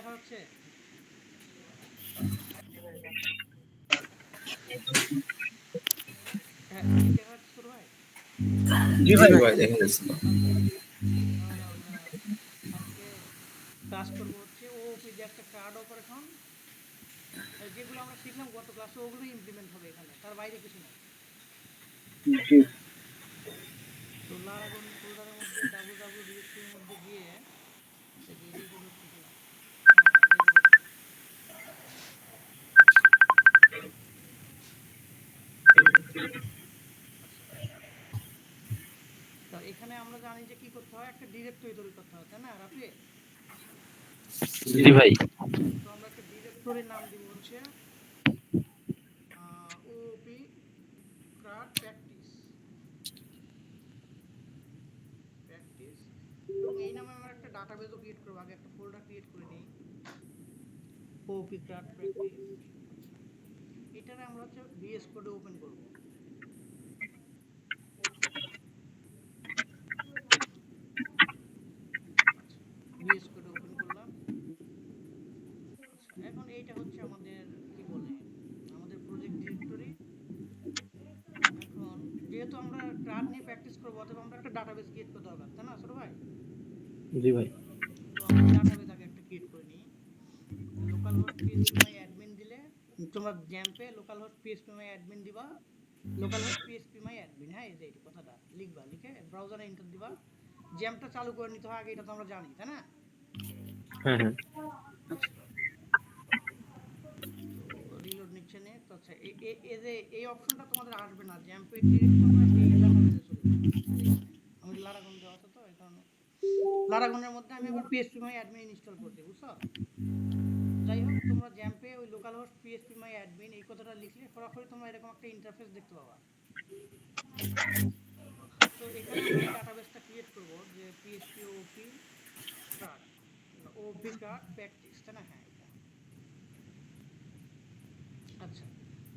দেখা হচ্ছে? হ্যাঁ, স্ক্রিন দেখা যাচ্ছে ছোট ভাই? জি ভাই ভাই দেখা যাচ্ছে। আচ্ছা, তাহলে আমরা আজকে কাজ করব হচ্ছে ওওপি যে একটা কার্ড অপারেশন, যেগুলো আমরা শিখলাম গত ক্লাসে ওগুলো ইমপ্লিমেন্ট হবে এখানে, তার বাইরে কিছু না। জি তো লারাগন ফোল্ডারের মধ্যে www ডিরেক্টরির মধ্যে গিয়ে দেখি রিপোর্ট হচ্ছে কিনা। হ্যাঁ, রিপোর্ট হচ্ছে। আচ্ছা, তো এখানে আমরা জানি যে কি করতে হয়, একটা ডিরেক্টরি তৈরি করতে হয়, তাই না রাফি? জি ভাই। তো আমরা একটা ডিরেক্টরির নাম দিব হচ্ছে ওওপি ক্রাড প্র্যাকটিস প্র্যাকটিস এবং এই নামে আমরা একটা ডাটাবেসও ক্রিয়েট করবো। আগে একটা ফোল্ডার ক্রিয়েট করে নিই, ওওপি ক্রাড প্র্যাকটিস। আচ্ছা, এটারে আমরা হচ্ছে ভিএস কোডে ওপেন করব। আচ্ছা, ভিএস কোডে ওপেন করলাম। আচ্ছা, এখন এইটা হচ্ছে আমাদের কি বলে, আমাদের প্রজেক্ট ডিরেক্টরি। এখন যেহেতু আমরা ক্রাড নিয়ে প্র্যাকটিস করবো, অথবা আমরা একটা ডাটাবেস ক্রিয়েট করা দরকার, তাই না ছোট ভাই? জি ভাই। তো আমরা ডাটাবেস আগে একটা ক্রিয়েট করে নিই। Local host PHP my admin দিলে তোমরা জ্যাম্পে local host PHP my admin দিবা, local host PHP my admin, হ্যাঁ এই যে এই কথাটা লিখবা, লিখে ব্রাউজারে এন্টার দিবা। জ্যাম্পটা চালু করে নিতে হয় আগে, এটা তো আমরা জানি, তাই না? হ্যাঁ হ্যাঁ। আচ্ছা, তো রিলোড নিচ্ছে নে। তো আচ্ছা, এই যে এই অপশনটা তোমাদের আসবে না, জ্যাম্পে ডিরেক্ট তোমরা এই ডাটাবেসে চলে যাবে। এখানে আমি লারাগন দেওয়া আছে তো এই কারণে লারাগনের মধ্যে আমি আবার পিএইচপি মাই অ্যাডমিন ইনস্টল করছি, বুঝছো? যাই হোক, তোমরা জ্যাম্পে ওই local host PHP my admin এই কথাটা লিখলে সরাসরি তোমরা এরকম একটা ইন্টারফেস দেখতে পাবা। তো এখানে আমরা এই ডাটাবেসটা ক্রিয়েট করব, যে পিএইচপি ওপি ক্রাড, ওপি ক্রাড প্র্যাকটিস, তাই না? হ্যাঁ এটা। আচ্ছা,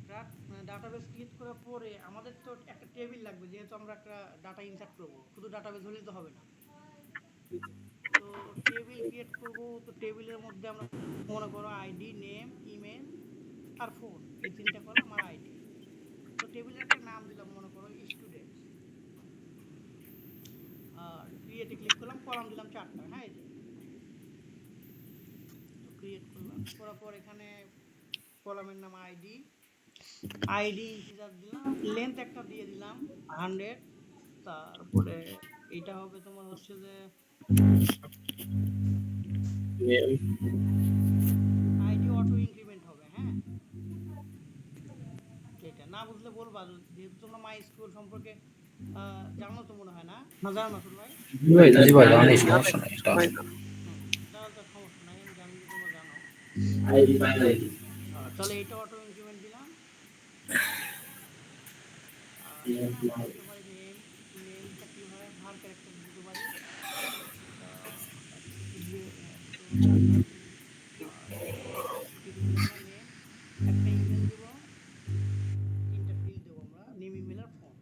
ক্রাড ডাটাবেস ক্রিয়েট করার পরে আমাদের তো একটা টেবিল লাগবে, যেহেতু আমরা একটা ডাটা ইনসার্ট করব, শুধু ডাটাবেস হলেই তো হবে না। তো টেবিল ক্রিয়েট করব, তো টেবিলের মধ্যে আমরা মনে করো আইডি, নেম, ইমেল আর ফোন, এই তিনটা কলাম আর আইডি। তো টেবিলের একটা নাম দিলাম, মনে করো স্টুডেন্টস, আর ক্রিয়েটে ক্লিক করলাম, কলাম দিলাম 4টা, হ্যাঁ এই যে। তো ক্রিয়েট করলাম, করার পর এখানে কলামের নাম আইডি, আইডি ইন্টিজার দিলাম, লেন্থ একটা দিয়ে দিলাম 100। তারপরে এটা হবে তোমার হচ্ছে যে আইডি অটো ইনক্রিমেন্ট হবে, হ্যাঁ এটা না বুঝলে বলবা, যেহেতু তোমরা মাই স্কুল সম্পর্কে জানো তো মনে হয়, না না জানো না ছোট ভাই? জি ভাই, অনেক সমস্যা নাই এটা। তাহলে তো সমস্যা নাই, আমি জানি যে তোমরা জানো। তাহলে এটা অটো ইনক্রিমেন্ট দিলাম। আর এখানে আমরা দিতে পারি নেম, নেমটা কিভাবে ভার ক্যারেক্টার দিতে পারি, এটা দিলাম। আর কিছু দিলাম না, নেম, একটা ইমেল দেব, 3টা ফিল্ড দেবো আমরা, নেম, ইমেল আর ফোন।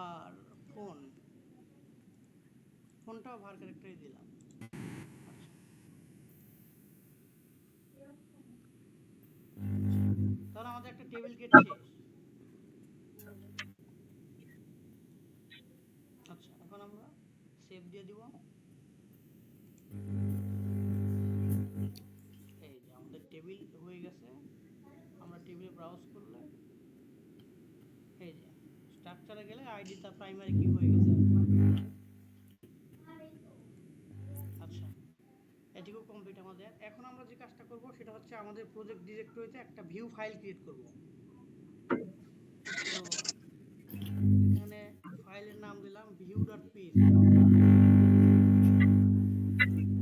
আর ফোনটাও ভার ক্যারেক্টারই দিলাম। আচ্ছা, তাহলে আমাদের একটা টেবিল গেট শেষ। আচ্ছা, এখন আমরা সেভ দিয়ে দিব। এই যে আমাদের টেবিল হয়ে গেছে। আমরা টেবিলে ব্রাউজ করলে এই যে স্ট্রাকচারে গেলে আইডি তার প্রাইমারি কি হয়ে গেছে। আচ্ছা, এটুকু কমপ্লিট আমাদের। এখন আমরা যে কাজটা করব সেটা হচ্ছে আমাদের প্রজেক্ট ডিরেক্টরিতে একটা ভিউ ফাইল ক্রিয়েট করব। তো এখানে ফাইলের নাম দিলাম view.php।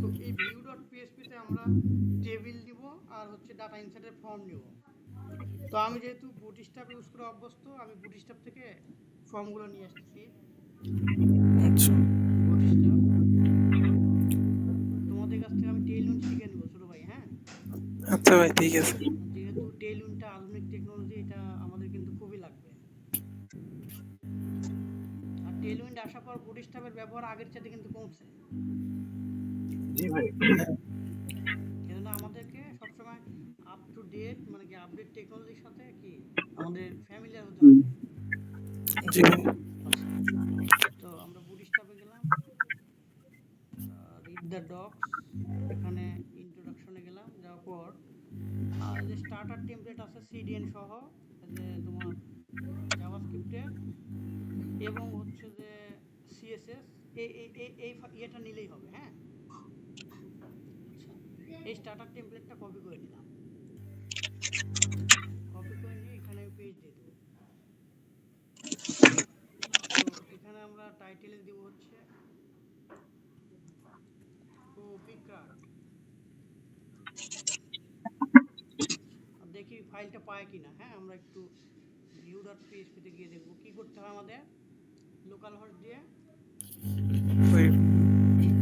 তো এই view.php তে আমরা টেবিল নিব আর হচ্ছে ডাটা ইনসার্টের ফর্ম নিব। তো আমি যেহেতু বুটস্ট্র্যাপ ইউজ করে অভ্যস্ত, আমি বুটস্ট্র্যাপ থেকে ফর্মগুলো নিয়ে আসতেছি। আচ্ছা বুটস্ট্র্যাপ, তোমাদের কাছ থেকে আমি টেইলউইন্ড শিখে নিব ছোট ভাই, হ্যাঁ? আচ্ছা ভাই ঠিক আছে। যেহেতু টেইলউইন্ডটা আধুনিক টেকনোলজি, এটা আমাদের কিন্তু খুবই লাগবে। আর টেইলউইন্ড আসা পর বুটস্ট্র্যাপের ব্যবহার আগের চাইতে কিন্তু কমছে। জি ভাই। কেননা আমাদেরকে সবসময় আপ টু ডেট মানে কি আপডেট টেকনোলজির সাথে কি আমাদের ফ্যামিলিয়ার হতে হবে। জি ভাই। তো আমরা বুটস্ট্র্যাপে গেলাম, রিড দ্য ডক্স, এখানে ইন্ট্রোডাকশনে গেলাম, যাওয়ার পর যে স্টার্টার টেমপ্লেট আছে সিডিএন সহ, যে তোমার জাভাস্ক্রিপ্টের এবং হচ্ছে যে সিএসএস, এই এই এই এই ইয়েটা নিলেই হবে। হ্যাঁ, আচ্ছা, এই স্টার্টার টেমপ্লেটটা কপি করে নিলাম, কপি করে নিয়ে এখানে পেজ দিয়ে দেবো। তো এখানে আমরা টাইটেলে দিব হচ্ছে কপিক্রাফট। দেখি ফাইলটা পায় কিনা। হ্যাঁ, আমরা একটু view.php তে গিয়ে দেখবো কি করতে হয় আমাদের। লোকাল হোস্ট দিয়ে ওই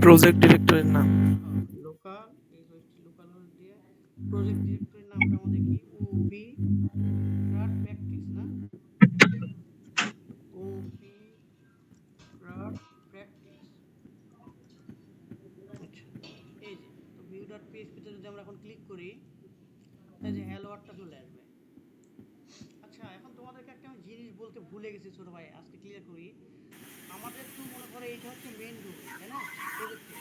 প্রজেক্ট ডিরেক্টরির নাম। লোকাল এই হচ্ছে লোকাল হোস্ট দিয়ে প্রজেক্ট ডিরেক্টরির নামটা আমাদের কি ওপি রাট প্র্যাকটিস না, ওপি রাট প্র্যাকটিস। আচ্ছা, এই যে তো view.php তে যদি আমরা এখন ক্লিক করি, এই যে হ্যালো ওয়ার্ডটা চলে আসবে। আচ্ছা, এখন তোমাদেরকে একটা আমি জিনিস বলতে ভুলে গেছি ছোট ভাই, আজকে ক্লিয়ার করি। আমাদের তো মনে করো এইটা হচ্ছে মেইন ডোমেইন, তাই না? প্রজেক্টে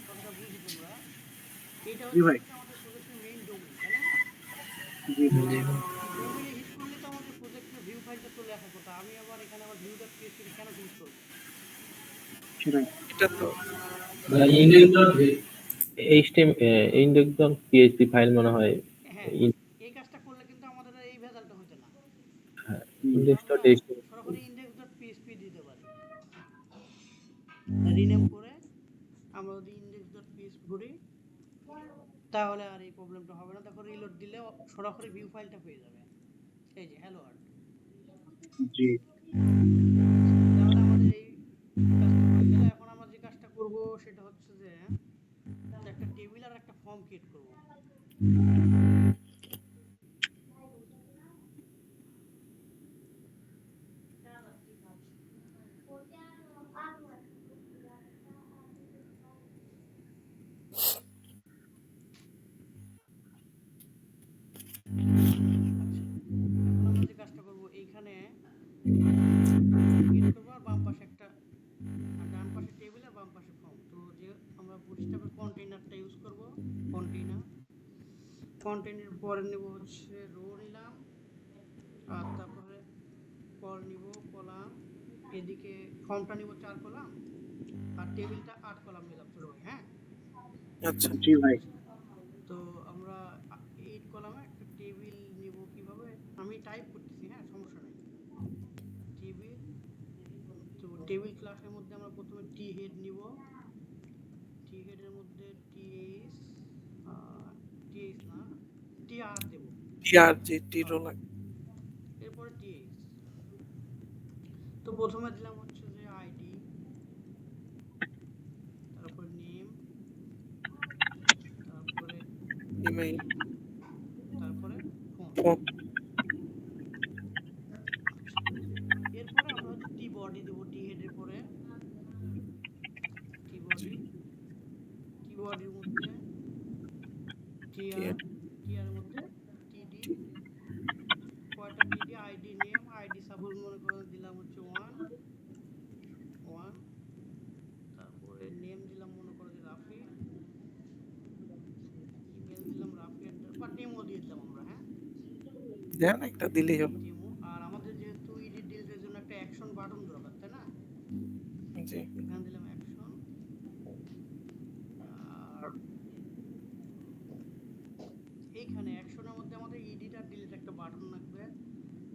কথাটা বুঝি তোমরা, এইটা জি হচ্ছে ভাই। আমাদের প্রজেক্টের মেইন ডোমেইন, তাই না? জি ভাই। ডোমেইনে হিট করলে তো আমাদের প্রজেক্টের ভিউ ফাইলটা চলে আসার কথা। আমি আবার এখানে আবার view.php কেন ক্লিক করব? সেটাই। এটা তো index.php ফাইল মনে হয় হ্যাঁ, এই কাজটা করলে কিন্তু আমাদের আর এই ভেজালটা হতো না। আমরা index.html সরাসরি index.php দিতে পারি, রিনেম করে আমরা যদি index.php করি তাহলে আর এই প্রবলেমটা হবে না। দেখো রিলোড দিলে সরাসরি ভিউ ফাইলটা পেয়ে যাবে, এই যে হ্যালো ওয়ার্ল্ড। জি। তাহলে আমাদের এই কাজটা হয়ে গেল। এখন আমরা যে কাজটা করব সেটা হচ্ছে যে একটা টেবিল আর একটা ফর্ম ক্রিয়েট করব। আচ্ছা, এখন আমরা যে কাজটা করব এইখানে ক্রিয়েট করব, আর বাম পাশে একটা, আর ডান পাশে টেবিল আর বাম পাশে ফর্ম। তো যে আমরা বুটস্ট্র্যাপের কন্টেইনারটা ইউজ করব, কন্টেইনার, কন্টেইনারের পরে নেব হচ্ছে রো নিলাম, আর তারপরে কল নিব কলাম, এদিকে ফর্মটা নিব 4 কলাম, আর টেবিলটা 8 কলাম নিলাম ছোট ভাই। হ্যাঁ, আচ্ছা। জি ভাই। তো আমরা 8 কলামে একটা টেবিল নিব কিভাবে, আমি টাইপ করতেছি, হ্যাঁ সমস্যা নেই। টেবিল, তো টেবিল ক্লাসের মধ্যে আমরা প্রথমে টি হেড নিব, টি হেডের মধ্যে টিএইচ, টিএইচ না টিআর দেব, টিআর জি টিরো লাগে। এরপরে টিএইচ। তো প্রথমে দিলাম হচ্ছে যে আইডি, তারপর নেম, তারপরে ইমেইল, তারপরে ফোন। ফোন। আচ্ছা, এরপরে আমরা হচ্ছে টি বডি দেব, টি হেডের পরে টি বডি, টি বডির মধ্যে টিআর, টিআর এর মধ্যে টিডি, কয়টা টিডি, আইডি নেম, আইডি সাপোজ মনে করে দিলাম হচ্ছে 1 1, তারপরে নেম দিলাম মনে করো যে রাফি, ইমেল দিলাম রাফি বা ডেমো দিয়ে দিলাম আমরা। হ্যাঁ, দেন একটা দিলেই হলো। ডেমো। আর আমাদের যেহেতু এডিট ডিলটার জন্য একটা অ্যাকশন বাটন দরকার, তাই না? জি। এখানে দিলাম অ্যাকশন, আর এইখানে অ্যাকশনের মধ্যে আমাদের এডিট আর ডিলিট একটা বাটন লাগবে।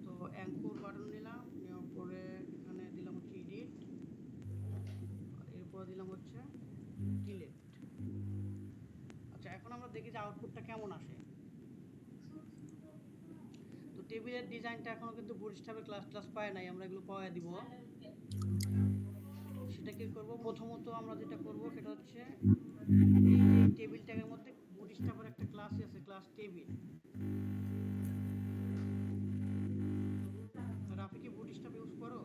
তো অ্যাঙ্কর বাটন নিলাম, নেওয়ার পরে এখানে দিলাম হচ্ছে এডিট, আর এরপর দিলাম হচ্ছে ডিলিট। আচ্ছা, এখন আমরা দেখি যে আউটপুটটা কেমন আসে। তো টেবিলের ডিজাইনটা এখনো কিন্তু বুটস্ট্র্যাপে ক্লাস পায় নাই, আমরা এগুলো পাওয়া দিব। সেটা কি করব, প্রথমত আমরা যেটা করব সেটা হচ্ছে এই যে টেবিল ট্যাগের মধ্যে বুটস্ট্র্যাপের একটা ক্লাসই আছে, ক্লাস টেবিল। রাফি কি বুটস্ট্র্যাপ ইউজ করো?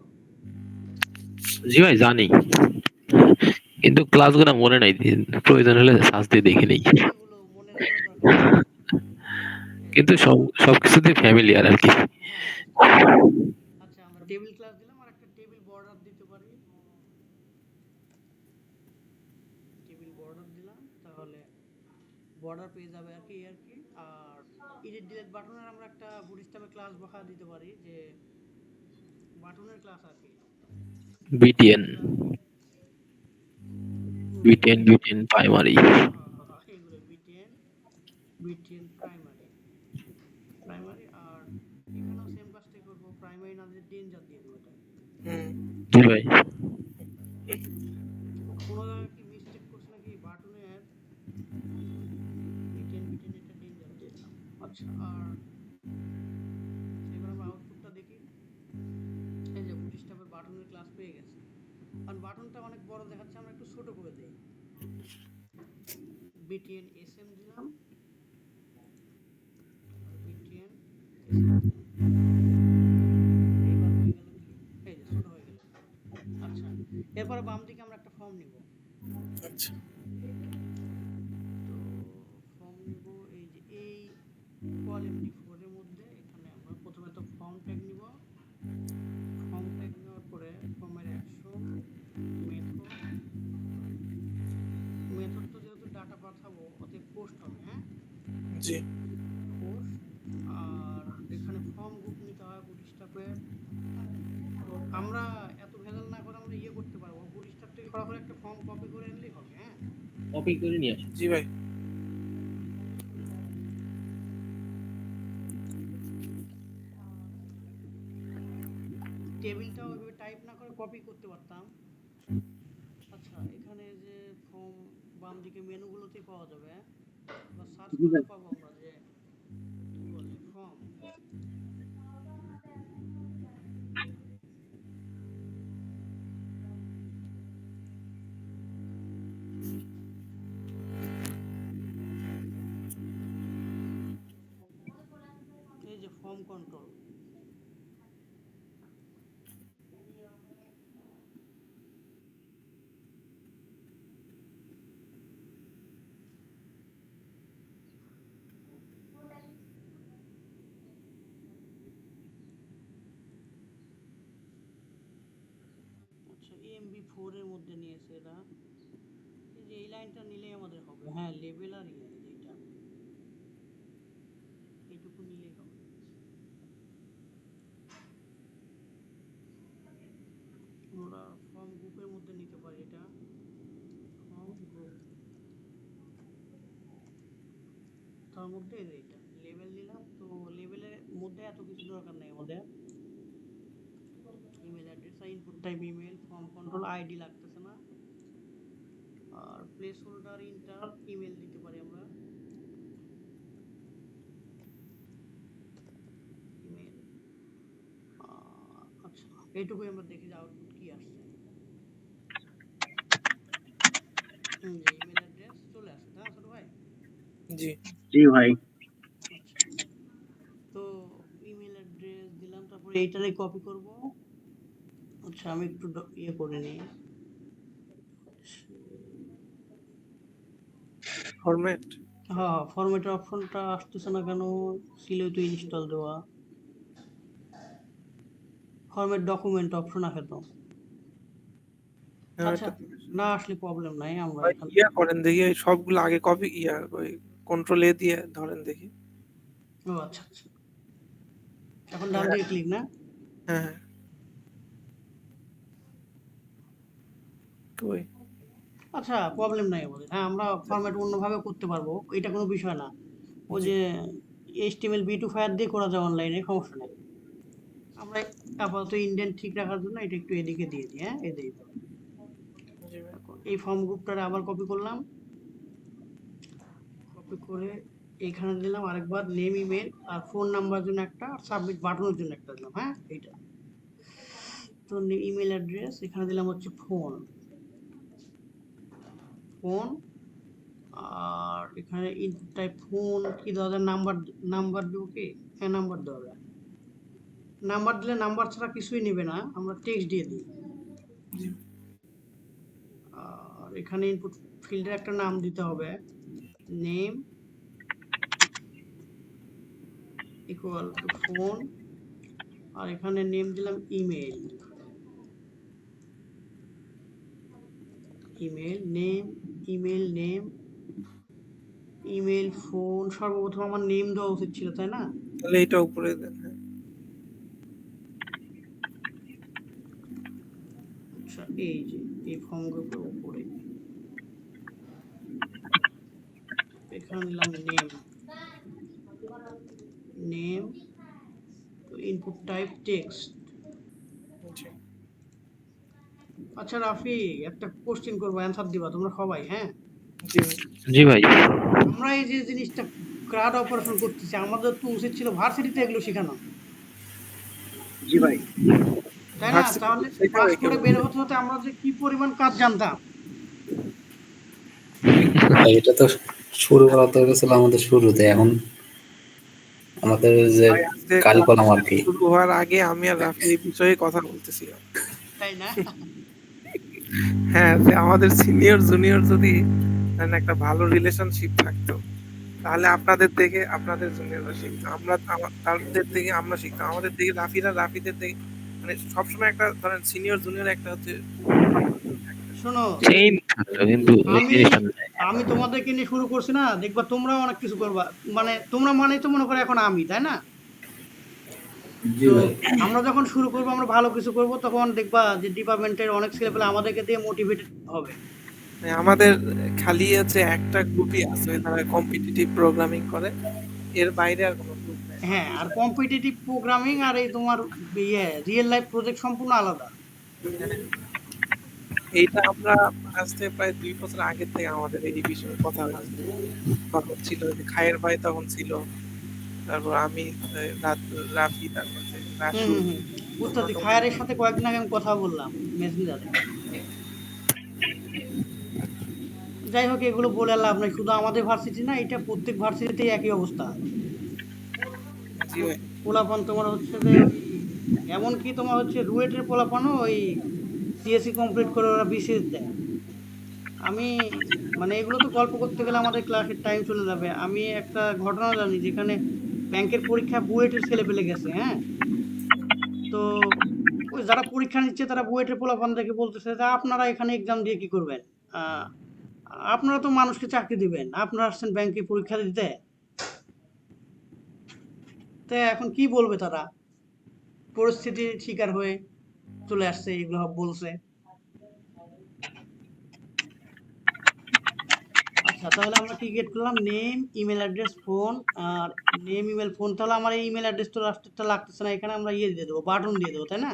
জি ভাই জানি, কিন্তু ক্লাসগুলো মনে নাই, প্রয়োজন হলে সার্চ দিয়ে দেখে নেই, এগুলো মনে রাখার দরকার নেই। এই কিন্তু যে, সবকিছুতে ফ্যামিলিয়ার আর কি। হ্যাঁ বুঝতে পারছি। আচ্ছা আমরা টেবিল ক্লাস দিলাম, আর একটা টেবিল বর্ডার দিতে পারি। টেবিল বর্ডার দিলাম, তাহলে বর্ডার পেয়ে যাবে আর কি। আর এডিট ডিলিট বাটনের আমরা একটা বুটস্ট্র্যাপে ক্লাস বসা দিতে পারি, যে বাটনের ক্লাস আর কি। BTN, BTN, BTN primary. এগুলো বিটিএন, বিটিএন প্রাইমারি, প্রাইমারি। আর এখানেও সেম কাজটাই করবো, প্রাইমারি না দিয়ে ডেঞ্জার দিয়ে দেবো এটা। হুম জি ভাই। কোনো জায়গায় কি মিস্টেক করছে নাকি বাটনের? বিটিএন, বিটিএন এটা ডেঞ্জার দিয়ে দিলাম। আচ্ছা, আর এবার আমরা আউটপুটটা দেখি। এই যে বুটস্ট্র্যাপের বাটনের ক্লাস পেয়ে গেছে, আর বাটনটা অনেক বড় দেখাচ্ছে, আমরা একটু ছোট করে দেই। বিটিএন এসএম দিলাম, বিটিএন এসএম দিলাম। এইবার হয়ে গেল কি, এই যে ছোট হয়ে গেল। আচ্ছা, এরপরে বাম দিকে আমরা একটা ফর্ম নিব। আচ্ছা তো ফর্ম নিব, এই যে এই কল MD4 এর মধ্যে এখানে আমরা প্রথমে তো ফর্ম ট্যাগ নিব। ফর্ম ট্যাগ নেওয়ার পরে ফর্মের অ্যাকশন মেথড, মেথড তো যেহেতু ডাটা পাঠাবো অতএব পোস্ট হবে, হ্যাঁ জি পোস্ট। আর এখানে ফর্ম গ্রুপ নিতে হয় বুটস্ট্র্যাপের। তো আমরা এত ভেজাল না করে আমরা ইয়ে করতে পারবো, বুটস্ট্র্যাপ থেকে সরাসরি একটা ফর্ম কপি করে আনলেই হবে। হ্যাঁ, কপি করে নিয়ে আসুন। জি ভাই টেবিলটা ওইভাবে টাইপ না করে কপি করতে পারতাম। আচ্ছা, এখানে যে ফর্ম বাম দিকে মেনুগুলোতেই পাওয়া যাবে, বা সার্চ জি করলে ভাই। পাবো আমরা, যে কি বলে ফর্ম। এই যে ফর্ম কন্ট্রোল, আচ্ছা MB4 এর মধ্যে নিয়েছে এরা। এই যে এই লাইনটা নিলেই আমাদের হবে, হ্যাঁ লেভেল আর ইয়ে, এই যে এইটুকু নিলেই হবে। আমরা ফর্ম গ্রুপের মধ্যে নিতে পারি এটা, ফর্ম গ্রুপ, তার মধ্যে এই যে এটা লেভেল নিলাম। তো লেভেলের মধ্যে এত কিছু দরকার নেই আমাদের। ইমেল অ্যাড্রেস আর input type email, form control ID লাগতেছে না। আর প্লেস হোল্ডার ইন্টার ইমেল দিতে পারি আমরা, ইমেল। আচ্ছা, এইটুকুই আমরা দেখি যে আউটপুট কি আসছে। যে ইমেল অ্যাড্রেস চলে আসছে, তাই না ছোট ভাই? জি জি ভাই। আচ্ছা, তো ইমেল অ্যাড্রেস দিলাম, তারপরে এইটারই কপি করব। আচ্ছা, আমি একটু ইয়ে করে নিই। ফরম্যাট হ্যাঁ, ফরম্যাটের অপশনটা আসতেছে না কেন? ছিল তো ইনস্টল দেওয়া, ফরম্যাট ডকুমেন্ট অপশন আসে তো। আচ্ছা, এটা না আসলে প্রবলেম নাই, আমরা ভাই এখানে। ইয়া করেন দেখি, এই সবগুলো আগে কপি ইয়া ওই কন্ট্রোল এ দিয়ে ধরেন দেখি। ও আচ্ছা আচ্ছা, এখন ডান দিকে ক্লিক না? হ্যাঁ হ্যাঁ ওই আচ্ছা, প্রবলেম নাই আমাদের। হ্যাঁ, আমরা ফরম্যাট অন্যভাবে করতে পারবো, এটা কোনো বিষয় না। ওই জি যে HTML ফায়ার দিয়ে করা যায় অনলাইনে, সমস্যা নেই। আমরা আপাতত ইন্ডেন্ট ঠিক রাখার জন্য এটা একটু এদিকে দিয়ে দিই। হ্যাঁ, এদিকে জি ভাই এই ফর্ম গ্রুপটা আবার কপি করলাম, কপি করে এইখানে দিলাম আরেকবার নেম ইমেল, আর ফোন নাম্বার জন্য একটা, আর সাবমিট বাটনের জন্য একটা দিলাম। হ্যাঁ, এইটা তো ইমেল অ্যাড্রেস এখানে দিলাম হচ্ছে ফোন, ফোন। আর এখানে ইনপুট টাইপ ফোন কি দেওয়া যায়, নাম্বার, নাম্বার দেবো কি? হ্যাঁ নাম্বার দেওয়া যায়। নাম্বার দিলে নাম্বার ছাড়া কিছুই নেবে না, আমরা টেক্সট দিয়ে দিই। জি আর এখানে ইনপুট ফিল্ডের একটা নাম দিতে হবে, নেম ইকুয়াল টু ফোন, আর এখানে নেম দিলাম email, name, name, email, phone. সর্বপ্রথম আমার নেম দেওয়া উচিত ছিল, তাই না? তাহলে এটা উপরে দেন। হ্যাঁ আচ্ছা, এই যে এই ফর্ম গ্রুপের উপরে এখানে দিলাম name, name, input type text. জি আচ্ছা রাফি, একটা কোশ্চেন করবো, অ্যান্সার দিবা তোমরা সবাই, হ্যাঁ? জি জি ভাই। আমরা এই যে জিনিসটা ক্রাউড অপারেশন করতেছি, আমাদের তো উচিত ছিল ভার্সিটিতে এগুলো শেখানো, জি ভাই। তাই না? ভার্সিটি তাহলে শেখাও পাস একে করে বের হতে হতে আমরা যে কি পরিমাণ কাজ জানতাম। ভাই, এটা তো শুরু করা তো গেছিল আমাদের শুরুতে, এখন আমাদের যে ভাই আজকে কারিকুলাম আর কি। শুরু হওয়ার আগে আমি আর রাফি এই বিষয়ে কথা বলতেছিলাম। তাই না? হ্যাঁ, যে আমাদের সিনিয়র জুনিয়র যদি মানে একটা ভালো রিলেশনশিপ থাকতো, তাহলে আপনাদের থেকে আপনাদের জুনিয়ররা শিখতো, আমরা তাদের থেকে আমরা শিখতাম, আমাদের থেকে রাফিদের থেকে, মানে সবসময় একটা ধরেন সিনিয়র জুনিয়র একটা হচ্ছে শোনো, সেম কিন্তু ওই আমি জিনিসটা আমি তোমাদেরকে নিয়ে শুরু করছি না, দেখবা তোমরাও অনেক কিছু করবা। মানে তোমরা মানেই তো মনে করো এখন আমি, তাই না? জি তো ভাই। আমরা যখন শুরু করবো, আমরা ভালো কিছু করব, তখন দেখবা যে ডিপার্টমেন্টের অনেক ছেলেপেলে আমাদেরকে দিয়ে মোটিভেটেড হবে। মানে আমাদের খালি হচ্ছে একটা গ্রুপই আছে, তারা কম্পিটিটিভ প্রোগ্রামিং করে, এর বাইরে আর কোনো গ্রুপ নেই। হ্যাঁ, আর কম্পিটিটিভ প্রোগ্রামিং আর এই তোমার রিয়েল লাইফ প্রজেক্ট সম্পূর্ণ আলাদা। এইটা আমরা আজ থেকে প্রায় 2 বছর আগের থেকে আমাদের এই বিষয়ে কথা হয়েছে, তখন ছিল যে খায়ের ভাই তখন ছিল, তারপর আমি, রাফি, তারপর যে হুম রাসু। হুম হুম বুঝতে পারছি, খায়ারের সাথে কয়েকদিন আগে আমি কথা বললাম মেসেঞ্জারে। যাই হোক, এগুলো বলে লাভ নাই, শুধু আমাদের ভার্সিটি না, এটা প্রত্যেক ভার্সিটিতেই একই অবস্থা। জি ভাই। পোলাপান তোমার হচ্ছে যে এমনকি তোমার হচ্ছে রুয়েটের পোলাপানও ওই সিএসসি কমপ্লিট করে ওরা বিসিএস দেয়। আমি মানে এগুলো তো গল্প করতে গেলে আমাদের ক্লাসের টাইম চলে যাবে। আমি একটা ঘটনা জানি, যেখানে ব্যাংকের পরীক্ষা বুয়েটের ছেলে পেলে গেছে, হ্যাঁ? তো ওই যারা পরীক্ষা নিচ্ছে তারা বুয়েটের পোলাপানদেরকে বলতেছে যে আপনারা এখানে এক্সাম দিয়ে কি করবেন? আহ, আপনারা তো মানুষকে চাকরি দিবেন, আপনারা আসছেন ব্যাংকে পরীক্ষা দিতে। তো এখন কি বলবে তারা? পরিস্থিতির শিকার হয়ে চলে আসছে, এগুলো সব বলছে। আচ্ছা, তাহলে আমরা কি গেট করলাম? Name, email address, phone. আর নেম, ইমেল, ফোন, তাহলে আমার এই ইমেল অ্যাড্রেস তো লাস্টেরটা লাগতেছে না, এখানে আমরা ইয়ে দিয়ে দেবো, বাটন দিয়ে দেবো, তাই না?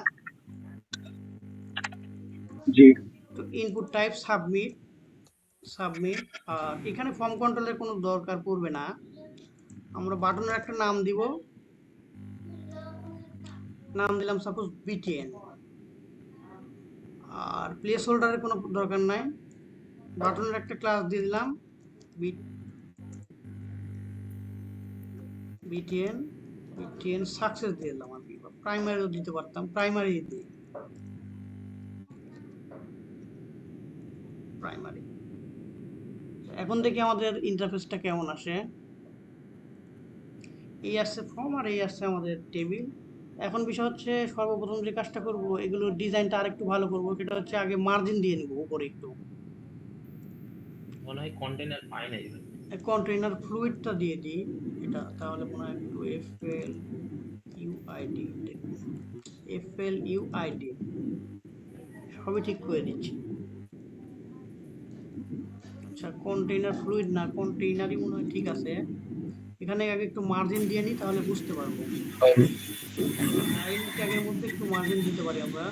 জি তো ইনপুট টাইপ সাবমিট, সাবমিট। আর এখানে ফর্ম কন্ট্রোলের কোনো দরকার পড়বে না, আমরা বাটনের একটা নাম দিব, নাম দিলাম সাপোজ বিটিএন। আর প্লেস হোল্ডারের কোনো দরকার নাই, বাটনের একটা ক্লাস দিয়ে দিলাম বিটিএন, বিটিএন সাকসেস দিয়ে দিলাম। আর কি প্রাইমারিও দিতে পারতাম, প্রাইমারি দিই, প্রাইমারি। এখন দেখি আমাদের ইন্টারফেসটা কেমন আসে। এই আসছে ফর্ম, আর এই আসছে আমাদের টেবিল। এখন বিষয় হচ্ছে সর্বপ্রথম যে কাজটা করব, এগুলোর ডিজাইনটা আরেকটু ভালো করব, সেটা হচ্ছে আগে মার্জিন দিয়ে নিব উপরে একটু, মনে হয় কন্টেইনার পাই নাই। কন্টেইনার ফ্লুইডটা দিয়ে দিই। এটা তাহলে মনে হয় একটু ইউআইডি, ইউআইডি সবই ঠিক করে দিচ্ছি। আচ্ছা, কন্টেইনার ফ্লুইড না, কন্টেইনারই মনে হয় ঠিক আছে। এখানে আগে একটু মার্জিন দিয়ে নিই, তাহলে বুঝতে পারবো। লাইন ট্যাগের মধ্যে একটু মার্জিন দিতে পারি আমরা,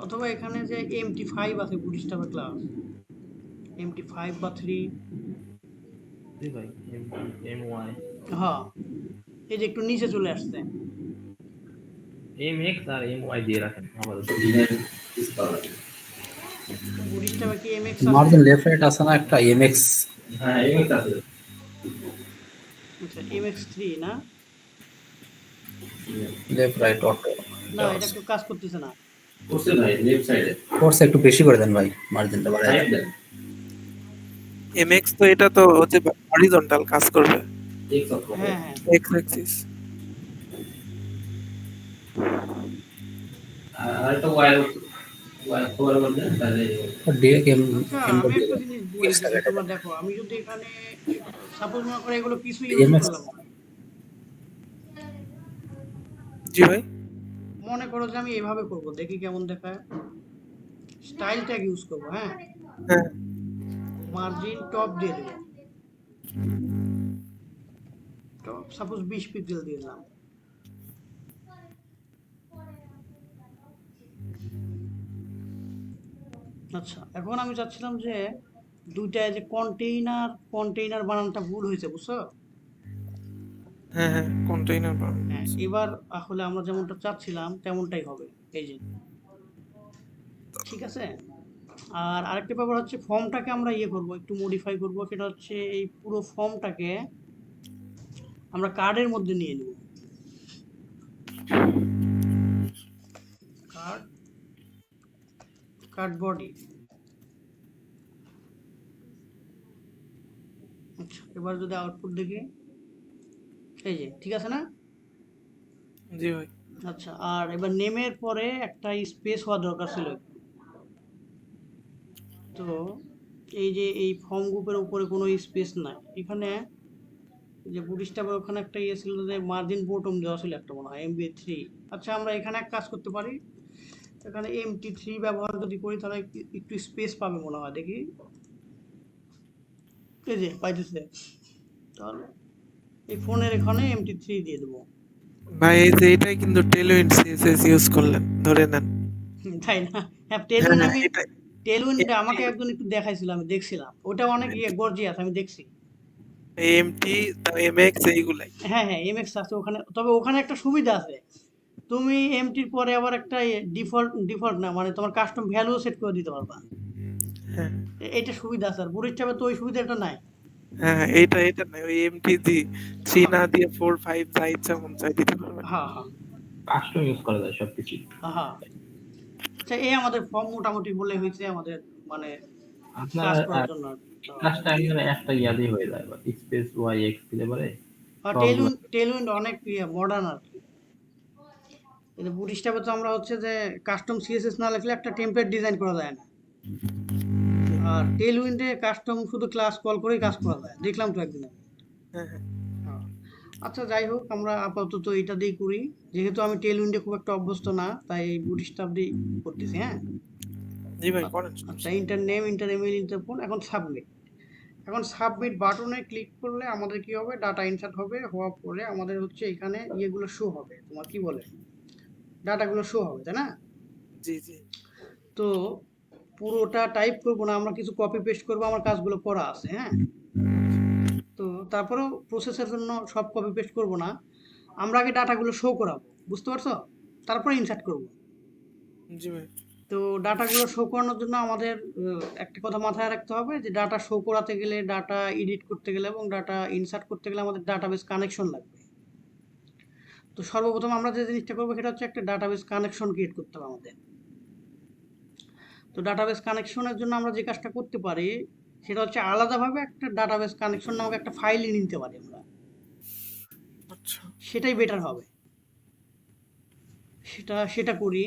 অথবা এখানে যে MT5 আছে বুটস্ট্র্যাপ ক্লাস, MT5 বা 3। জি ভাই, এমওয়াই হ্যাঁ, এই যে একটু নিচে চলে আসছে, এমএক্স আর এমওয়াই দিয়ে রাখেন আমাদের। বুটস্ট্র্যাপে কি MX আছে? মার্জিন লেফট রাইট আছে না একটা এমএক্স? হ্যাঁ এমএক্স আছে। আচ্ছা, MX3 না? লেফট রাইট অটো না, এটা একটু কাজ করতেছে না। ফোর্স একটু বেশি করে দেন ভাই, মার্জিনটা বাড়ায় দেন। এমএক্স তো এটা তো হচ্ছে হরিজন্টাল কাজ করবে, হ্যাঁ হ্যাঁ এক্স অ্যাক্সিস। আচ্ছা আমি একটা জিনিস বলি, যদি তোমরা দেখো আমি যদি এখানে সাপোজ মনে করো এগুলো কিছু ইউজ বিএমএস করলাম না, জি ভাই। মনে করো যে আমি এভাবে করব, দেখি কেমন দেখায়। স্টাইল ট্যাগ ইউজ করবো, হ্যাঁ, হ্যাঁ মার্জিন টপ দিয়ে দেবো, টপ সাপোজ 20 পিক্সেল দিয়ে দিলাম। আচ্ছা এখন আমি চাচ্ছিলাম যে দুইটায় যে কন্টেইনার কন্টেইনার বানানটা ভুল হয়েছে, বুঝছো? হ্যাঁ হ্যাঁ, কন্টেইনার হ্যাঁ এবার আসলে আমরা যেমনটা চাচ্ছিলাম তেমনটাই হবে, এই যে, ঠিক আছে। আর আরেকটা ব্যাপার হচ্ছে ফর্মটাকে আমরা ইয়ে করব, একটু মডিফাই করব, সেটা হচ্ছে এই পুরো ফর্মটাকে আমরা কার্ডের মধ্যে নিয়ে নেব। Card, card body. আচ্ছা এবার যদি আউটপুট দেখি, এই যে ঠিক আছে না? জি ভাই। আচ্ছা আর এবার নেমের পরে একটা স্পেস হওয়া দরকার ছিল। তো এই যে এই ফর্ম গ্রুপের উপরে কোনো স্পেস নাই এখানে, এই যে বুটস্ট্র্যাপের ওখানে একটা ইয়ে ছিল যে মার্জিন বোটম দেওয়া ছিল একটা, মনে হয় MB3। আচ্ছা আমরা এখানে এক কাজ করতে পারি, এখানে MT3 ব্যবহার যদি করি তাহলে একটু স্পেস পাবে মনে হয়, দেখি, এই যে পাইতেছে। তাহলে এই ফোনের এখানে MT3 দিয়ে দেবো। ভাই এই যে এটাই কিন্তু টেলউইন্ড সিএসএস ইউজ করলেন, ধরে নেন। তাই না? হ্যাঁ হ্যাঁ টেলউইন্ড হ্যাঁ, আমি, এটাই। টেলউইন্ড এমটি, আমাকে একজন একটু দেখাইছিল, আমি দেখছিলাম ওটা অনেক ইয়ে গর্জিয়াস, আমি দেখছি। এমটি, এমএক্স এইগুলাই। হ্যাঁ হ্যাঁ এমএক্স আছে ওখানে, তবে ওখানে একটা সুবিধা আছে, তুমি এমটির পরে আবার একটা ডিফল্ট, ডিফল্ট না মানে তোমার কাস্টম ভ্যালু সেট করে দিতে পারবা। হ্যাঁ এইটা সুবিধা আছে, আর বুটস্ট্র্যাপে তো ওই সুবিধাটা নাই। হ্যাঁ হ্যাঁ, এটা নাই, ওই এমটি দি 3 না দিয়ে 4 5 যা ইচ্ছা মন চাই দিতে পারবেন। হ্যাঁ হ্যাঁ কাস্টম ইউজ করা যায় সবকিছু। হ্যাঁ। আচ্ছা এই আমাদের ফর্ম মোটামুটি বলে হয়েছে আমাদের, মানে আপনার কাজ করার জন্য। কাজটা একবারে একটা ইয়াদেই হয়ে যায়, স্পেস ওয়াই এক্স দিলে পরে সবগুলো। টেলউইন্ড, টেলউইন্ড অনেক মডার্ন আর কি। কিন্তু বুটস্ট্র্যাপে তো আমরা হচ্ছে যে কাস্টম সিএসএস না লিখলে একটা টেমপ্লেট ডিজাইন করা যায় না, আর টেলউইন্ডে কাস্টম শুধু ক্লাস কল করেই কাজ করা যায়, দেখলাম তো একদিন আমি। হ্যাঁ হ্যাঁ। হ্যাঁ। আচ্ছা যাই হোক আমরা আপাতত এটা দিয়ে করি, যেহেতু আমি টেলউইন্ডে খুব একটা অভ্যস্ত না তাই এই বুটস্ট্র্যাপ দিয়ে করতেছি, হ্যাঁ। জি ভাই করেন, আচ্ছা সমস্যা নেই। Inter name, inter email, inter phone, এখন সাবমিট। এখন সাবমিট বাটনে ক্লিক করলে আমাদের কি হবে, ডাটা ইনসার্ট হবে, হওয়ার পরে আমাদের হচ্ছে এখানে ইয়েগুলো শো হবে, তোমার কি বলে, ডাটাগুলো শো হবে, তাই না? জি জি। তো পুরোটা টাইপ করব না, আমরা কিছু কপি পেস্ট করব, আমার কাজগুলো করা আছে, হ্যাঁ। তো তারপরেও প্রসেসের জন্য সব কপি পেস্ট করব না, আমরা আগে ডাটাগুলো শো করাবো, বুঝতে পারছো? তারপরে ইনসার্ট করব। জি ভাই। তো ডাটাগুলো শো করানোর জন্য আমাদের একটা কথা মাথায় রাখতে হবে যে ডাটা শো করাতে গেলে, ডাটা এডিট করতে গেলে এবং ডাটা ইনসার্ট করতে গেলে আমাদের ডাটাবেস কানেকশন লাগবে। তো সর্বপ্রথম আমরা যে জিনিসটা করবো সেটা হচ্ছে একটা ডাটাবেস কানেকশন ক্রিয়েট করতে হবে আমাদের। তো ডাটাবেস কানেকশনের জন্য আমরা যে কাজটা করতে পারি সেটা হচ্ছে আলাদাভাবে একটা ডাটাবেস কানেকশন নামক একটা ফাইল নিতে পারি আমরা, আচ্ছা। সেটাই বেটার হবে। সেটা সেটা করি।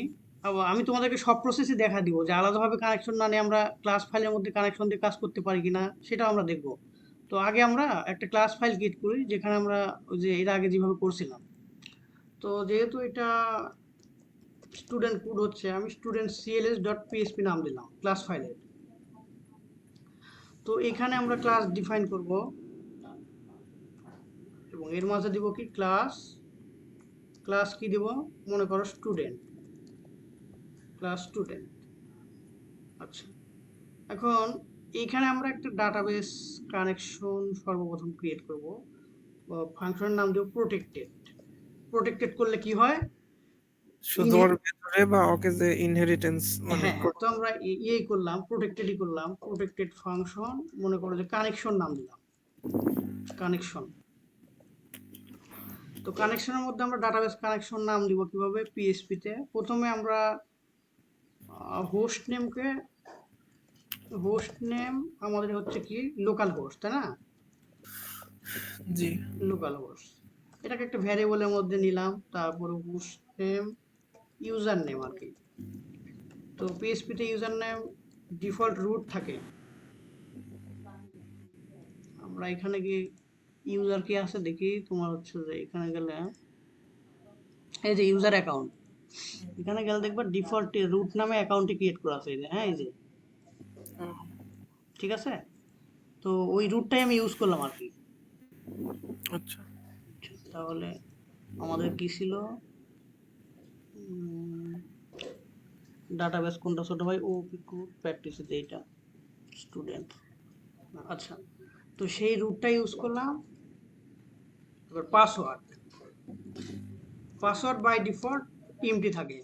আবার আমি তোমাদেরকে সব প্রসেসই দেখা দিব যে আলাদাভাবে কানেকশন না নিয়ে আমরা ক্লাস ফাইলের মধ্যে কানেকশন দিয়ে কাজ করতে পারি কিনা সেটাও আমরা দেখব। তো আগে আমরা একটা ক্লাস ফাইল ক্রিয়েট করি যেখানে আমরা ওই যে এর আগে যেভাবে করছিলাম। তো যেহেতু এটা স্টুডেন্ট কোড হচ্ছে, আমি স্টুডেন্ট সিএলএস ডট পিএসপি নাম দিলাম ক্লাস ফাইলের। তো এখানে আমরা ক্লাস ডিফাইন করব এবং এর মাঝে দিব কি ক্লাস, ক্লাস কি দেব, মনে করো স্টুডেন্ট, ক্লাস স্টুডেন্ট। আচ্ছা এখন এইখানে আমরা একটা ডাটাবেস কানেকশন সর্বপ্রথম ক্রিয়েট করব, ফাংশনের নাম দেব প্রোটেক্টেড। প্রোটেক্টেড করলে কি হয়, শুধু ওর ভেতরে বা ওকে যে ইনহেরিটেন্স মানে হ্যাঁ হ্যাঁ, তো আমরা ইয়েই করলাম, প্রোটেক্টেডই করলাম, প্রোটেক্টেড ফাংশন, মনে করো যে কানেকশন নাম দিলাম, কানেকশন। তো কানেকশনের মধ্যে আমরা ডাটাবেস কানেকশন নাম দিব কিভাবে, পিএসপি তে প্রথমে আমরা হোস্ট নেম আমাদের হচ্ছে কি লোকাল হোস্ট, তাই না? জি। লোকাল হোস্ট এটাকে একটা ভ্যারিয়েবলের মধ্যে নিলাম, তারপরে হোস্ট নেম ইউজার নেম আর কি। তো পিএইচপিতে ইউজার নেম ডিফল্ট রুট থাকে। আমরা এখানে গিয়ে ইউজার কি আছে দেখি, তোমার হচ্ছে যে এখানে গেলে এই যে ইউজার অ্যাকাউন্ট, এখানে গেলে দেখবা ডিফল্ট রুট নামে অ্যাকাউন্টটি ক্রিয়েট করা আছে এই যে, হ্যাঁ এই যে, ঠিক আছে? তো ওই রুটটাই আমি ইউজ করলাম আর কি। আচ্ছা। তাহলে আমাদের কি ছিল, ডাটাবেস কোনটা ছোট ভাই, ও প্র্যাকটিস এইটা স্টুডেন্ট। আচ্ছা, তো সেই রুটটা ইউজ করলাম। এবার পাসওয়ার্ড বাই ডিফল্ট এমটি থাকে।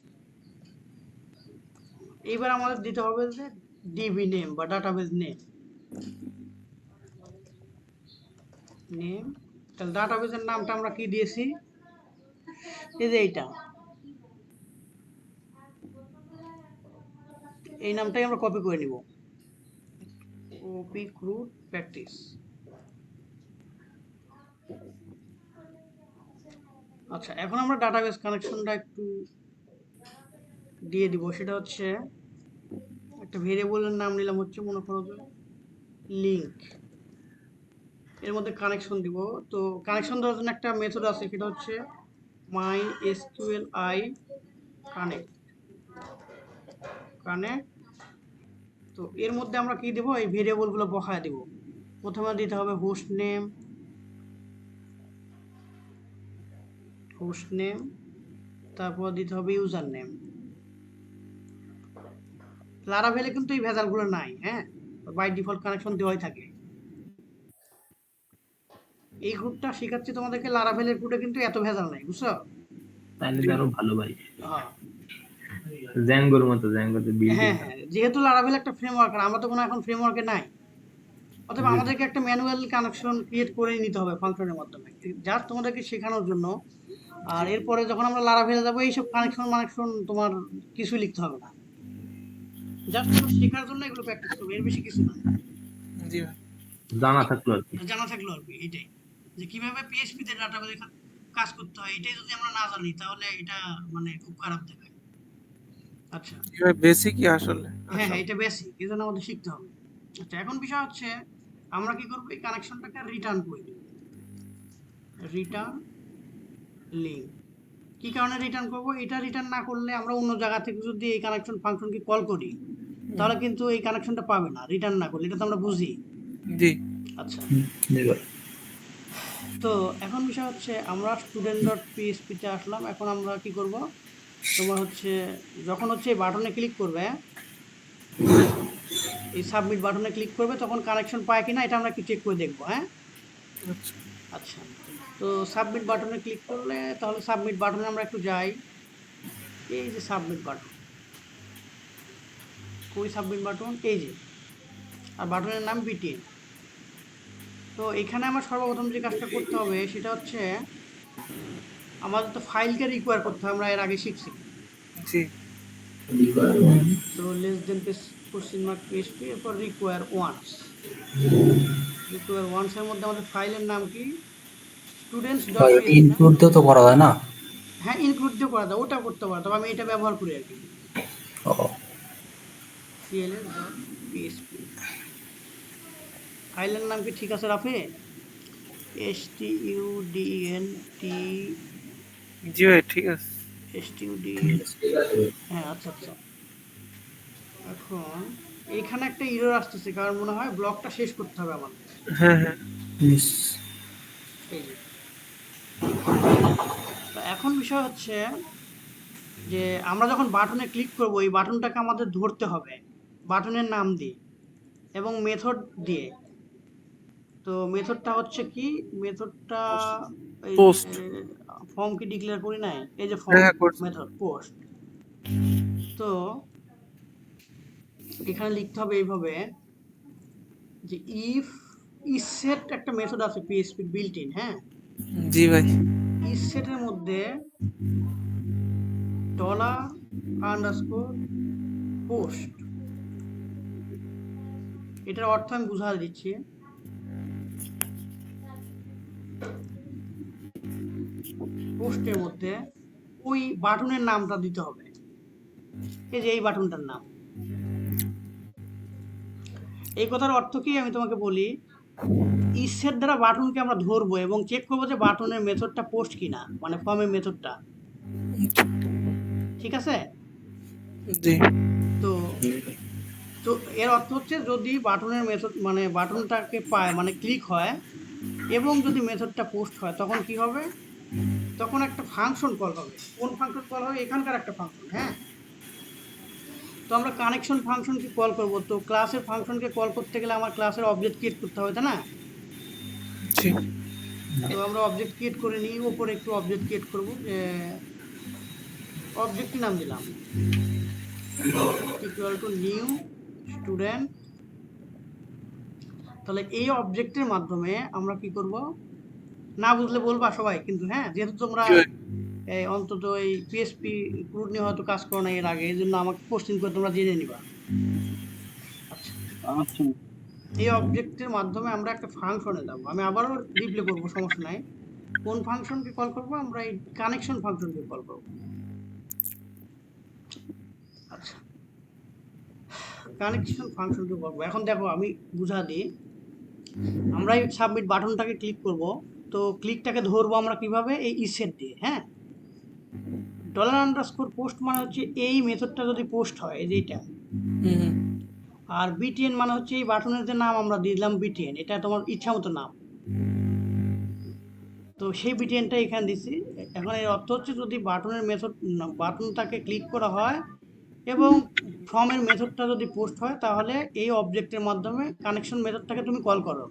এইবার আমাদের দিতে হবে যে ডিবি নেম বা ডাটাবেস নেম। তাহলে ডাটাবেসের নামটা আমরা কি দিয়েছি, এই যে এইটা, এই নামটাই আমরা কপি করে নিব, ওপি ক্রুড প্র্যাকটিস। আচ্ছা, এখন আমরা ডাটাবেস কানেকশনটা একটু দিয়ে দিব। সেটা হচ্ছে একটা ভেরিয়েবলের নাম নিলাম হচ্ছে মনে করো যে লিংক, এর মধ্যে কানেকশন দিব। তো কানেকশন দেওয়ার জন্য একটা মেথড আছে, সেটা হচ্ছে মাই এসকিউএল আই কানেক্ট। তো এর মধ্যে আমরা কি দেব, এই ভেরিয়েবলগুলো বসায় দেব। প্রথমে দিতে হবে হোস্ট নেম, তারপর দিতে হবে ইউজার নেম। লারাভেলে কিন্তু এই ভেজালগুলো নাই, হ্যাঁ, বাই ডিফল্ট কানেকশন দেওয়াই থাকে। এই গ্রুপটা শেখাচ্ছি তোমাদেরকে, লারাভেলের গ্রুপে কিন্তু এত ভেজাল নাই, বুঝছো? তাহলে তো আরো ভালো ভাই, হ্যাঁ জ্যাঙ্গোর মতো, জ্যাঙ্গোতে বিল্ডিং। হ্যাঁ, যেহেতু লারাভেল একটা ফ্রেমওয়ার্ক, আর আমরা তো কোনো এখন ফ্রেমওয়ার্কে নাই, অতএব আমাদেরকে একটা ম্যানুয়াল কানেকশন ক্রিয়েট করে নিতে হবে ফাংশনের মাধ্যমে, জাস্ট তোমাদেরকে শেখানোর জন্য। আর এরপরে যখন আমরা লারাভেলে যাবো, এইসব কানেকশন তোমার কিছু লিখতে হবে না, জাস্ট শেখার জন্য এগুলো প্র্যাকটিস করবে, এর বেশি কিছু না। জি ভাই। জানা থাকলো আর কি। জানা থাকলো আর কি, এটাই যে কিভাবে পিএইচপি তে ডাটাবেসে কাজ করতে হয়, এটাই যদি আমরা না জানি তাহলে এটা মানে খুব খারাপ দেখায়। আচ্ছা, বেসিকই আসলে। হ্যাঁ হ্যাঁ, এটা বেসিক, এই জন্য আমাদের শিখতে হবে। আচ্ছা, এখন বিষয় হচ্ছে আমরা কি করবো, এই কানেকশনটাকে রিটার্ন করে দেব, রিটার্ন লিঙ্ক। কি কারণে রিটার্ন করব, এটা রিটার্ন না করলে আমরা অন্য জায়গা থেকে যদি এই কানেকশন ফাংশনকে কল করি, তাহলে কিন্তু এই কানেকশনটা পাবে না রিটার্ন না করলে, এটা তো আমরা বুঝি। জি। আচ্ছা, জি ভাই। তো এখন বিষয় হচ্ছে আমরা স্টুডেন্ট ডট পিএইচপি তে আসলাম। এখন আমরা কি করব, তোমার হচ্ছে যখন হচ্ছে এই বাটনে ক্লিক করবে, এই সাবমিট বাটনে ক্লিক করবে, তখন কানেকশন পায় কিনা এটা আমরা কি চেক করে দেখবো, হ্যাঁ? আচ্ছা। আচ্ছা, তো সাবমিট বাটনে ক্লিক করলে, তাহলে সাবমিট বাটনে আমরা একটু যাই। এই যে সাবমিট বাটন, কই সাবমিট বাটন, এই যে, আর বাটনের নাম বিটিএন। তো এখানে আমার সর্বপ্রথম যে কাজটা করতে হবে সেটা হচ্ছে আমাদের তো ফাইলকে রিকোয়ার করতে হবে, আমরা এর আগে শিখছি। জি। তো less than question mark PHP, এরপর রিকোয়ার ওয়ান্স এর মধ্যে আমাদের ফাইলের নাম কি, স্টুডেন্টস ডট ভাই পিএইচপি। ইনক্লুড তো করা যায় না? হ্যাঁ, ইনক্লুড দিয়ে করা যায়, ওটা করতে পারো, তবে আমি এটা ব্যবহার করি আর কি, ও cls ডট পিএইচপি। ফাইলের নাম কি ঠিক আছে রাফে? student জি ভাই, ঠিক আছে। student, হ্যাঁ আচ্ছা আচ্ছা। এখন এইখানে একটা এরর আসতেছে, কারণ মনে হয় ব্লকটা শেষ করতে হবে আমাদের। হ্যাঁ হ্যাঁ। মিস। এই যে, তো এখন বিষয় হচ্ছে যে আমরা যখন বাটনে ক্লিক করব, এই বাটনটাকে আমাদের ধরতে হবে বাটনের নাম দিয়ে এবং মেথড দিয়ে। তো মেথডটা হচ্ছে কি, মেথডটা এই পোস্ট। ফর্ম কি ডিক্লেয়ার করি নাই, এই যে হ্যাঁ ফর্ম করছি। Method post. তো এখানে লিখতে হবে এইভাবে যে ইফ ইসেট একটা মেথড আছে পিএইচপি বিল্ট ইন, হ্যাঁ, জি ভাই। ইসেটের মধ্যে ডলার আন্ডারস্কোর পোস্ট, এটার অর্থ আমি বুঝা দিচ্ছি। পোস্টের মধ্যে ওই বাটনের নামটা দিতে হবে, এই যে এই বাটনটার নাম। এই কথার অর্থ কি আমি তোমাকে বলি, ইসের দ্বারা বাটনকে আমরা ধরবো এবং চেক করবো যে বাটনের মেথডটা পোস্ট কিনা, মানে ফর্মের মেথডটা। ঠিক আছে? জি তো তো এর অর্থ হচ্ছে যদি বাটনের মেথড মানে বাটনটাকে পায় মানে ক্লিক হয় এবং যদি মেথডটা পোস্ট হয় তখন কি হবে, তখন একটা ফাংশন কল হবে। কোন ফাংশন কল হবে? এখানকার একটা ফাংশন। হ্যাঁ, তো আমরা কানেকশন ফাংশনকে কল করব। তো ক্লাসের ফাংশনকে কল করতে গেলে আমার ক্লাসের অবজেক্ট ক্রিয়েট করতে হবে, তাই না? জি তো আমরা অবজেক্ট ক্রিয়েট করে নিই, উপরে একটু অবজেক্ট ক্রিয়েট করবো। অবজেক্টটি নাম দিলাম ইকুয়াল টু নিউ স্টুডেন্ট। তাহলে এই অবজেক্টের মাধ্যমে আমরা কি করব, না বুঝলে বলবা সবাই কিন্তু, হ্যাঁ, যেহেতু তোমরা অন্তত এই পিএসপি ক্রুড নিয়ে হয়তো কাজ করো না এর আগে, এই জন্য আমাকে কোশ্চেন করে তোমরা জেনে নিবা। আচ্ছা, এই অবজেক্টের মাধ্যমে আমরা একটা ফাংশনে যাব। আমি আবারও রিপ্লে করবো, সমস্যা নাই। কোন ফাংশনকে কল করব? আমরা এই কানেকশন ফাংশনকে কল করব। আচ্ছা, কানেকশন ফাংশনকে কল করব। এখন দেখো আমি বুঝা দিই। আমরা এই সাবমিট বাটনটাকে ক্লিক করব। তো ক্লিকটাকে ধরবো আমরা কিভাবে? এই ইসেট দিয়ে। হ্যাঁ, $_ পোস্ট মানে হচ্ছে এই মেথডটা যদি পোস্ট হয়, এই যে এটা। আর বিটিএন মানে হচ্ছে এই বাটনের যে নাম আমরা দিলাম বিটিএন, এটা তোমার ইচ্ছা মতো নাম। তো সেই বিটিএনটা এখানে দিছি। এখন এর অর্থ হচ্ছে যদি বাটনের মেথড বাটনটাকে ক্লিক করা হয় এবং ফর্মের মেথডটা যদি পোস্ট হয় তাহলে এই অবজেক্টের মাধ্যমে কানেকশন মেথডটাকে তুমি কল করো।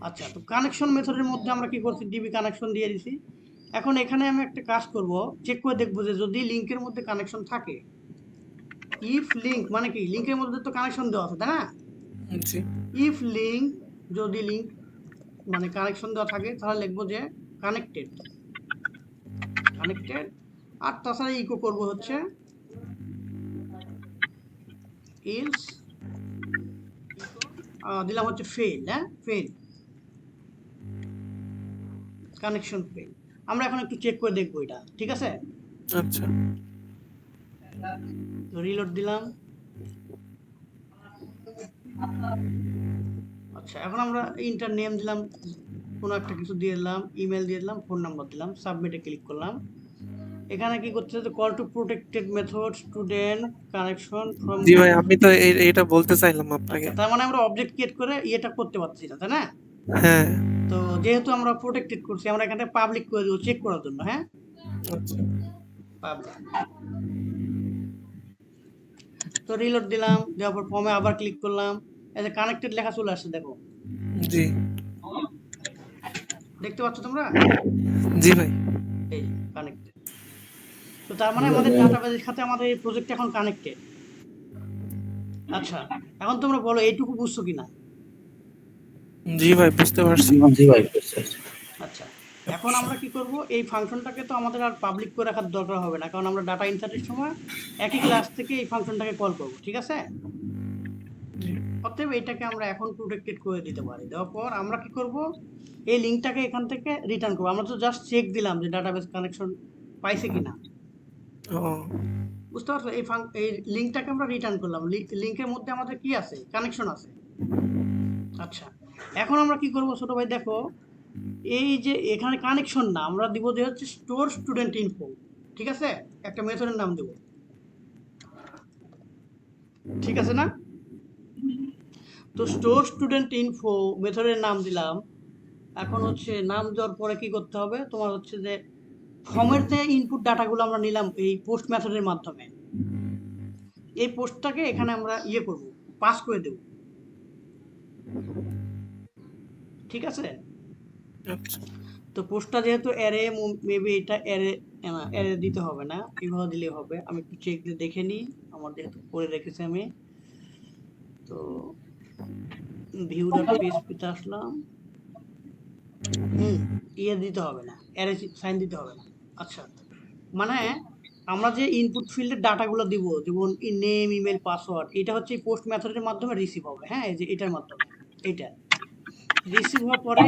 আচ্ছা, তো কানেকশন মেথডের মধ্যে আমরা কি করছি? ডিবি কানেকশন দিয়ে দিছি। এখন এখানে আমি একটা কাজ করব, চেক করে দেখবো যে যদি লিংকের মধ্যে কানেকশন থাকে। ইফ লিংক মানে কি? লিংকের মধ্যে তো কানেকশন দেওয়া আছে, তাই না? জি ইফ লিংক, যদি লিংক মানে কানেকশন দেওয়া থাকে তাহলে লিখবো যে কানেক্টেড, কানেক্টেড। আর তাছাড়া ইকো করব হচ্ছে ইলস, দিলাম হচ্ছে ফেল। হ্যাঁ, ফেল, কানেকশন ফেল। আমরা এখন একটু চেক করে দেখবো এটা, ঠিক আছে? আচ্ছা রিলোড দিলাম। আচ্ছা, এখন আমরা ইন্টার নেম দিলাম, কোনো একটা কিছু দিয়ে দিলাম, ইমেল দিয়ে দিলাম, ফোন নাম্বার দিলাম, সাবমিটে ক্লিক করলাম। এখানে কি করতে হবে? Call to protected method student connection from. জি ভাই, আমি তো এটা বলতে চাইলাম আপনাকে। তার মানে আমরা অবজেক্ট ক্রিয়েট করে এটা করতে পারছি না, তাই না? হ্যাঁ তো যেহেতু আমরা প্রোটেক্টেড করছি, আমরা এখানে পাবলিক করে দেবো চেক করার জন্য। হ্যাঁ, আচ্ছা পাবলিক। তো রিলোড দিলাম, দেওয়ার পর ফর্মে আবার ক্লিক করলাম, এই যে কানেক্টেড লেখা চলে আসছে, দেখো। জি দেখতে পাচ্ছ তোমরা? জি ভাই এই কানেক্টেড। তো তার মানে আমাদের ডাটাবেসের সাথে আমাদের এই প্রজেক্ট এখন কানেক্টেড। আচ্ছা, এখন তোমরা বলো এইটুকু বুঝছো কিনা? জি ভাই বুঝতে পারছি। জি ভাই বুঝতে পারছি। আচ্ছা, এখন আমরা কি করব? এই ফাংশনটাকে তো আমাদের আর পাবলিক করে রাখার দরকার হবে না, কারণ আমরা ডাটা ইনসার্টের সময় একই ক্লাস থেকে এই ফাংশনটাকে কল করব, ঠিক আছে? অতএব এটাকে আমরা এখন প্রোটেক্টেড করে দিতে পারি। দেওয়ার পর আমরা কি করব? এই লিংকটাকে এখান থেকে রিটার্ন করব। আমরা তো জাস্ট চেক দিলাম যে ডাটাবেস কানেকশন পাইছে কিনা। ও বুঝতে পারছো? এই লিংকটাকে আমরা রিটার্ন করলাম। লিংকের মধ্যে আমাদের কি আছে? কানেকশন আছে। আচ্ছা, এখন আমরা কি করব ছোট ভাই? দেখো, এই যে এখানে কানেকশন না, আমরা দিব যে হচ্ছে স্টোর স্টুডেন্ট ইনফো, ঠিক আছে? একটা মেথডের নাম দেব, ঠিক আছে না? তো স্টোর স্টুডেন্ট ইনফো মেথডের নাম দিলাম। এখন হচ্ছে নাম দেওয়ার পরে কি করতে হবে? তোমার হচ্ছে যে ফর্মের যে ইনপুট ডাটাগুলো আমরা নিলাম এই পোস্ট মেথডের মাধ্যমে, এই পোস্টটাকে এখানে আমরা ইয়ে করব, পাস করে দেব, ঠিক আছে? আচ্ছা তো পোস্টটা যেহেতু অ্যারে, মেবি এটা অ্যারে, অ্যারে দিতে হবে না, এভাবে দিলে হবে। আমি একটু চেক দিয়ে দেখে নিই, আমার যেহেতু করে রেখেছি আমি। তো ভিউ ডট পিএসপিতে আসলাম। ইয়ে দিতে হবে না, অ্যারে সাইন দিতে হবে না। আচ্ছা, মানে আমরা যে ইনপুট ফিল্ডের ডাটাগুলো দিব, যেমন নেম, ইমেল, পাসওয়ার্ড, এটা হচ্ছে পোস্ট মেথডের মাধ্যমে রিসিভ হবে। হ্যাঁ, এই যে এটার মাধ্যমে, এটা রিসিভ হওয়ার পরে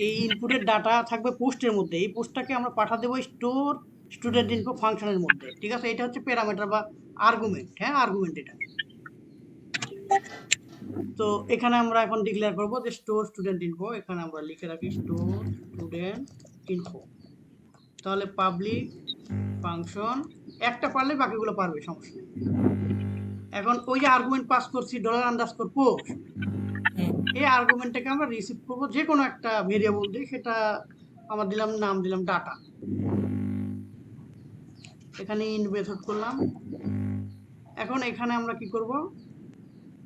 এই ইনপুটের ডাটা থাকবে পোস্টের মধ্যে। এই পোস্টটাকে আমরা পাঠা দেবো স্টোর স্টুডেন্ট ইনফো ফাংশনের মধ্যে। ঠিক আছে, এটা হচ্ছে প্যারামিটার বা আর্গুমেন্ট। হ্যাঁ, আর্গুমেন্ট এটা। তো এখানে আমরা এখন ডিক্লেয়ার করব যে স্টোর স্টুডেন্ট ইনফো, এখানে আমরা লিখে রাখি স্টোর স্টুডেন্ট ইনফো। তাহলে পাবলিক ফাংশন একটা পারলে বাকিগুলো পারবে, সমস্যা নেই। এখন ওই যে আর্গুমেন্ট পাস করছি $_পোস্ট, এই আর্গুমেন্টটাকে আমরা রিসিভ করব যে কোনো একটা ভেরিয়েবল দিয়ে, সেটা আমরা দিলাম, নাম দিলাম ডাটা। এখানে ইন্ট মেথড করলাম। এখন এখানে আমরা কি করব,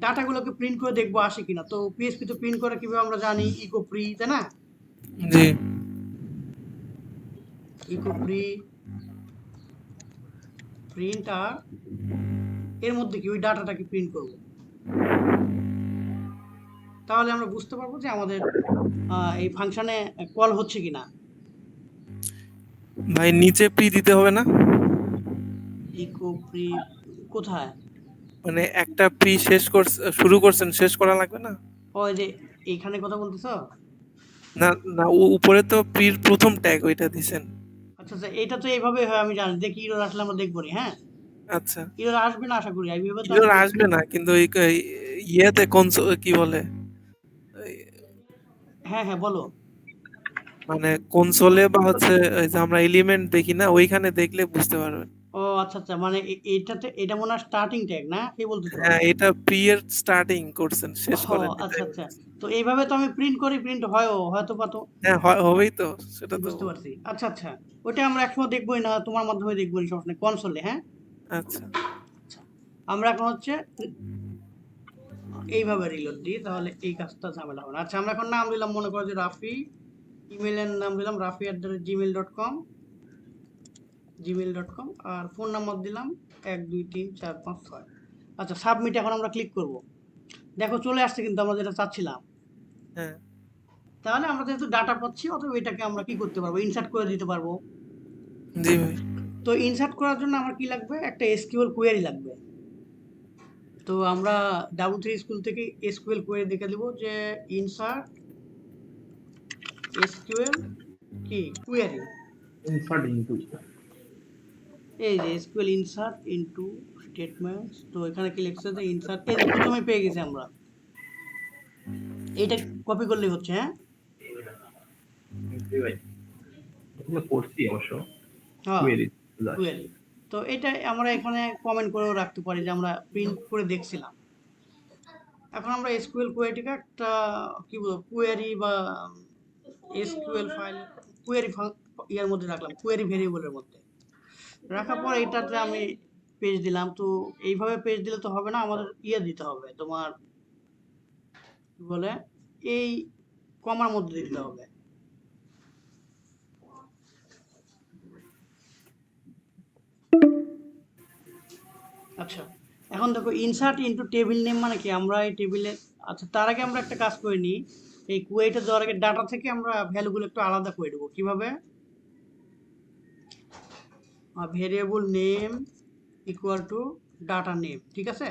ডাটাগুলোকে প্রিন্ট করে দেখবো আসে কিনা। তো পিএসপি তো প্রিন্ট করে কিভাবে আমরা জানি, ইকো প্রি, তাই না? জি ইকো প্রি প্রিন্ট, আর এর মধ্যে কি ওই ডাটাটাকে প্রিন্ট করব। তাহলে আমরা বুঝতে পারবো যে আমাদের এই ফাংশনে কল হচ্ছে কিনা। ভাই নিচে পি দিতে হবে না? ইকো প্রি কোথায়? মানে একটা পি শুরু করছেন, শেষ করা লাগবে না? ওই যে এইখানে কথা বলতেছ? না না, উপরে তো পির প্রথম ট্যাগ ওইটা দিছেন। আচ্ছা আচ্ছা, এটা তো এইভাবে হয়, আমি জানি। দেখি ইরর আসলে আমরা দেখবো নি। হ্যাঁ, আচ্ছা, ইরর আসবে না আশা করি, এইভাবে তো এরর আসবে না, কিন্তু ইয়েতে কি বলে, হ্যাঁ হ্যাঁ, বলো। মানে কনসোলে বা হচ্ছে ওই যে আমরা এলিমেন্ট দেখি না, ওইখানে দেখলে বুঝতে পারবেন। ও আচ্ছা আচ্ছা, মানে এটাতে এটা মনে হয় স্টার্টিং ট্যাগ না, কি বলতেছো? হ্যাঁ, এটা পি এর স্টার্টিং করছেন, শেষ ও করেন। আচ্ছা আচ্ছা, তো এইভাবে তো আমি প্রিন্ট করি, প্রিন্ট হয়ও হয়তো পাতো। হ্যাঁ, হবেই তো, সেটা তো। বুঝতে পারছি। আচ্ছা আচ্ছা, ওটা আমরা একসময় দেখবোই, না তোমার মাধ্যমে দেখবোই, সমস্যা নেই, কনসোলে। হ্যাঁ, আচ্ছা, আমরা এখন হচ্ছে এইভাবে রিলোড দিই, তাহলে এই কাজটা ঝামেলা হবে না। আচ্ছা, আমরা এখন নাম দিলাম, মনে করো যে রাফি, ইমেলের নাম দিলাম rafi@gmail.com, আর ফোন নাম্বার দিলাম 1234556। আচ্ছা, সাবমিট এখন আমরা ক্লিক করব। দেখো চলে আসছে কিন্তু আমরা যেটা চাচ্ছিলাম। হ্যাঁ তাহলে আমরা যেহেতু ডাটা পাচ্ছি, অতএব এটাকে আমরা কি করতে পারবো, ইনসার্ট করে দিতে পারবো। জি ভাই। তো ইনসার্ট করার জন্য আমার কি লাগবে, একটা এসকিউএল কোয়েরি লাগবে। তো আমরা W3 স্কুল থেকে এসকিউএল কোয়েরি দেখে দিব যে ইনসার্ট এসকিউএল কি কোয়েরি, ইনসার্ট ইনটু এই যে এসকিউএল ইনসার্ট ইনটু স্টেটমেন্টস। তো এখানে কি লিখছে যে ইনসার্ট, এই যে প্রথমে পেয়ে গেছি আমরা, এইটা কপি করলেই হচ্ছে। হ্যাঁ, ভাই এগুলো করছি অবশ্য হ্যাঁ, কোয়েরি কোয়েরি। তো এটা আমরা এখানে কমেন্ট করেও রাখতে পারি যে আমরা প্রিন্ট করে দেখছিলাম। এখন আমরা এসকিউএল কোয়েরিটিকে একটা কি বলবো, কোয়েরি বা এসকিউএল ফাইল, কোয়েরি ইয়ার মধ্যে রাখলাম, কোয়েরি ভেরিয়েবলের মধ্যে রাখার পর এটাতে আমি পেজ দিলাম। তো এইভাবে পেজ দিলে তো হবে না, আমাদের ইয়ে দিতে হবে, তোমার কি বলে, এই কমার মধ্যে দিতে হবে। আচ্ছা, এখন দেখো ইনসার্ট ইনটু টেবিল নেম মানে কি, আমরা এই টেবিলে, আচ্ছা তার আগে আমরা একটা কাজ করে নিই। এই কোয়েরিটা দেওয়ার আগে ডাটা থেকে আমরা ভ্যালুগুলো একটু আলাদা করে দেবো। কিভাবে, variable name equal to data name, ঠিক আছে?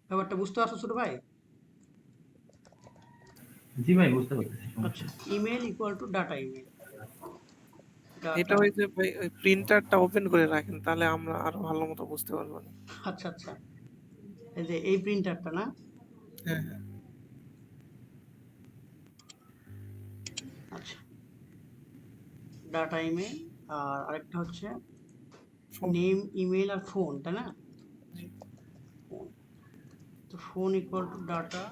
ব্যাপারটা বুঝতে পারছো ছোট ভাই? জি ভাই, বুঝতে পারছি। আচ্ছা, email equal to data email, এটা ওই যে ভাই ওই প্রিন্টারটা ওপেন করে রাখেন, তাহলে আমরা আরো ভালো মতো বুঝতে পারবো না। আচ্ছা আচ্ছা, এই যে এই প্রিন্টারটা না, হ্যাঁ হ্যাঁ, আচ্ছা ডাটা ইমেল, আর আরেকটা হচ্ছে ফোন। নেম, ইমেল আর ফোন, তাই না? জি। ফোন, তো ফোন ইকুয়াল টু ডাটা।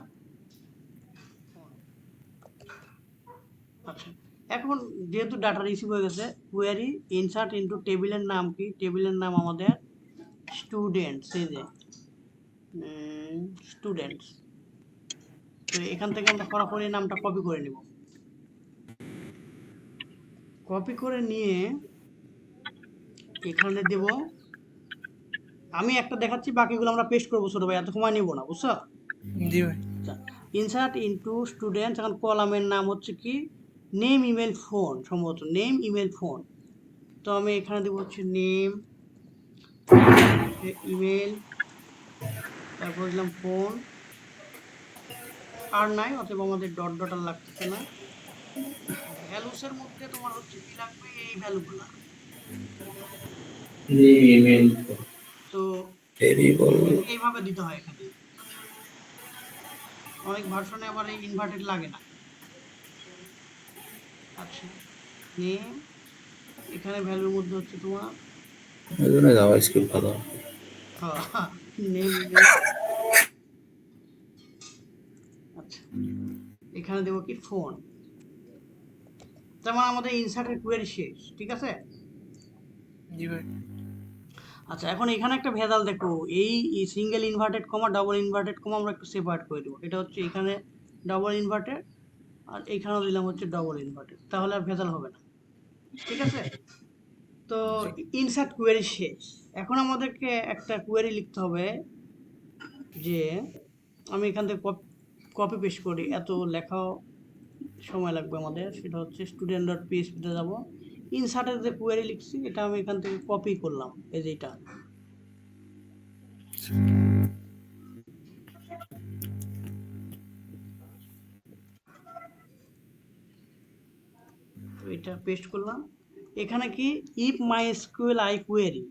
আচ্ছা, এখন যেহেতু ডাটা রিসিভ হয়ে গেছে, কোয়েরি ইনসার্ট ইনটু টেবিলের নাম কি, টেবিলের নাম আমাদের স্টুডেন্টস, এই যে স্টুডেন্টস। তো এখান থেকে আমরা সরাসরি নামটা কপি করে নিব। কপি করে নিয়ে এখানে দেব, আমি একটা দেখাচ্ছি, বাকিগুলো আমরা পেস্ট করবো ছোট ভাই, এত সময় নিব না, বুঝছো? জি ভাই। ইনসার্ট ইনটু স্টুডেন্টস, এখন কলামের নাম হচ্ছে কি নেম ইমেল ফোন, সম্ভবত নেম ইমেল ফোন। তো আমি এখানে দেবো হচ্ছে নেম, ইমেল, তারপর দিলাম ফোন। আর নাই, অতএব আমাদের ডট ডট আর লাগতেছে না। ভ্যালুসের মধ্যে তোমার হচ্ছে কি লাগবে, এই ভ্যালুগুলা। ইমেল তো ভেরিয়েবল এইভাবে দিতে হয় এখানে। অনেক ভার্সনে আবার এই ইনভার্টেড লাগে না। আচ্ছা, নেম, এখানে ভ্যালুর মধ্যে হচ্ছে তোমার এই জন্য জাভাস্ক্রিপ্ট ভালো। Name email. আচ্ছা, এখানে দেবো কি ফোন। যেমন আমাদের ইনসার্টের কোয়েরি শেষ, ঠিক আছে। জি ভাই। আচ্ছা, এখন এখানে একটা ভেজাল দেখো, এই single inverted comma double inverted comma আমরা একটু সেপারেট করে দেবো। এটা হচ্ছে এখানে ডাবল ইনভার্টেড, আর এইখানেও দিলাম হচ্ছে ডাবল ইনভার্টেড, তাহলে আর ভেজাল হবে না, ঠিক আছে। তো জি ইনসার্ট কোয়েরি শেষ। এখন আমাদেরকে একটা কোয়েরি লিখতে হবে, যে আমি এখান থেকে কপি পেস্ট করি, এত লেখাও সময় লাগবে আমাদের। সেটা হচ্ছে স্টুডেন্ট ডট পিএইচপিতে যাবো, ইনসার্টের যে কোয়েরি লিখছি এটা আমি এখান থেকে কপি করলাম, এই যে এটা। তো এটা পেস্ট করলাম। এখানে কি if my SQL I query,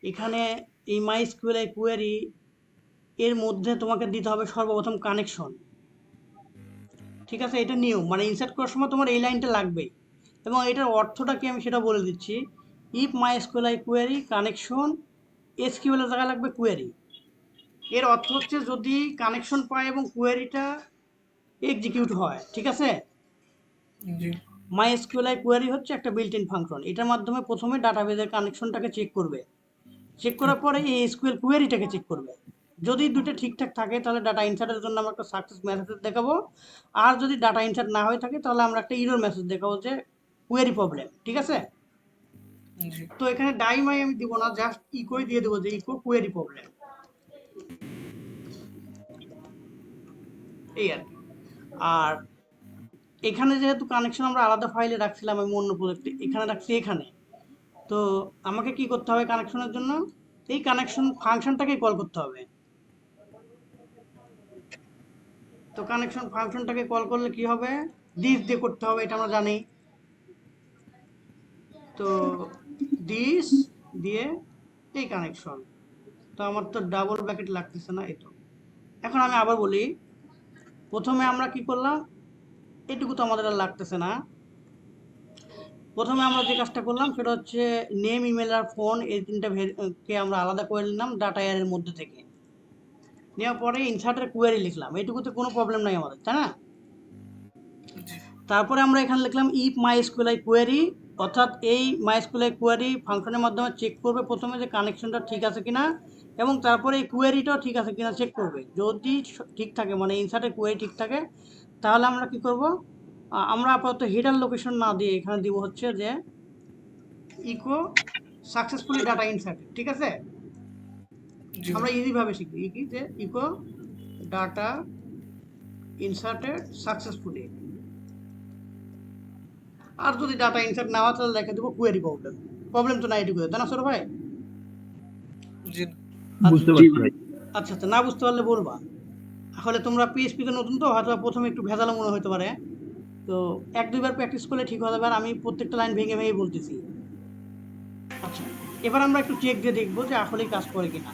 এখানে এই মাই এসকিউএল আই কোয়েরি এর মধ্যে তোমাকে দিতে হবে সর্বপ্রথম কানেকশন, ঠিক আছে। এটা নিয়ম, মানে ইনসার্ট করার সময় তোমার এই লাইনটা লাগবেই। এবং এটার অর্থটা কি আমি সেটা বলে দিচ্ছি। If my SQL I query connection, SQL এর জায়গায় লাগবে কোয়েরি। এর অর্থ হচ্ছে যদি কানেকশন পায় এবং কোয়েরিটা এক্সিকিউট হয়, ঠিক আছে। জি মাই এসকিউএল কোয়েরি হচ্ছে একটা বিল্ট ইন ফাংশন, এটার মাধ্যমে প্রথমে ডাটাবেজের কানেকশনটাকে চেক করবে, চেক করার পরে এই এসকিউএল কোয়েরিটাকে চেক করবে। যদি দুটো ঠিকঠাক থাকে তাহলে ডাটা ইনসার্টের জন্য আমরা একটা সাকসেস মেসেজ দেখাবো। আর যদি ডাটা ইনসার্ট না হয়ে থাকে তাহলে আমরা একটা ইরর মেসেজ দেখাবো যে কোয়েরি প্রবলেম, ঠিক আছে। জি তো এখানে ডাইমাই আমি দিব না, জাস্ট ইকোই দিয়ে দেবো যে ইকো কোয়েরি প্রবলেম, এই আর কি। আর এখানে যেহেতু কানেকশন আমরা আলাদা ফাইলে রাখছিলাম, আমি অন্য প্রজেক্টে এখানে রাখছি এখানে। তো আমাকে কি করতে হবে কানেকশনের জন্য, এই কানেকশন ফাংশনটাকে কল করতে হবে। তো কানেকশন ফাংশনটাকে কল করলে কি হবে, দিস দিয়ে করতে হবে, এটা আমরা জানি। তো দিস দিয়ে এই কানেকশন। তো আমার তো ডাবল ব্র্যাকেট লাগতেছে না, এই তো। এখন আমি আবার বলি, প্রথমে আমরা কি করলাম, এটুকু তো আমাদের আর লাগতেছে না। প্রথমে আমরা যে কাজটা করলাম সেটা হচ্ছে নেম ইমেল আর ফোন এই তিনটা কে আমরা আলাদা করে নিলাম ডাটা এর মধ্যে থেকে। নেওয়ার পরে ইনসার্টের কোয়েরি লিখলাম, এইটুকুতে কোনো প্রবলেম নাই আমাদের, তাই না। জি তারপরে আমরা এখানে লিখলাম ইফ মাই এসকিউএল কোয়েরি, অর্থাৎ এই মাই এসকিউএল কোয়েরি ফাংশনের মাধ্যমে চেক করবে প্রথমে যে কানেকশনটা ঠিক আছে কিনা, এবং তারপরে এই কোয়েরিটাও ঠিক আছে কিনা চেক করবে। যদি ঠিক থাকে, মানে ইনসার্টের কোয়েরি ঠিক থাকে, তাহলে আমরা কি করব, আমরা আপাতত হেডার লোকেশন না দিয়ে এখানে দিব হচ্ছে যে ইকো সাকসেসফুলি ডাটা ইনসার্টেড, ঠিক আছে। জি আমরা ইজি ভাবে শিখি কি, যে ইকো ডাটা ইনসার্টেড সাকসেসফুলি। আর যদি ডাটা ইনসার্ট না হয় তাহলে দেখে দেবো কোয়েরি প্রবলেম। প্রবলেম তো নাই এটুকু, তাই না ছোট ভাই? জি বুঝতে পারছি ভাই। আচ্ছা আচ্ছা, না বুঝতে পারলে বলবা। আসলে তোমরা পিএইচপিতে নতুন তো, হয়তো প্রথমে একটু ভেজালো মনে হতে পারে। তো এক দুইবার প্র্যাকটিস করলে ঠিক হয়ে যাবে, আর আমি প্রত্যেকটা লাইন ভেঙে ভেঙে বলতেছি। আচ্ছা, এবার আমরা একটু চেক দিয়ে দেখবো যে আসলেই কাজ করে কিনা।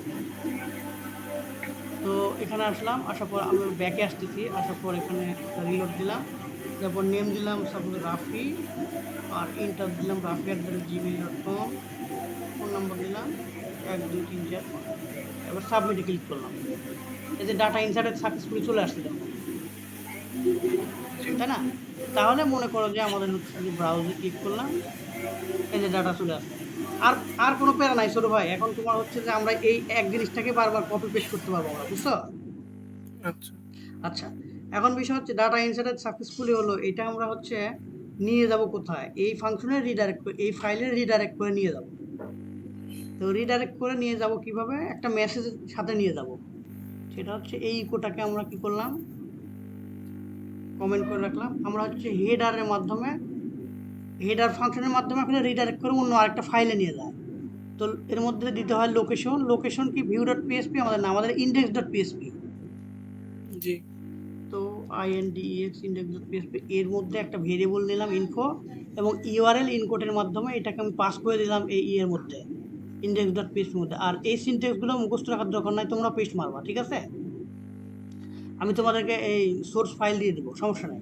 তো এখানে আসলাম, আসার পর আমি ব্যাকে আসতেছি, আসার পর এখানে রিলোড দিলাম, তারপর নেম দিলাম সাপোজ রাফি, আর ইন্টার দিলাম rafi@gmail.com, ফোন নাম্বার দিলাম 1234। এবার সাবমিটে ক্লিক করলাম, এই যে ডাটা ইনসার্টেড সাকসেসফুলি চলে আসছে দেখো, তাই না। তাহলে মনে করো যে আমাদের হচ্ছে যে ব্রাউজে ক্লিক করলাম, এই যে ডাটা চলে আসছে। আর আর কোনো প্যারা নাই ছোট ভাই, এখন তোমার হচ্ছে যে আমরা এই এক জিনিসটাকে বারবার কপি পেস্ট করতে পারবো আমরা, বুঝছো। আচ্ছা আচ্ছা, এখন বিষয় হচ্ছে ডাটা ইনসার্টেড সাকসেসফুলি হলো, এটা আমরা হচ্ছে নিয়ে যাব কোথায়, এই ফাংশনে রিডাইরেক্ট করে, এই ফাইলে রিডাইরেক্ট করে নিয়ে যাব। তো রিডাইরেক্ট করে নিয়ে যাব কিভাবে, একটা মেসেজের সাথে নিয়ে যাব। সেটা হচ্ছে এই ইকোটাকে আমরা কি করলাম, কমেন্ট করে রাখলাম। আমরা হচ্ছে হেডারের মাধ্যমে, হেডার ফাংশনের মাধ্যমে এখন রিডাইরেক্ট করে অন্য আরেকটা ফাইলে নিয়ে যায়। তো এর মধ্যে দিতে হয় লোকেশন। লোকেশন কি ভিউ ডট পিএসপি আমাদের না, আমাদের ইন্ডেক্স ডট পিএসপি। জি তো INDEX ইন্ডেক্স ডট পিএসপি এর মধ্যে একটা ভেরিয়েবল নিলাম ইনফো, এবং ইউআরএল ইনকোডের মাধ্যমে এটাকে আমি পাস করে দিলাম এই এর মধ্যে, ইন্ডেক্স ডট পিএসপির মধ্যে। আর এই সিনট্যাক্সগুলো মুখস্থ রাখার দরকার নাই, তোমরা পেস্ট মারবা, ঠিক আছে? আমি তোমাদেরকে এই সোর্স ফাইল দিয়ে দিব, সমস্যা নাই।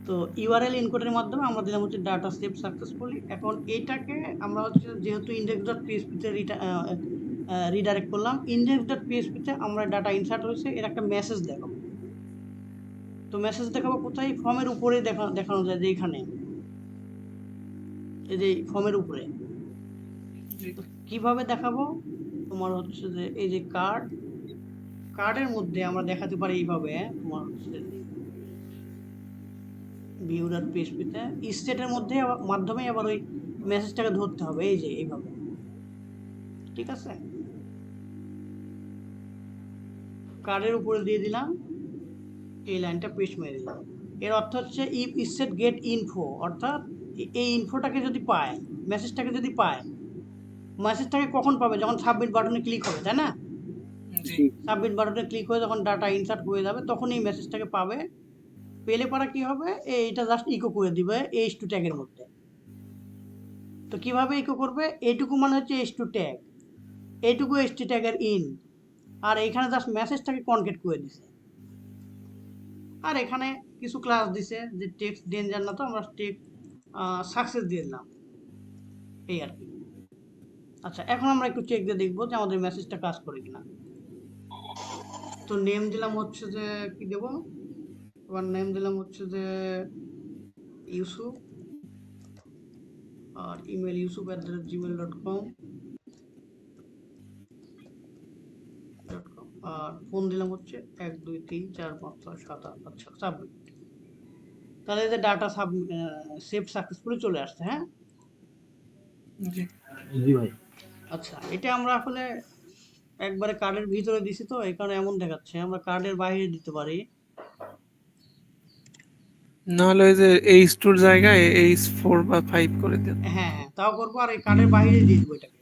তো ইউআরএল ইনকোডের মাধ্যমে আমরা দিলাম হচ্ছে ডাটা সেভ সাকসেসফুলি। এখন এইটাকে আমরা হচ্ছে যেহেতু ইন্ডেক্স ডট পিএসপিতে রিডাইরেক্ট করলাম, ইন্ডেক্স ডট পিএসপিতে আমরা ডাটা ইনসার্ট হয়েছে এর একটা মেসেজ দেখাবো। তো মেসেজ দেখাবো কোথায়? ফর্মের উপরে দেখানো যায়, যে এখানে এই যে ফর্মের উপরে। জি তো কিভাবে দেখাবো? তোমার হচ্ছে যে এই যে কার্ডের মধ্যে আমরা দেখাতে পারি এইভাবে, তোমার হচ্ছে ভিউ ডট পিএসপিতে স্টেটের মধ্যে মাধ্যমে আবার ওই মেসেজটাকে ধরতে হবে, এই যে এইভাবে, ঠিক আছে? কার্ডের উপরে দিয়ে দিলাম, এই লাইনটা পেস্ট মেরে দিলাম। এর অর্থ হচ্ছে ইফ স্টেট গেট ইনফো, অর্থাৎ এই ইনফোটাকে যদি পায়, মেসেজটাকে যদি পায়, মেসেজটাকে কখন পাবে? যখন সাবমিট বাটনে ক্লিক হবে, তাই না? জি সাবমিট বাটনে ক্লিক হয়ে যখন ডাটা ইনসার্ট হয়ে যাবে তখন এই মেসেজটাকে পাবে। পেলে পারা কি হবে? এইটা জাস্ট ইকো করে দিবে H2 ট্যাগের মধ্যে। তো কিভাবে ইকো করবে? এইটুকু মানে হচ্ছে H2 ট্যাগ, এইটুকু H2 ট্যাগের ইন, আর এখানে জাস্ট মেসেজটাকে কনকেট করে দিছে। আর এখানে কিছু ক্লাস দিছে, যে টেক্সট ডেঞ্জার না, তো আমরা টেক্সট সাকসেস দিয়ে দিলাম, এই আর কি। আচ্ছা, এখন আমরা একটু চেক দিয়ে দেখবো যে আমাদের মেসেজটা কাজ করে কিনা। তো নেম দিলাম হচ্ছে যে কি দেব, এবার নেম দিলাম হচ্ছে যে ইউসুফ, আর ইমেল yusuf@gmail.com, আর ফোন দিলাম হচ্ছে 1234567। আচ্ছা, সাবমিট। তাহলে যে ডাটা সেভ সাকসেসফুলি চলে আসছে, হ্যাঁ। জি জি ভাই। আচ্ছা, এটা আমরা আসলে একবারে কার্ডের ভিতরে দিছি, তো এই কারণে এমন দেখাচ্ছে। আমরা কার্ডের বাইরে দিতে পারি। নাহলে ওই যে H2 এর জায়গায় H4 বা 5 করে দেন। হ্যাঁ হ্যাঁ, তাও করবো। আর এই কার্ডের বাইরে দিয়ে দিবো এটাকে,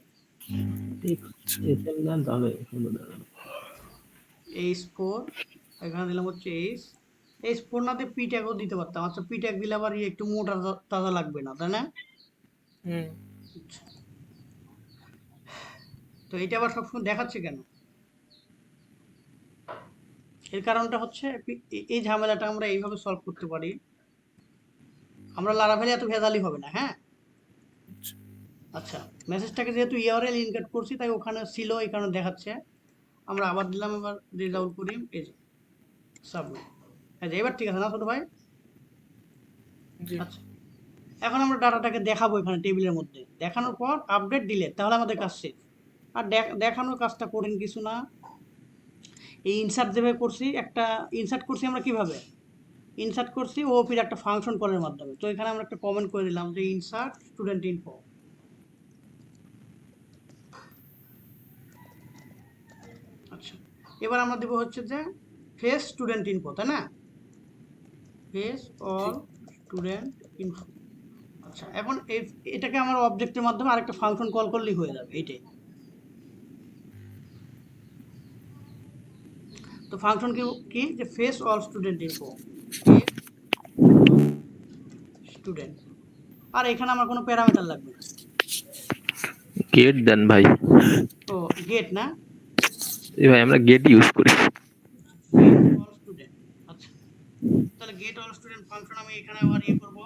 এসএল দেন তাহলে সুন্দর দেখাবে। H4, এখানে দিলাম হচ্ছে H4 না দিয়ে পি ট্যাগও দিতে পারতাম। আচ্ছা, পি ট্যাগ দিলে আবার একটু মোটা তাজা লাগবে না, তাই না? হুম আচ্ছা, তো এটা আবার সবসময় দেখাচ্ছে কেন? এর কারণটা হচ্ছে এই ঝামেলাটা আমরা এইভাবে সলভ করতে পারি। আমরা লারাভেলে এত ভেজালি হবে না, হ্যাঁ। আচ্ছা, মেসেজটাকে যেহেতু ইউআরএল ইনকাট করছি তাই ওখানে ছিল, এই কারণে দেখাচ্ছে। আমরা আবার দিলাম, এবার রেজাউল করিম, এই যে সাবমিট। আচ্ছা, এবার ঠিক আছে না ছোট ভাই? জি আচ্ছা, এখন আমরা ডাটাটাকে দেখাবো এখানে টেবিলের মধ্যে। দেখানোর পর আপডেট দিলে তাহলে আমাদের কাজ শেষ। আর দেখানোর কাজটা করেন কিছু না। এই ইনসার্ট যেভাবে করছি, একটা ইনসার্ট করছি আমরা কিভাবে? ইনসার্ট করছি ওপির একটা ফাংশন কলের মাধ্যমে। তো এখানে আমরা একটা কমেন্ট করে দিলাম যে ইনসার্ট স্টুডেন্ট ইনফো। আচ্ছা, এবার আমরা দেবো হচ্ছে যে ফেস স্টুডেন্ট ইনফো, তাই না? Face all student info. আচ্ছা, এখন এটাকে আমার অবজেক্টের মাধ্যমে আরেকটা ফাংশন কল করলেই হয়ে যাবে, এইটাই। তো ফাংশন কি যে fetch all student info, student. আর এখানে আমার কোনো প্যারামিটার লাগবে না। গেট দেন ভাই। তো গেট না, এই ভাই আমরা গেট ইউজ করি। All student. আচ্ছা, তাহলে গেট অল স্টুডেন্ট ফাংশন আমি এখানে আবার করব,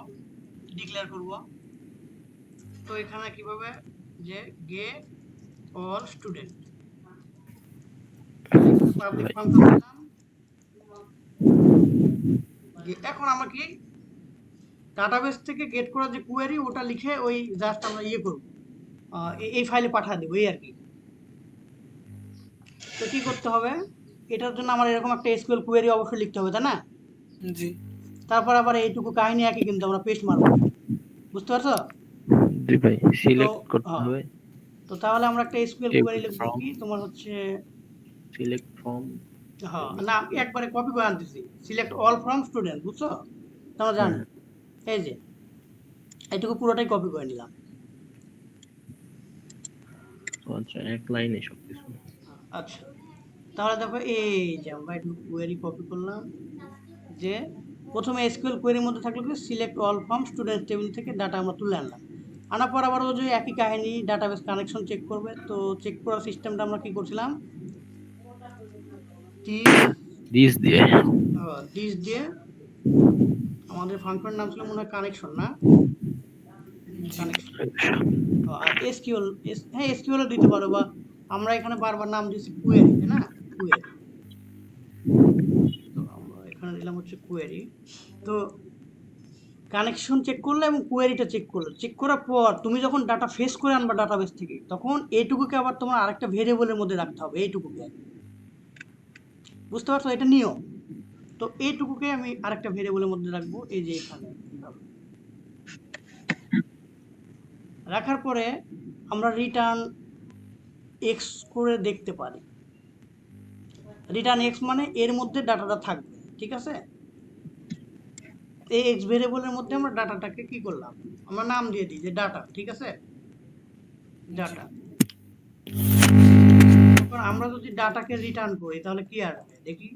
ডিক্লেয়ার করব। তো এখানে কিভাবে, যে gate all student, public function দিলাম। এখন আমরা কি ডাটাবেস থেকে গেট করা যে কোয়েরি, ওটা লিখে ওই জাস্ট আমরা করব, এই ফাইলে পাঠিয়ে দেবো, এই আর কি। তো কি করতে হবে? এটার জন্য আমার এরকম একটা এসকিউএল কোয়েরি অবশ্যই লিখতে হবে, তাই না? জি তারপর আবার এইটুকু কাহিনী একই, কিন্তু আমরা পেস্ট মারবো, বুঝতে পারছো? জি ভাই, তো সিলেক্ট করতে হবে। তো তাহলে আমরা একটা এসকিউএল কোয়েরি লিখবো কি, তোমার হচ্ছে সিলেক্ট ফ্রম হ্যাঁ না আমি একবারে কপি করে আনতেছি, সিলেক্ট অল ফ্রম স্টুডেন্ট, বুঝছো? তোমরা হুম। জানি এই যে এইটুকু পুরোটাই কপি করে নিলাম। আচ্ছা, এক লাইনে সবকিছু। আচ্ছা, তাহলে দেখো এই যে আমরা একটু কোয়েরি কপি করলাম, যে প্রথমে এসকিউএল কোয়েরির মধ্যে থাকলো কি select all from student table থেকে ডাটা আমরা তুলে আনলাম। আনার পর আবার ও যে একই কাহিনী ডাটাবেস কানেকশন চেক করবে, তো চেক করার সিস্টেমটা আমরা কি করছিলাম, দিস দিস দিয়ে দিস দিয়ে আমাদের ফাংশনের নাম ছিল মনে হয় কানেকশন, না কানেকশন, আর এসকিউএল, হ্যাঁ এসকিউএল দিতে পারো, বা আমরা এখানে বারবার নাম দিয়েছি কোয়েরি, তাই না, কোয়েরি। তো আমরা এখানে দিলাম হচ্ছে কোয়েরি। তো কানেকশন চেক করলে এবং কোয়েরিটা চেক করলে, চেক করার পর তুমি যখন ডাটা ফেস করে আনবা ডাটাবেস থেকে, তখন এইটুকুকে আবার তোমার আরেকটা ভেরিয়েবলের মধ্যে রাখতে হবে, এইটুকুকে, বুঝতে পারছো, এটা নিয়ম। তো এইটুকুকে আমি আরেকটা ভেরিয়েবলের মধ্যে রাখবো, এই যে এখানে রাখার পরে আমরা রিটার্ন এক্স করে দেখতে পারি। রিটার্ন এক্স মানে এর মধ্যে ডাটাটা থাকবে, ঠিক আছে। এই এক্স ভেরিয়েবলের মধ্যে আমরা ডাটাটাকে কি করলাম, আমরা নাম দিয়ে দিই যে ডাটা, ঠিক আছে, ডাটা। তখন আমরা যদি ডাটাকে রিটার্ন করি তাহলে কি আসবে দেখি,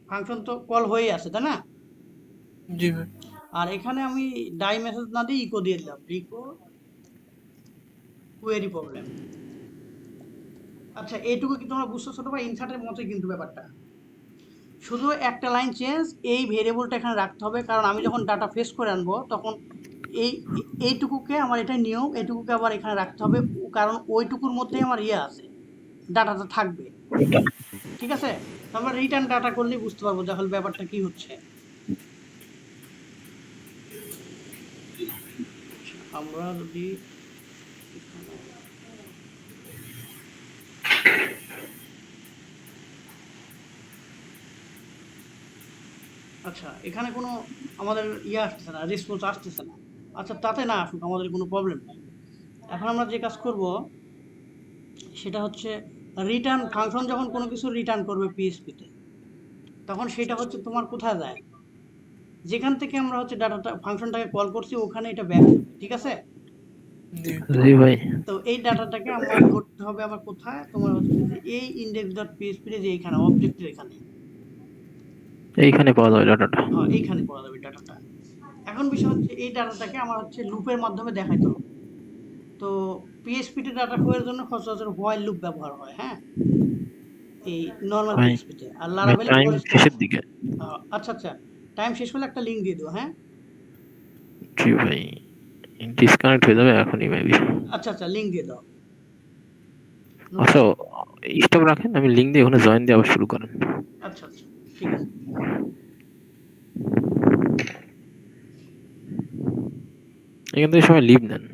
ফাংশন তো কল হয়ে আছে, তাই না। জি ভাই। আর এখানে আমি ডাই মেসেজ না দিয়ে ইকো দিয়ে দিলাম, ইকো কোয়েরি প্রবলেম। আচ্ছা এইটুকু কি তোমরা বুঝছো ছোট ভাই, ইনসার্টের মতোই কিন্তু ব্যাপারটা, শুধু একটা লাইন চেঞ্জ, এই ভেরিয়েবলটা এখানে রাখতে হবে, কারণ আমি যখন ডাটা ফেস করে আনবো তখন এই এইটুকুকে আমার এটা নিয়ম, এইটুকুকে আবার এখানে রাখতে হবে, কারণ ওইটুকুর মধ্যেই আমার ইয়ে আছে, ডাটাটা থাকবে, ঠিক আছে। তো আমরা রিটার্ন ডাটা করলেই বুঝতে পারবো তাহলে ব্যাপারটা কি হচ্ছে। আমরা যদি আচ্ছা এখানে কোনো আমাদের ইয়ে আসতেছে না, রেসপন্স আসতেছে না। আচ্ছা তাতে না আসুক, আমাদের কোনো প্রবলেম নেই। এখন আমরা যে কাজ করব সেটা হচ্ছে, রিটার্ন ফাংশন যখন কোনো কিছু রিটার্ন করবে পিএইচপিতে, তখন সেটা হচ্ছে তোমার কোথায় যায়, যেখান থেকে আমরা হচ্ছে ডাটাটা ফাংশনটাকে কল করছি ওখানে এটা ব্যাক করবে, ঠিক আছে। জি। জি ভাই, তো এই ডাটাটাকে আমার ধরতে হবে আবার কোথায়, তোমার হচ্ছে যে এই ইন্ডেক্স ডট পিএইচপি যে এইখানে অবজেক্টের এখানে, এইখানে পাওয়া যাবে ডাটাটা। হ্যাঁ এইখানে পাওয়া যাবে ডাটাটা। এখন বিষয় হচ্ছে এই ডাটাটাকে আমার হচ্ছে লুপের মাধ্যমে দেখাইতে হবে। তো পিএইচপিতে ডাটা ফ্লো এর জন্য সচরাচর হোয়াইল লুপ ব্যবহার হয়, হ্যাঁ, এই নর্মাল ভাই, পিএইচপিতে, আর ভাই লারাভেলে টাইম ফর স্ট্যাটিক। শেষের দিকে। আচ্ছা আচ্ছা, টাইম শেষ হলে একটা লিঙ্ক দিয়ে দিও, হ্যাঁ। জি ভাই, ডিসকানেক্ট হয়ে যাবে এখনই মেবি। আচ্ছা আচ্ছা, লিঙ্ক দিয়ে দাও, নো আচ্ছা, প্রবলেম। স্টপ রাখেন, আমি লিঙ্ক দিয়ে ওখানে জয়েন দিয়ে আবার শুরু করেন। আচ্ছা আচ্ছা, ঠিক আছে। এখান থেকে সবাই লিভ নেন।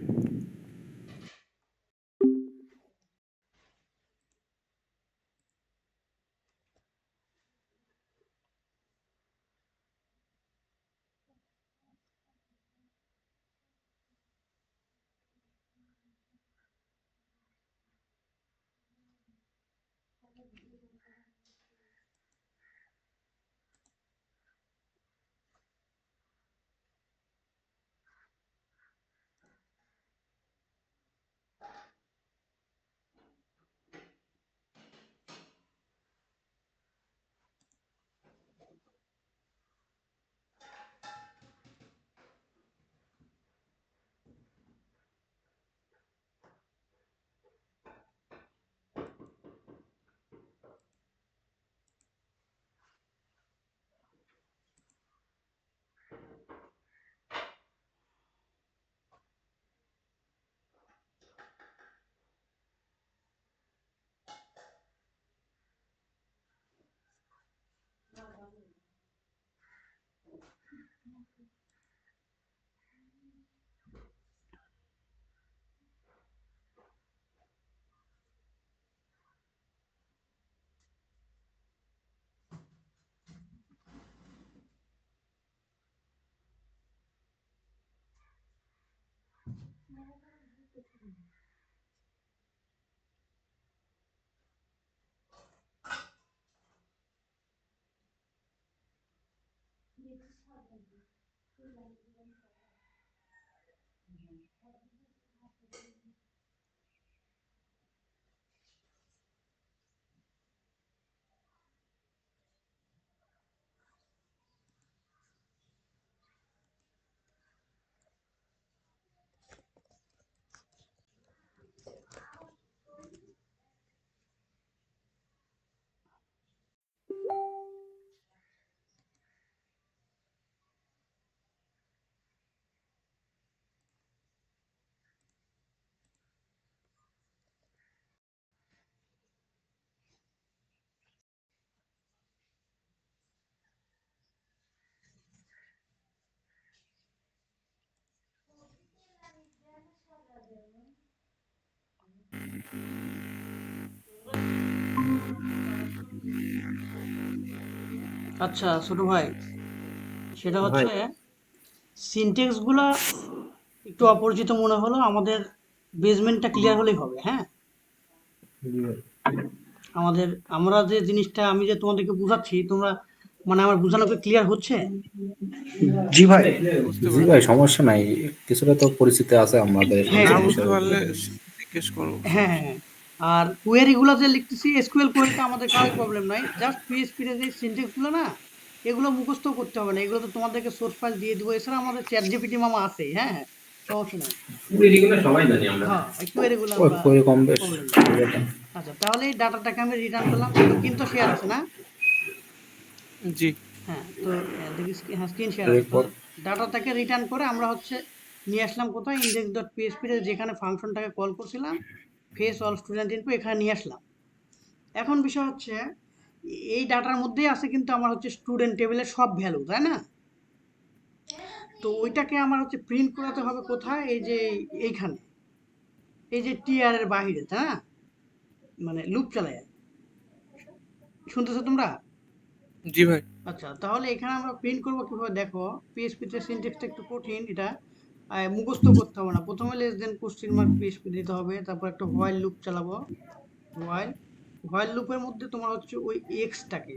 আচ্ছা ছোট ভাই, সেটা ভাই হচ্ছে সিনটেক্স গুলা একটু অপরিচিত মনে হলো, আমাদের বেসমেন্টটা ক্লিয়ার হলেই হবে। হ্যাঁ, জি ভাই। আমাদের আমরা যে জিনিসটা আমি যে তোমাদেরকে বুঝাচ্ছি, তোমরা মানে আমার বোঝানো ক্লিয়ার হচ্ছে? জি ভাই। বুঝতে জি ভাই, পারছি। সমস্যা নাই। কিছুটা তো পরিচিতি আছে আমাদের হ্যাঁ না এই হ্যাঁ বুঝতে বিষয়ে। পারলে জিজ্ঞেস করবো, হ্যাঁ হ্যাঁ হ্যাঁ। আর কোয়েরি গুলো যে লিখতেছি, এসকিউএল কোয়েরিতে আমাদের কারোই প্রবলেম নাই, জাস্ট পিএইচপি এর যে সিনট্যাক্স গুলো না, এগুলো মুখস্থ করতে হবে না, এগুলো তো তোমাদেরকে সোর্স ফাইল দিয়ে দিব। এছাড়া আমাদের চ্যাট জিপিটি মামা আছে। হ্যাঁ হ্যাঁ, সমস্যা নাই। হ্যাঁ, এই কোয়েরি গুলো ওই আমরা করে কম বেশ প্রবলেম নেই। করে দেন। আচ্ছা, তাহলে এই ডাটাটাকে আমি রিটার্ন করলাম, স্ক্রিন তো শেয়ার আছে না? জি। হ্যাঁ, তো দেখি হ্যাঁ, স্ক্রিন শেয়ার আছে। তো এরপর ডাটাটাকে রিটার্ন করে আমরা হচ্ছে নিয়ে আসলাম কোথায়, ইন্ডেক্স ডট পিএইচপি তে যেখানে ফাংশনটাকে কল করছিলাম, ফেস অল স্টুডেন্ট ইনফো, এখানে নিয়ে আসলাম। এখন বিষয় হচ্ছে এই ডাটার মধ্যেই আছে কিন্তু আমার হচ্ছে স্টুডেন্ট টেবিলের সব ভ্যালু, তাই না? তো ওইটাকে আমার হচ্ছে প্রিন্ট করাতে হবে কোথায়, এই যে এইখানে, এই যে টিআর এর বাহিরে, তাই না? মানে লুপ চালায়, শুনতেছো তোমরা? জি ভাই। আচ্ছা, তাহলে এখানে আমরা প্রিন্ট করবো কিভাবে দেখো। পিএইচপি তে সিনট্যাক্সটা একটু কঠিন, এটা মুখস্থ করতে হবে না। প্রথমে less than question mark PHP দিতে হবে, তারপর একটা হোয়াইল লুপ চালাবো। হোয়াইল হোয়াইল লুপের মধ্যে তোমার হচ্ছে ওই এক্সটাকে,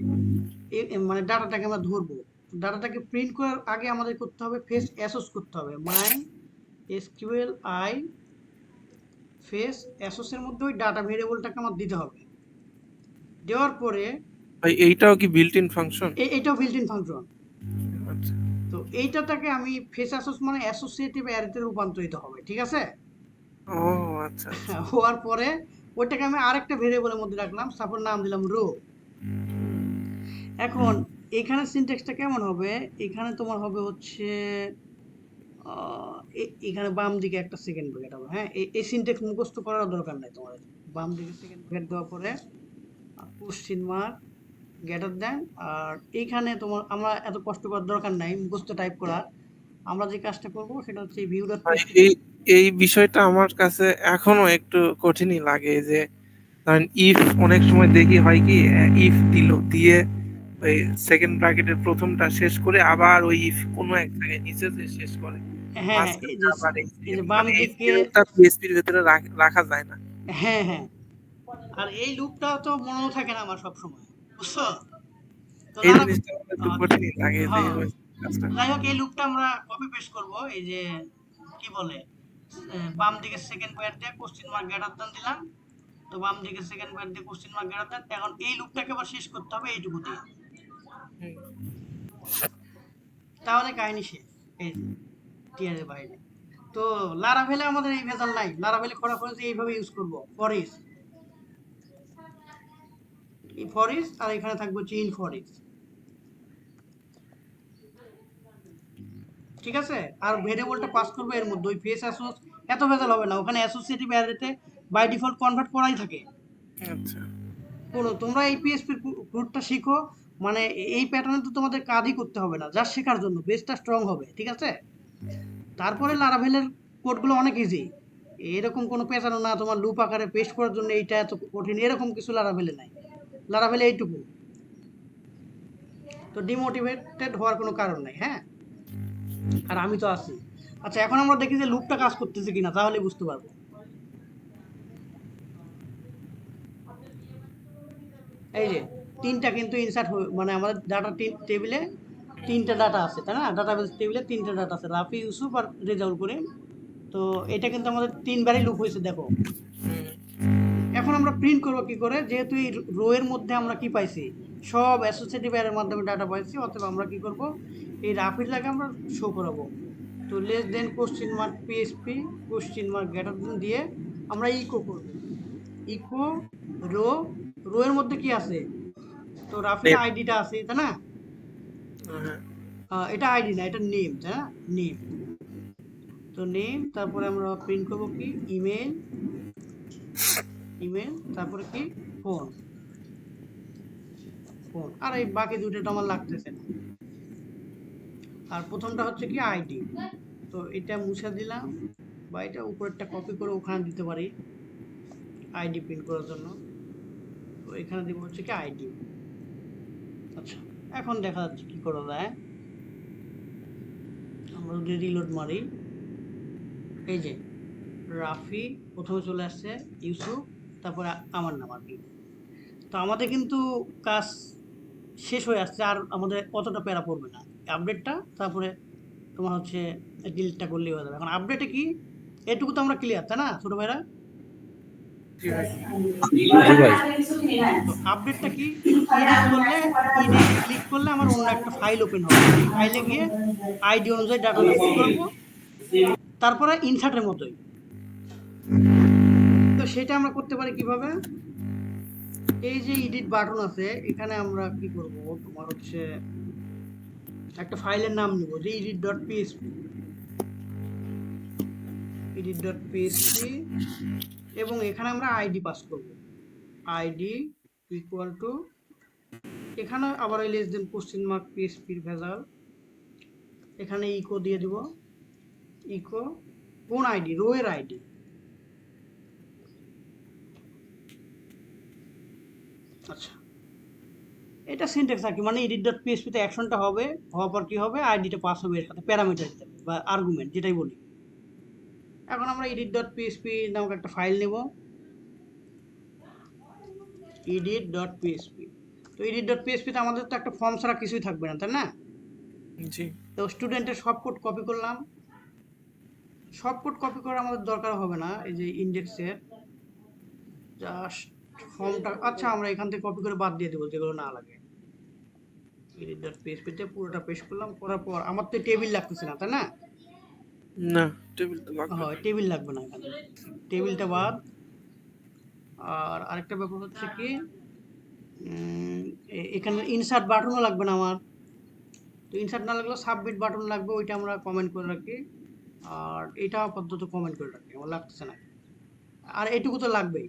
মানে ডাটাটাকে আমরা ধরবো। ডাটাটাকে প্রিন্ট করার আগে আমাদের করতে হবে ফেস অ্যাসোস করতে হবে। মাই এসকিউএল আই ফেস অ্যাসোস এর মধ্যে ওই ডাটা ভেরিয়েবলটাকে আমার দিতে হবে। দেওয়ার পরে ভাই এইটাও কি বিল্ট ইন ফাংশন? এইটাও বিল্ট ইন ফাংশন। আচ্ছা। তো এইটাকে আমি ফেস অ্যাসোস মানে অ্যাসোসিয়েটিভ অ্যারেতে রূপান্তরিত হবে, ঠিক আছে? ও আচ্ছা আচ্ছা। হওয়ার পরে ওইটাকে আমি আরেকটা ভেরিয়েবলের মধ্যে রাখলাম, সাপোজ নাম দিলাম রো। এখন এখানে সিনট্যাক্সটা কেমন হবে, এখানে তোমার হবে হচ্ছে এখানে বাম দিকে একটা সেকেন্ড ব্র্যাকেট হবে। হ্যাঁ, এই সিনট্যাক্স মুখস্থ করার দরকার নাই তোমার। বাম দিকে সেকেন্ড ব্র্যাকেট দেওয়ার পরে কোশ্চেন মার্ক গ্রেটার দেন, আর এইখানে তোমার আমরা এত কষ্ট করার দরকার নাই মুখস্থ টাইপ করার। আমরা যে কাজটা করব সেটা হচ্ছে ভিউ ডট ভাই পিএইচপি। এই এই বিষয়টা আমার কাছে এখনো একটু কঠিনই লাগে যে কারণ ইফ অনেক সময় দেখি হয় কি ইফ দিয়ে ওই সেকেন্ড ব্র্যাকেটের প্রথমটা শেষ করে আবার ওই ইফ কোনো এক জায়গায় নিচে যে শেষ করে হ্যাঁ হ্যাঁ, মাঝখানে আবার এই যে বাম মানে এই দিকে, স্কেলটা পিএইচপির ভেতরে রাখা যায় না। হ্যাঁ হ্যাঁ, আর এই লুপটা তো মনেও থাকে না আমার সব সময়, বুঝছো? তো এই লারা, জিনিসটা আমার একটু আহ, কঠিনই লাগে যে হ্যাঁ, ওই কাজটা। যাই হোক এই লুপটা আমরা কপি পেস্ট করব। এই যে কি বলে, বাম দিকে সেকেন্ড ব্র্যাকেট দিয়ে কোশ্চেন মার্ক গ্রেটার দেন দিলাম। তো বাম দিকে সেকেন্ড ব্র্যাকেট দিয়ে কোশ্চেন মার্ক গ্রেটার দেন। এখন এই লুপটাকে আবার শেষ করতে হবে এইটুকু দিয়ে, তাহলে কাহিনী শেষ। এই টিআর এর বাইরে তো লারাভেলে আমাদের এই ভেজাল নাই। লারাভেলে খোঁড়াখুঁড়ি এইভাবে ইউজ করবো, ফরিস, এই ফরিস, আর এখানে থাকবে হচ্ছে ইন ফরিস, ঠিক আছে? আর ভেরিয়েবলটা পাস করবে এর মধ্যে ওই ফেস অ্যাসোস, এত ভেজাল হবে না, ওখানে অ্যাসোসিয়েটিভ অ্যারেতে বাই ডিফল্ট কনভার্ট করাই থাকে। আচ্ছা। কোনো তোমরা এই পিএইচপি রুটটা শিখো, মানে এই প্যাটার্নে তো তোমাদের কাজই করতে হবে না, জাস্ট শেখার জন্য বেসটা স্ট্রং হবে, ঠিক আছে? তারপরে লারাভেলের কোডগুলো অনেক ইজি, এরকম কোনো প্যাটার্ন না তোমার লুপ আকারে পেস্ট করার জন্য এইটা এত কঠিন, এরকম কিছু লারাভেলে নাই। লারাভেলে এইটুকু, তো ডিমোটিভেটেড হওয়ার কোনো কারণ নাই। হ্যাঁ, আর আমি তো আছি। আচ্ছা, এখন আমরা দেখি যে লুপটা কাজ করতেছে কিনা, তাহলে বুঝতে পারবো। এই যে তিনটা কিন্তু ইনসার্ট মানে আমাদের ডাটা টেবিলে তিনটা ডাটা আছে, তাই না? ডাটাবেস টেবিলে তিনটা ডাটা আছে, রাফি, ইউসুফ আর রেজাউল করিম। তো এটা কিন্তু আমাদের তিনবারই লুপ হয়েছে, দেখো। এখন আমরা প্রিন্ট করবো কি করে, যেহেতু এই রো এর মধ্যে আমরা কি পাইছি, সব অ্যাসোসিয়েটিভ এর মাধ্যমে ডাটা পাইছি, অথবা আমরা কি করব, এই রাফিটাকে আমরা শো করাবো। তো less than question mark PHP question mark greater than দিয়ে আমরা ইকো করব, ইকো রো। রো এর মধ্যে কি আছে, তো রাফির আইডিটা আছে, তাই না? হ্যাঁ। এটা আইডি না, এটা নেম, তাই না? নেম। তো নেম, তারপরে আমরা প্রিন্ট করব কি, ইমেল, ইমেল, তারপরে কি, ফোন, ফোন। আর এই বাকি দুটো তো আমার লাগতেছে না। আর প্রথমটা হচ্ছে কি আইডি, তো এটা মুছে দিলাম, বা এটা উপরেরটা কপি করে ওখানে দিতে পারি। আইডি প্রিন্ট করার জন্য। তো এখানে দিব হচ্ছে কি আইডি। আচ্ছা, এখন দেখা যাচ্ছে কি করা যায়। আমরা যদি রিলোড মারি, এই যে রাফি প্রথমে চলে আসছে, ইউসুফ, তারপরে আমার নাম আর কি। তো আমাদের কিন্তু কাজ শেষ হয়ে আসছে, আর আমাদের অতটা প্যারা পড়বে না। আপডেটটা তারপরে তোমার হচ্ছে ডিলিটটা করলেই হয়ে যাবে। এখন আপডেটে কি, এটুকু তো আমরা ক্লিয়ার, তাই না ছোট ভাইরা? জি ভাই। জি ভাই। তো আপডেটটা কি, এডিট করলে, এডিটে ক্লিক করলে আমার অন্য একটা ফাইল ওপেন হবে। এই ফাইলে গিয়ে আইডি অনুযায়ী ডাটাটা পুট করবো, তারপরে ইনসার্টের মতোই। তো সেটা আমরা করতে পারি কিভাবে, এই যে এডিট বাটন আছে, এখানে আমরা কি করব, তোমার হচ্ছে একটা ফাইলের নাম নিব যে edit.php, edit.php, এবং এখানে আমরা আইডি পাস করব, আইডি ইকুয়াল টু, এখানে আবার এই লেস দেন কোশ্চেন মার্ক পিএসপির ভেজাল, এখানে ইকো দিয়ে দিব, ইকো কোন আইডি, রো এর আইডি। আচ্ছা, এটা সিনট্যাক্স আর কি, মানে edit.php তে অ্যাকশনটা হবে, হওয়ার পর কি হবে, আইডিটা পাস হবে, এর সাথে প্যারামিটার দিতে হবে বা আর্গুমেন্ট যেটাই বলি। এখন আমরা edit.php নামক একটা ফাইল নেব, edit.php। তো edit.php তে আমাদের তো একটা ফর্ম ছাড়া কিছুই থাকবে না, তাই না? জি তো স্টুডেন্টের সব কোড কপি করলাম, সব কোড কপি করা আমাদের দরকার হবে না, এই যে ইন্ডেক্সের জাস্ট ফর্মটা, আচ্ছা আমরা এখান থেকে কপি করে বাদ দিয়ে দেবো যেগুলো না লাগে। edit.php তে পুরোটা পেস্ট করলাম, করার পর আমার তো টেবিল লাগতেছে না, তাই না? না, টেবিল তো লাগবে হয় না। টেবিল লাগবে না, এখানে টেবিলটা বাদ। আর আরেকটা ব্যাপার হচ্ছে কি, এখানে ইনসার্ট বাটনও লাগবে না আমার। তো ইনসার্ট না লাগলেও সাবমিট বাটন লাগবে, ওইটা আমরা কমেন্ট করে রাখি। আর এটা আপাতত কমেন্ট করে রাখি, আমার লাগতেছে না। আর এইটুকু তো লাগবেই,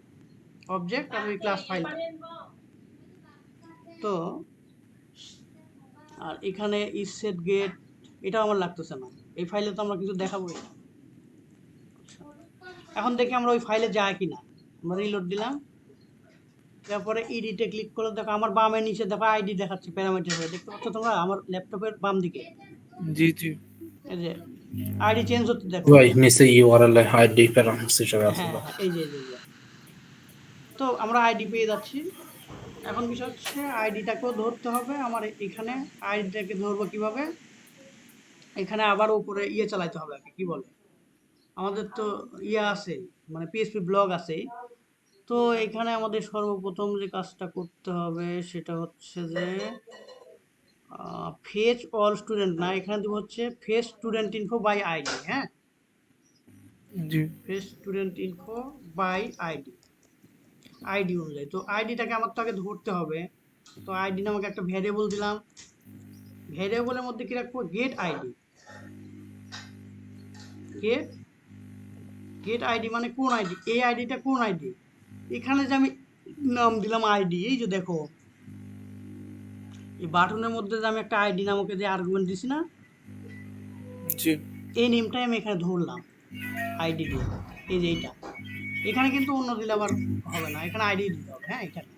অবজেক্ট আর ওই ক্লাস ফাইল। তো আর এখানে ইজ সেট গেট, এটা আমার লাগতেছে না, এই ফাইলে তো আমরা কিছু দেখাবোই না। এখন দেখি আমরা ওই ফাইলে যাই কিনা। আমরা রিলোড দিলাম, তারপরে এডিটে ক্লিক করে দেখো আমার বামের নিচে দেখো আইডি দেখাচ্ছে প্যারামিটার হয়ে, দেখতে পাচ্ছ তোমরা আমার ল্যাপটপের বাম দিকে, জি জি এই যে আইডি চেঞ্জ হতে দেখো। ভাই নিচে ইউআরএল আইডি প্যারামিটার হিসেবে আছে। হ্যাঁ হ্যাঁ, এই যে এই যে, এই যে। তো আমরা আইডি পেয়ে যাচ্ছি। এখন বিষয় হচ্ছে আইডিটাকেও ধরতে হবে আমার, এখানে আইডিটাকে ধরবো কিভাবে, এখানে আবার উপরে ইয়ে চালাইতে হবে আর কি, কি বলে, আমাদের তো ইয়ে আছে, মানে পিএসপি ব্লগ আছে। তো এখানে আমাদের সর্বপ্রথম যে কাজটা করতে হবে সেটা হচ্ছে যে ফেচ অল স্টুডেন্ট না, এখানে দিব হচ্ছে fetch student info by ID. হ্যাঁ, জি fetch student info by ID, ID অনুযায়ী। তো আইডিটাকে আমার তো আগে ধরতে হবে। তো আইডি নামক একটা ভ্যারিয়েবল দিলাম, ভ্যারিয়েবলের মধ্যে কি রাখবো, get ID, get get ID মানে কোন আইডি, এই আইডিটা কোন আইডি, এখানে যে আমি নাম দিলাম আইডি, এই যে দেখো এই বাটনের মধ্যে যে আমি একটা আইডি নামক যে আর্গুমেন্ট দিছি না, জি এই নেমটাই আমি এখানে ধরলাম আইডি দিয়ে, এই যে এইটা। এখানে কিন্তু অন্য দিলে আবার হবে না, এখানে আইডি দিতে হবে। হ্যাঁ, এখানে।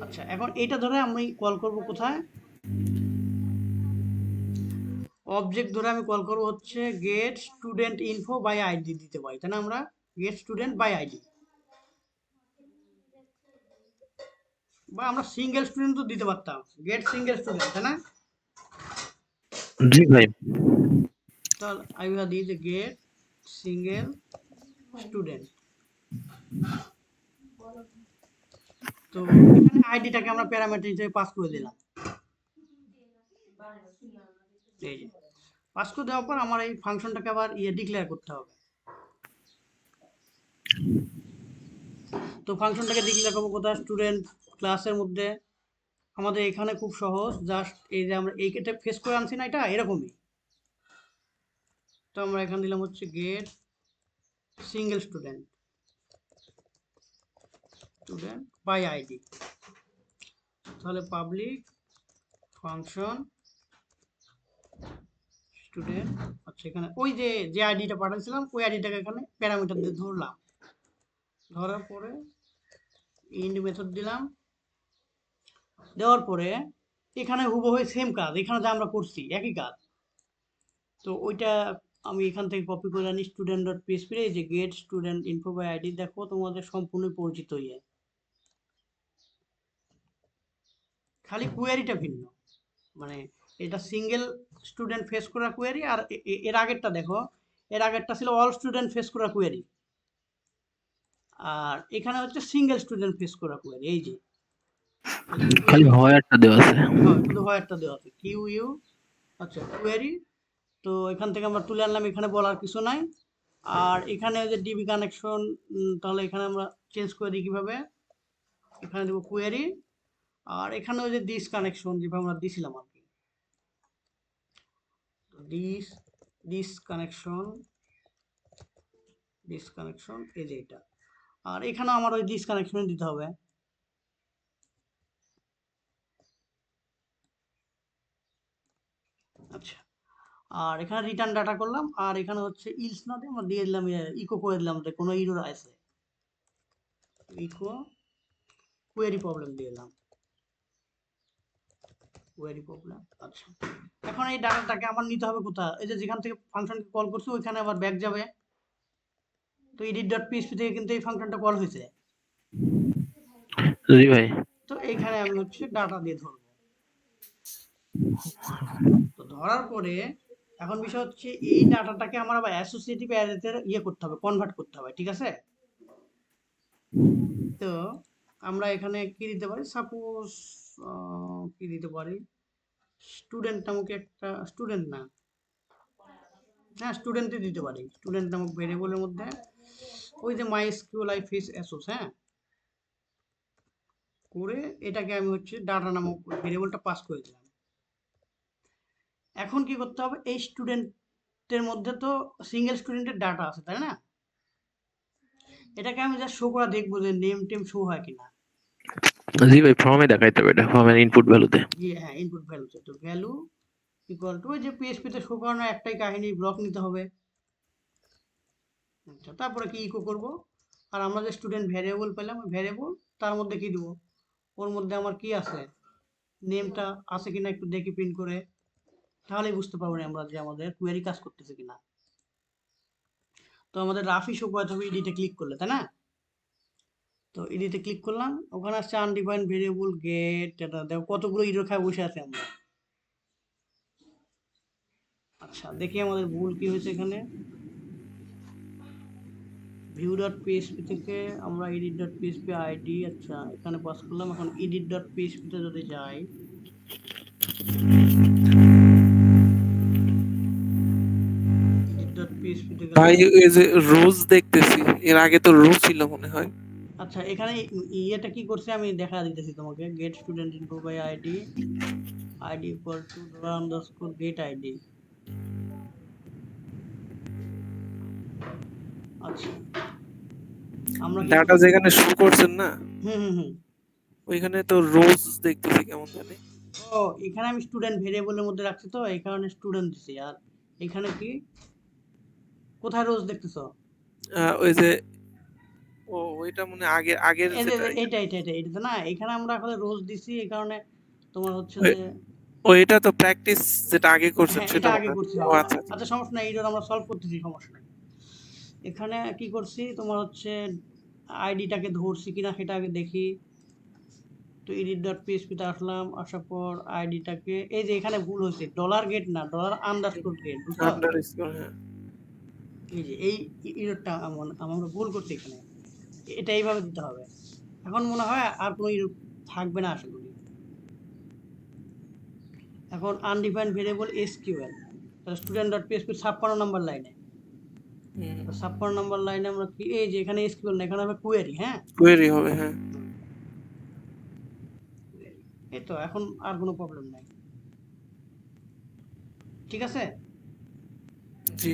আচ্ছা, এখন এইটা ধরে আমি কল করব কোথায়, অবজেক্ট ধরে আমি কল করব হচ্ছে get student info by ID দিতে পারি, তাই না? আমরা গেট স্টুডেন্ট বাই আইডি, বা আমরা সিঙ্গেল স্টুডেন্ট তো দিতে পারতাম, গেট সিঙ্গেল স্টুডেন্ট, তাই না? জি ভাই। তো আমি দিই যে গেট সিঙ্গেল স্টুডেন্ট। তো এখানে আইডিটাকে আমরা প্যারামিটার হিসেবে পাস করে দিলাম, এই যে পাস করে দেওয়ার পর আমার এই ফাংশনটাকে আবার ডিক্লেয়ার করতে হবে। তো ফাংশনটাকে ডিক্লেয়ার করবো কোথায়, স্টুডেন্ট ক্লাসের মধ্যে। আমাদের এখানে খুব সহজ, জাস্ট এই যে আমরা এইটা ফেস করে আনছি না, এটা এরকমই। তো আমরা এখানে দিলাম হচ্ছে get single student, student by ID. তাহলে পাবলিক ফাংশন স্টুডেন্ট, আচ্ছা এখানে ওই যে আইডিটা পাঠাচ্ছিলাম ওই আইডিটাকে এখানে প্যারামিটার দিয়ে ধরলাম। ধরার পরে ইন্ড মেথড দিলাম, দেওয়ার পরে এখানে হুবহু সেম কাজ, এখানে যা আমরা করছি একই কাজ। তো ওইটা আমি এখান থেকে কপি করে আনি স্টুডেন্ট ডট পিএসপি, এই যে get student info by ID, দেখো তোমাদের সম্পূর্ণ পরিচিত ইয়ে, খালি কোয়ারিটা ভিন্ন। মানে এটা সিঙ্গেল স্টুডেন্ট ফেস করা কোয়ারি, আর এর আগেরটা দেখো, এর আগেরটা ছিল অল স্টুডেন্ট ফেস করা কোয়ারি, আর এখানে হচ্ছে সিঙ্গেল স্টুডেন্ট ফেস করা কোয়ারি। এই যে খালি হয়ারটা দেওয়া আছে। হ্যাঁ, শুধু হোয়ারটা দেওয়া আছে, কিউ ইউ, আচ্ছা কোয়ারি। তো এখান থেকে আমরা তুলে আনলাম, এখানে বলার কিছু নাই। আর এখানে যে ডিবি কানেকশন, তাহলে এখানে আমরা চেঞ্জ করে দিই কিভাবে, এখানে দেবো কোয়ারি, আর এখানে ওই যে দিস কানেকশন যেভাবে আমরা দিছিলাম আর কি, দিস কানেকশন, এই যে এটা। আর এখানে আমার ওই দিস কানেকশন দিতে হবে। আচ্ছা, আর এখানে রিটার্ন ডাটা করলাম, আর এখানে হচ্ছে ইলস না দিয়ে আমরা দিয়ে দিলাম ইকো করে দিলাম যে কোনো ইরর আছে, ইকো কোয়েরি প্রবলেম দিয়ে দিলাম, কোয়েরি প্রবলেম। আচ্ছা, এখন এই ডাটাটাকে আমার নিতে হবে কোথায়, এই যে যেখান থেকে ফাংশনকে কল করছি ওইখানে আবার ব্যাক যাবে। তো edit ডট পিএসপি থেকে কিন্তু এই ফাংশনটা কল হয়েছে। জি ভাই। তো এইখানে আমি হচ্ছে ডাটা দিয়ে ধরবো। তো ধরার পরে এখন বিষয় হচ্ছে এই ডাটাটাকে আমার আবার অ্যাসোসিয়েটিভ অ্যারেতে ইয়ে করতে হবে, কনভার্ট করতে হবে, ঠিক আছে? তো আমরা এখানে কি দিতে পারি, সাপোজ কি দিতে পারি, স্টুডেন্ট নামক একটা, স্টুডেন্ট না, হ্যাঁ স্টুডেন্টই দিতে পারি, স্টুডেন্ট নামক ভেরিয়েবলের মধ্যে ওই যে মাই এসকিউএল ফিস অ্যাসোস, হ্যাঁ করে এটাকে আমি হচ্ছে ডাটা নামক ভেরিয়েবলটা পাস করে দিলাম। এখন কি করতে হবে, এই স্টুডেন্টের মধ্যে তো সিঙ্গেল স্টুডেন্টের ডাটা আছে তাই না, এটাকে আমি জাস্ট শো করা দেখবো যে নেম টেম শো হয় কিনা। জি ভাই, ফর্মে দেখাইতে হবে এটা, ফর্মের ইনপুট ভ্যালুতে। হ্যাঁ, ইনপুট ভ্যালু, তো ভ্যালু ইকুয়াল টু ওই যে পিএসপি তে শো করানো একটাই কাহিনী, ব্লক নিতে হবে। আচ্ছা, তারপরে কি ইকো করব, আর আমরা যে স্টুডেন্ট ভ্যারিয়েবল পেলাম, ওই ভ্যারিয়েবল তার মধ্যে কি দিব, ওর মধ্যে আমার কি আছে, নেমটা আছে কিনা একটু দেখি প্রিন্ট করে, তাহলেই বুঝতে পারবো আমরা যে আমাদের কোয়েরি কাজ করতেছে কিনা। তো আমাদের রাফি শো করাতে হবে এডিটে ক্লিক করলে, তাই না? তো এডিটে ক্লিক করলাম, ওখানে আসছে আনডিফাইন্ড ভেরিয়েবল গেট, এটা দেখো কতগুলো ইরর খায় বসে আছে আমরা। আচ্ছা, দেখি আমাদের ভুল কি হয়েছে এখানে। ভিউ ডট পিএসপি থেকে আমরা এডিট ডট পিএসপি আইডি, আচ্ছা এখানে পাস করলাম। এখন এডিট ডট পিএসপি তে যদি যাই, এডিট ডট পিএসপি তে ভাই গেলাম। এই যে রোজ দেখতেছি, এর আগে তো রোজ ছিল মনে হয়। আচ্ছা, এখানে ইয়েটা কি করছে আমি দেখা দিতেছি তোমাকে, get student info by ID, ID equal to underscore get ID. আচ্ছা, আমরা কি ডাটা যেখানে শো করছেন না, হুম, ওইখানে তো রোজ দেখতেছি কেমন জানি। ও এখানে আমি স্টুডেন্ট ভেরিয়েবলের মধ্যে রাখছি, তো এই কারণে স্টুডেন্ট দিছি। আর এখানে কি, কোথায় রোজ দেখতেছো? ওই যে ও ওইটা মনে হয় আগের এই যে যেটা, এটা তো না, এখানে আমরা আসলে রোজ দিছি এই কারণে তোমার হচ্ছে ওই- যে, এটা তো প্র্যাকটিস যেটা আগে করছেন হ্যাঁ সেটা এটা মনে আগে হয়। করছি। ও আচ্ছা আচ্ছা। আচ্ছা, সমস্যা নাই, এটা আমরা সলভ করতেছি, সমস্যা নাই। এখানে কি করছি তোমার হচ্ছে আইডিটাকে ধরছি কিনা সেটা আগে দেখি। তো এডিট ডট পিএসপি তে আসলাম, আসার পর আইডিটাকে, এই যে এখানে ভুল হয়েছে, ডলার গেট না, ডলার আন্ডারস্কোর গেট, বুঝছো? আন্ডারস্কোর, হ্যাঁ। এই যে এই ইররটা আমরা ভুল করছি এখানে, এটা এইভাবে দিতে হবে। এখন মনে হয় আর কোনো ইরর থাকবে না আশা করি। এখন আনডিফাইন্ড ভেরিয়েবল এসকিউএল, তাহলে স্টুডেন্ট ডট পিএসপি 56 নাম্বার লাইনে, 56 নাম্বার লাইনে আমরা কি, এই যে এখানে এসকিউএল না, এখানে হবে কোয়েরি, হ্যাঁ কোয়েরি হবে, হ্যাঁ। এই তো, এখন আর কোনো প্রবলেম নাই, ঠিক আছে? জি।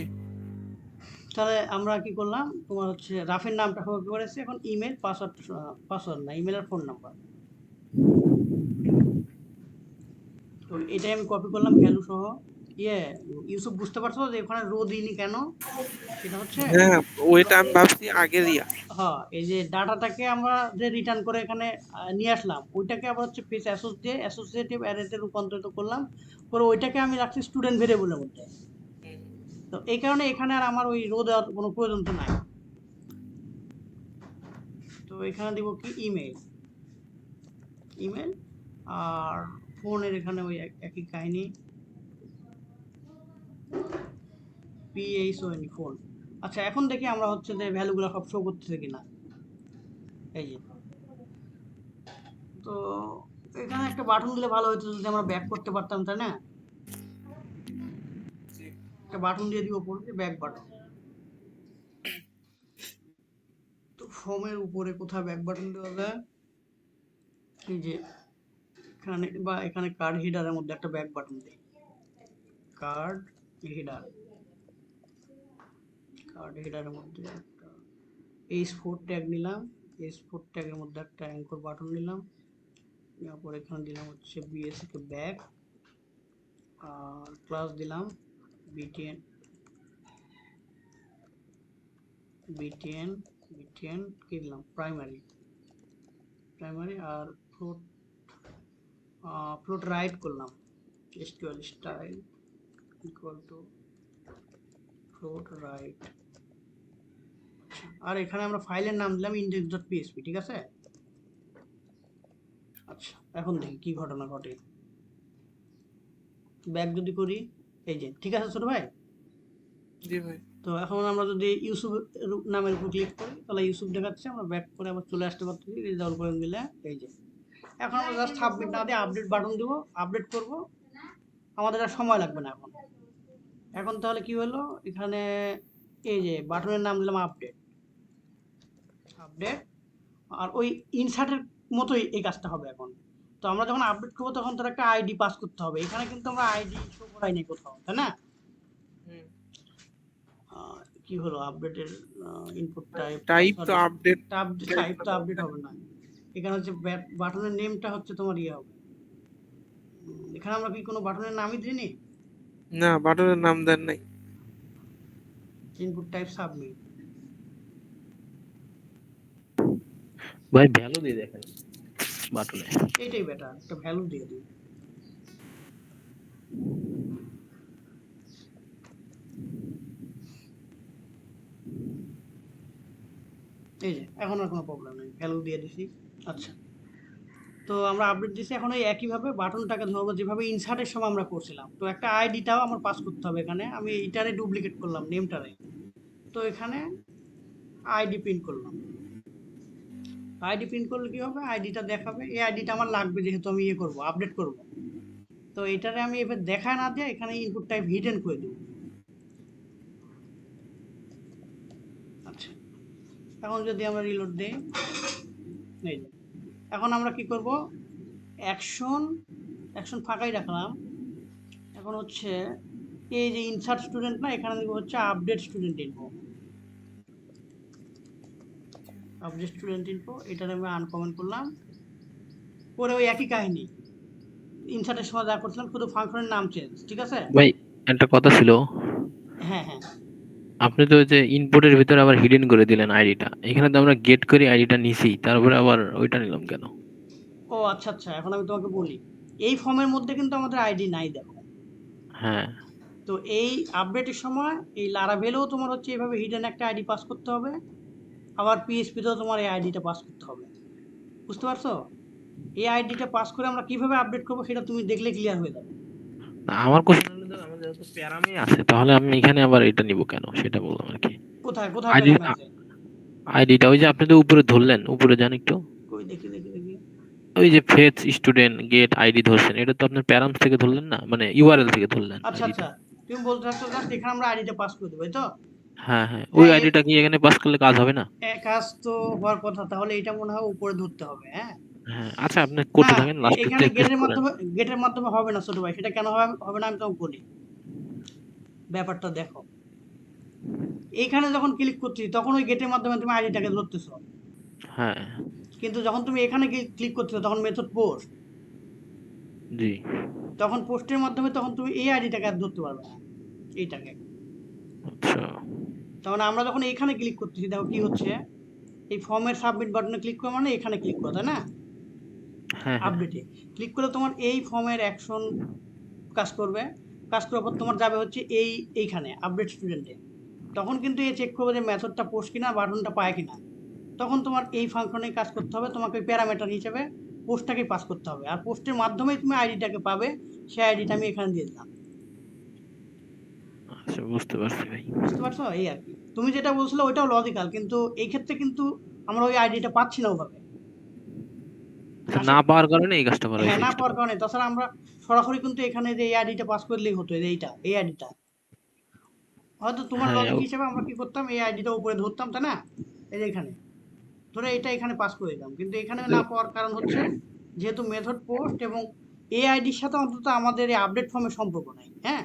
তাহলে আমরা কি করলাম, তোমার হচ্ছে রাফের নামটা কপি করেছি, এখন ইমেল পাসওয়ার্ড না, ইমেল আর ফোন নাম্বার, তো এটাই আমি কপি করলাম ভ্যালু সহ। ইয়ে ইউসুফ বুঝতে পারছো যে ওখানে রো দিইনি কেন? সেটা হচ্ছে হ্যাঁ, ওইটা আমি ভাবছি আগের ইয়া। হ্যাঁ, এই যে ডাটাটাকে আমরা যে রিটার্ন করে এখানে নিয়ে আসলাম, ওইটাকে আবার হচ্ছে পেজ অ্যাসোস দিয়ে অ্যাসোসিয়েটিভ অ্যারেতে রূপান্তরিত করলাম, করে ওইটাকে আমি রাখছি স্টুডেন্ট ভেরিয়েবলের মধ্যে। তো এই কারণে এখানে আর আমার ওই রো দেওয়ার কোনো প্রয়োজন তো নাই। তো এখানে দিব কি ইমেল, ইমেল আর ফোনের এখানে ওই একই কাহিনী, PHON ফোন। আচ্ছা, এখন দেখি আমরা হচ্ছে যে ভ্যালুগুলো সব শো করতেছে কিনা। এই যে, তো এখানে একটা বাটন দিলে ভালো হতো যদি আমরা ব্যাক করতে পারতাম, তাই না? একটা বাটন দিয়ে দিব উপরে, ব্যাক বাটন। তো ফর্মের উপরে কোথায় ব্যাক বাটন দেওয়া যায়? এই যে এখানে, বা এখানে কার্ড হিডারের মধ্যে একটা ব্যাক বাটন দেই। কার্ড হিডার, কার্ড হিডারের মধ্যে একটা H4 ট্যাগ নিলাম, H4 ট্যাগের মধ্যে একটা অ্যাঙ্কর বাটন নিলাম, নেওয়ার পর এখানে দিলাম হচ্ছে BSC কে ব্যাক, আর ক্লাস দিলাম BTN, BTN, BTN কি দিলাম প্রাইমারি, প্রাইমারি, আর ফ্লোট, ফ্লোট রাইট করলাম SQL style equal to float right. আর এখানে আমরা ফাইলের নাম দিলাম index.php, ঠিক আছে? আচ্ছা, এখন দেখি কি ঘটনা ঘটে। ব্যাক যদি করি, এই যে ঠিক আছে ছোট ভাই। জি ভাই। তো এখন আমরা যদি ইউসুফ নামের উপর ক্লিক করি, তাহলে ইউসুফ দেখাচ্ছে। আমরা ব্যাক করে আবার চলে আসতে পারতেছি রিজলভ করে দিলে। এই যে এখন আমরা জাস্ট সাবমিট না দিয়ে আপডেট বাটন দিব, আপডেট করব, আমাদের আর সময় লাগবে না এখন। এখন তাহলে কি হলো, এখানে এই যে বাটনের নাম দিলাম আপডেট, আপডেট, আর ওই ইনসার্টের মতোই এই কাজটা হবে এখন। তো আমরা যখন আপডেট করবো তখন তার একটা আইডি পাস করতে হবে। এখানে কিন্তু আমরা আইডি শো করাই নাই কোথাও, তাই না? কি হলো আপডেটের ইনপুট টাইপ, টাইপ তো আপডেট, টাইপ তো আপডেট হবে না। এখানে হচ্ছে বাটনের নেমটা হচ্ছে তোমার ইয়ে হবে। এখানে আমরা কি কোনো বাটনের নামই দিইনি? না বাটনের নাম দেন নাই। ইনপুট টাইপ সাবমিট, ভাই ভ্যালু দিয়ে দেখেন বাটনে। এইটাই বেটার, একটা ভ্যালু দিয়ে দিই। এই যে এখন আর কোনো প্রবলেম নেই, ভ্যালু দিয়ে দিছি। আচ্ছা, তো আমরা আপডেট দিছি। এখন ওই একইভাবে বাটনটাকে ধরবো যেভাবে ইনসার্টের সময় আমরা করছিলাম। তো একটা আইডিটাও আমার পাস করতে হবে এখানে। আমি এটারে ডুপ্লিকেট করলাম, নেমটারে। তো এখানে আইডি প্রিন্ট করলাম। আইডি প্রিন্ট করলে কি হবে, আইডিটা দেখাবে। এই আইডিটা আমার লাগবে যেহেতু আমি ইয়ে করবো, আপডেট করব। তো এটারে আমি এবার দেখা না দিয়ে এখানে ইনপুট টাইপ হিডেন করে দেব। আচ্ছা, এখন যদি আমরা রিলোড দেই, এই যে এখন আমরা কি করব, অ্যাকশন, অ্যাকশন ফাঁকাই রাখলাম। এখন হচ্ছে এই যে ইনসার্ট স্টুডেন্ট না, এখানে দিব হচ্ছে update student info, update student info. এটার আমি আনকমেন্ট করলাম, পরে ওই একই কাহিনী ইনসার্টের সময় যা করছিলাম, শুধু ফাংশনের নাম চেঞ্জ, ঠিক আছে? ভাই একটা কথা ছিল, হ্যাঁ হ্যাঁ, আপনি তো ওই যে ইনপুটের ভিতরে আবার হিডেন করে দিলেন আইডিটা, এখানে তো আমরা গেট করে আইডিটা নিছি, তারপরে আবার ওইটা নিলাম কেন? ও আচ্ছা আচ্ছা, এখন আমি তোমাকে বলি, এই ফর্মের মধ্যে কিন্তু আমাদের আইডি নাই, দেখো। হ্যাঁ তো এই আপডেটের সময় এই লারাভেলেও তোমার হচ্ছে এইভাবে হিডেন একটা আইডি পাস করতে হবে, আবার পিএইচপিতেও তোমার এই আইডিটা পাস করতে হবে। বুঝতে পারছো? এই আইডিটা পাস করে আমরা কিভাবে আপডেট করবো সেটা তুমি দেখলে ক্লিয়ার হয়ে যাবে। না, আমার কোশ্চেন হলো যে আমাদের যত প্যারামি আছে, তাহলে আমি এখানে আবার এটা নিব কেন সেটা বললাম আর কি। কোথায় কোথায় আইডি, প্যারামি আছে? আইডিটা ওই যে আপনি তো উপরে ধরলেন, উপরে যান একটু, কই দেখি দেখি দেখি। ওই যে ফেচ স্টুডেন্ট গেট আইডি ধরছেন, এটা তো আপনার প্যারামস থেকে ধরলেন না, মানে ইউআরএল থেকে ধরলেন আচ্ছা আইডিটা। আচ্ছা, তুমি বলতে চাচ্ছো জাস্ট এখানে আমরা আইডিটা পাস করে দেবো, এই তো? হ্যাঁ হ্যাঁ, ওই হ্যাঁ, আইডিটা কি এখানে পাস করলে কাজ হবে না? কাজ তো হওয়ার কথা, তাহলে এটা মনে হয় উপরে ধরতে হবে। হ্যাঁ, হ্যাঁ আচ্ছা, আপনি না করতে থাকেন, লাস্টের এখানে থেকে টেস্ট করেন। গেটের মাধ্যমে হবে না ছোট ভাই। সেটা কেন হবে না আমি তোমাকে বলি, ব্যাপারটা দেখো। এইখানে যখন ক্লিক করছি তখন ওই গেটের মাধ্যমে তুমি আইডিটাকে ধরতেছো, হ্যাঁ কিন্তু যখন তুমি এখানে ক্লিক করছো তখন মেথড পোস্ট, জি। তখন পোস্টের মাধ্যমে তখন তুমি এই আইডিটাকে আর ধরতে পারবে না, এইটাকে। আচ্ছা। তখন আমরা যখন এইখানে ক্লিক করতেছি, দেখো কি হচ্ছে, এই ফর্মের সাবমিট বাটনে ক্লিক করা মানে এখানে ক্লিক করা, তাই না? হ্যাঁ, হ্যাঁ। আপডেটে ক্লিক করলে তোমার এই ফর্মের অ্যাকশন কাজ করবে। কাজ করার পর তোমার যাবে হচ্ছে এইখানে আপডেট স্টুডেন্টে। তখন কিন্তু এ চেক করবে যে মেথডটা পোস্ট কিনা, বাটনটা পায় কিনা। তখন তোমার এই ফাংশনে কাজ করতে হবে, তোমাকে ওই প্যারামিটার হিসেবে পোস্টটাকে পাস করতে হবে, আর পোস্টের মাধ্যমেই তুমি আইডিটাকে পাবে। সেই আইডিটা আমি এখানে দিয়ে দিলাম। আচ্ছা, বুঝতে পারছি ভাই। বুঝতে পারছো? এই আর কি। তুমি যেটা বলছিলে ওইটাও লজিক্যাল, কিন্তু এই ক্ষেত্রে কিন্তু আমরা ওই আইডিটা পাচ্ছি না ওভাবে। আচ্ছা, আসে না পাওয়ার কারণে এই কাজটা করা হ্যাঁ, হয়েছে না এক্সট্রা। পাওয়ার কারণে। তাছাড়া আমরা সরাসরি কিন্তু এখানে যে এই আইডিটা পাস করলেই হতো, এই যে এই আইডিটা। হয়তো তোমার হ্যাঁ, লজিক হিসেবে আমরা কি করতাম, এই আইডিটা উপরে ধরতাম, তাই না? এই যে এখানে ধরে এটা এখানে পাস করে দিলাম, কিন্তু এখানে না পাওয়ার কারণ হচ্ছে যেহেতু মেথড পোস্ট এবং এই আইডির সাথে অন্তত আমাদের এই আপডেট ফর্মের সম্পর্ক নাই। হ্যাঁ,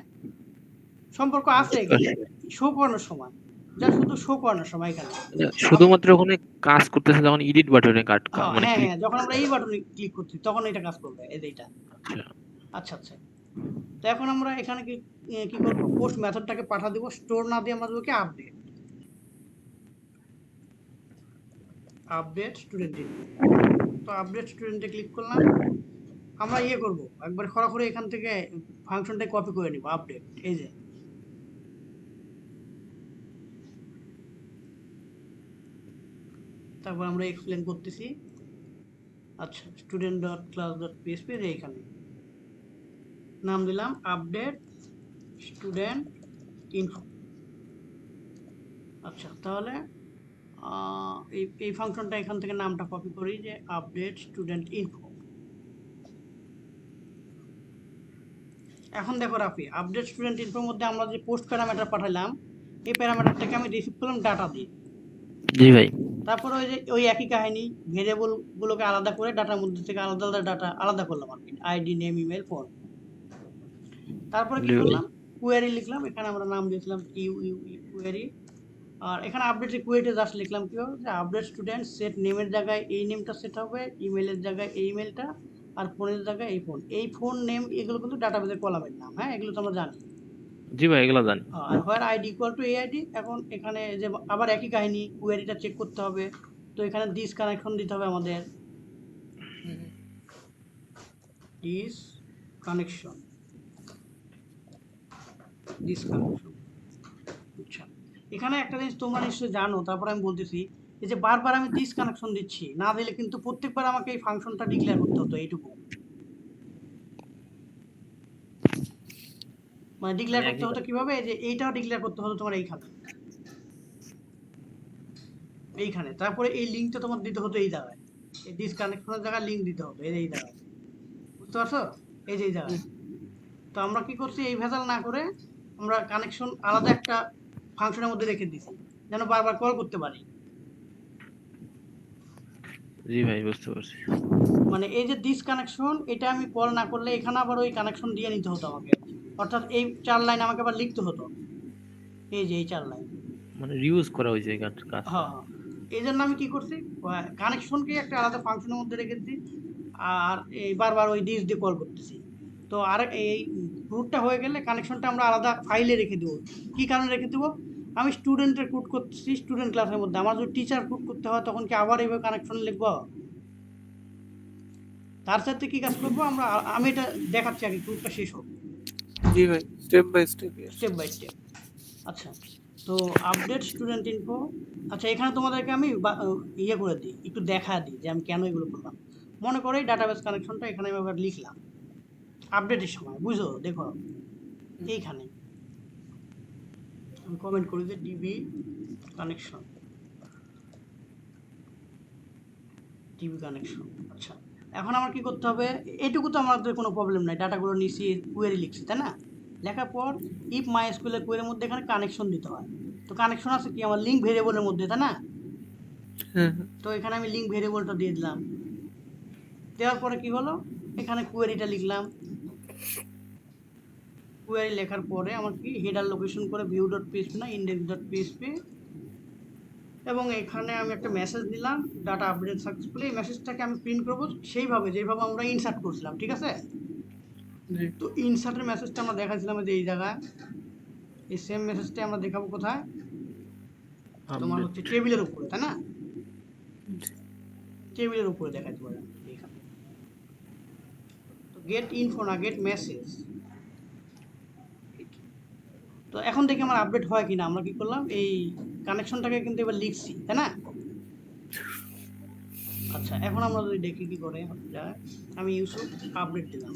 সম্পর্ক আছে বুঝতে কিন্তু পারছি। শো করানোর সময়, যা শুধু শো করানোর সময় এখানে। আচ্ছা, শুধুমাত্র ওখানে কাজ করতেছে যখন এডিট বাটনে হ্যাঁ মানে হ্যাঁ ক্লিক। হ্যাঁ, যখন আমরা এই বাটনে ক্লিক করছি তখন এটা কাজ করবে, এই যে এটা। আচ্ছা। আচ্ছা আচ্ছা। তো এখন আমরা এখানে কি করব, পোস্ট মেথডটাকে পাঠা দিব, স্টোর না দিয়ে আমরা দেবো কি আপডেট, আপডেট স্টুডেন্ট ইনফো। তো আপডেট স্টুডেন্টে ক্লিক করলাম। আমরা করব একবার খড়াখড়ি এখান থেকে ফাংশনটা কপি করে নিব, আপডেট, এই যে। তারপর আমরা এক্সপ্লেন করতেছি। আচ্ছা, student dot class dot PSP, এইখানে নাম দিলাম আপডেট স্টুডেন্ট ইনফো। আচ্ছা, তাহলে এই ফাংশনটা এখান থেকে নামটা কপি করি, যে আপডেট স্টুডেন্ট ইনফো। এখন দেখো রাফি, আপডেট স্টুডেন্ট ইনফোর মধ্যে আমরা যে পোস্ট প্যারামিটার পাঠালাম, এই প্যারামিটারটাকে আমি রিসিভ করলাম ডাটা দিয়ে। জি ভাই। তারপরে ওই যে ওই একই কাহিনী, ভেরিয়েবল গুলোকে আলাদা করে ডাটার মধ্যে থেকে আলাদা আলাদা ডাটা আলাদা করলাম আর কি, আইডি, নেম, ইমেল, ফোন। তারপরে কি জি ভাই। করলাম, কুয়েরি লিখলাম। এখানে আমরা নাম দিয়েছিলাম কুয়েরি। আর এখানে আপডেটের কুয়েরিতে জাস্ট লিখলাম কি হবে, যে আপডেট স্টুডেন্ট সেট নেমের জায়গায় এই নেমটা সেট হবে, ইমেলের জায়গায় এই ইমেলটা, আর ফোনের জায়গায় এই ফোন। এই ফোন নেম এগুলো কিন্তু ডাটাবেসের কলামের নাম। হ্যাঁ, এগুলো তো আমরা জানি। জি ভাই, এগুলো জানি। আর হোয়ার আইডি ইকুয়াল টু এই আইডি। এখন এখানে যে আবার একই কাহিনী, কুয়েরিটা চেক করতে হবে। তো এখানে দিস কানেকশন দিতে হবে আমাদের, দিস কানেকশন, দিস কানেকশন। আচ্ছা, এখানে একটা জিনিস তোমরা নিশ্চয়ই জানো, তারপর আমি বলতেছি, এই যে বারবার আমি দিস কানেকশন দিচ্ছি, না দিলে কিন্তু প্রত্যেকবার আমাকে এই ফাংশনটা ডিক্লেয়ার করতে হতো এইটুকু। মানে ডিক্লেয়ার করতে হতো কিভাবে, এই যে এইটাও ডিক্লেয়ার করতে হতো তোমার এইখানে, এইখানে। তারপরে এই লিঙ্কটা তোমার দিতে হতো এই জায়গায়, এই দিস কানেকশনের জায়গায় লিঙ্ক দিতে হতো এই জায়গায়। বুঝতে পারছো? এই যে এই জায়গায়। তো আমরা কি করছি, এই ভেজাল না করে আমরা কানেকশন আলাদা একটা ফাংশনের মধ্যে রেখে দিছি, যেন বারবার কল করতে পারি। জি ভাই, বুঝতে পারছি। মানে এই যে দিস কানেকশন, এটা আমি কল না করলে এখানে আবার ওই কানেকশন দিয়ে নিতে হতো আমাকে, অর্থাৎ এই 4 লাইন আমাকে আবার লিখতে হতো, এই যে এই 4 লাইন। মানে রিউজ করা হয়েছে এই কাজটা। হ্যাঁ হ্যাঁ, এই জন্য আমি কি করছি, কানেকশনকে একটা আলাদা ফাংশনের মধ্যে রেখেছি, আর এই বারবার ওই দিস দিয়ে কল করতেছি। তো আর এই রুটটা হয়ে গেলে কানেকশনটা আমরা আলাদা ফাইলে রেখে দেবো। কি কারণে রেখে দেবো, আমি স্টুডেন্টের কোড করতেছি স্টুডেন্ট ক্লাসের মধ্যে, আমার যদি টিচার কোড করতে হয় তখন কি আবার এইভাবে কানেকশন লিখবো? তার সাথে কি কাজ করবো আমরা, আমি এটা দেখাচ্ছি আগে, কোডটা শেষ হোক, জি ভাই, step by step. Step by step. আচ্ছা, তো আপডেট স্টুডেন্ট ইনফো। আচ্ছা, এখানে তোমাদেরকে আমি করে দিই, একটু দেখা দিই যে আমি কেন এগুলো করলাম। মনে করো এই ডাটাবেস কানেকশনটা এখানে আমি আবার লিখলাম আপডেটের সময়, বুঝো, দেখো এইখানে আমি কমেন্ট করি যে ডিবি কানেকশন, ডিবি কানেকশন। আচ্ছা, এখন আমার কি করতে হবে, এটুকু তো আমাদের কোনো প্রবলেম নাই, ডাটাগুলো নিচ্ছি, কুয়েরি লিখছি, তাই না? লেখার পর ইফ মাই এসকিউএল কুয়েরির মধ্যে এখানে কানেকশন দিতে হয়। তো কানেকশন আছে কি আমার লিঙ্ক ভেরিয়েবলের মধ্যে, তাই না? তো এখানে আমি লিঙ্ক ভেরিয়েবলটা দিয়ে দিলাম। দেওয়ার পরে কি হলো, এখানে কুয়েরিটা লিখলাম। কুয়েরি লেখার পরে আমার কি হেডার লোকেশন করে ভিউ ডট পিএসপি না ইন্ডেক্স ডট পিএসপি, এবং এখানে আমি একটা মেসেজ দিলাম ডাটা আপডেট সাকসেসফুলি। এই মেসেজটাকে আমি প্রিন্ট করবো সেইভাবে যেভাবে আমরা ইনসার্ট করছিলাম, ঠিক আছে? জি তো ইনসার্টের মেসেজটা আমরা দেখাইছিলাম যে এই জায়গায়, এই সেম মেসেজটা আমরা দেখাবো কোথায়, তোমার আপডেট হচ্ছে টেবিলের উপরে, তাই না? টেবিলের উপরে দেখাইতে পারে এখানে। তো গেট ইনফো না গেট মেসেজ। তো এখন থেকে আমার আপডেট হয় কিনা, আমরা কি করলাম এই কানেকশনটাকে কিন্তু এবার লিখছি, তাই না? আচ্ছা এখন আমরা যদি দেখি কি করে যায়, আমি ইউসুফ আপডেট দিলাম,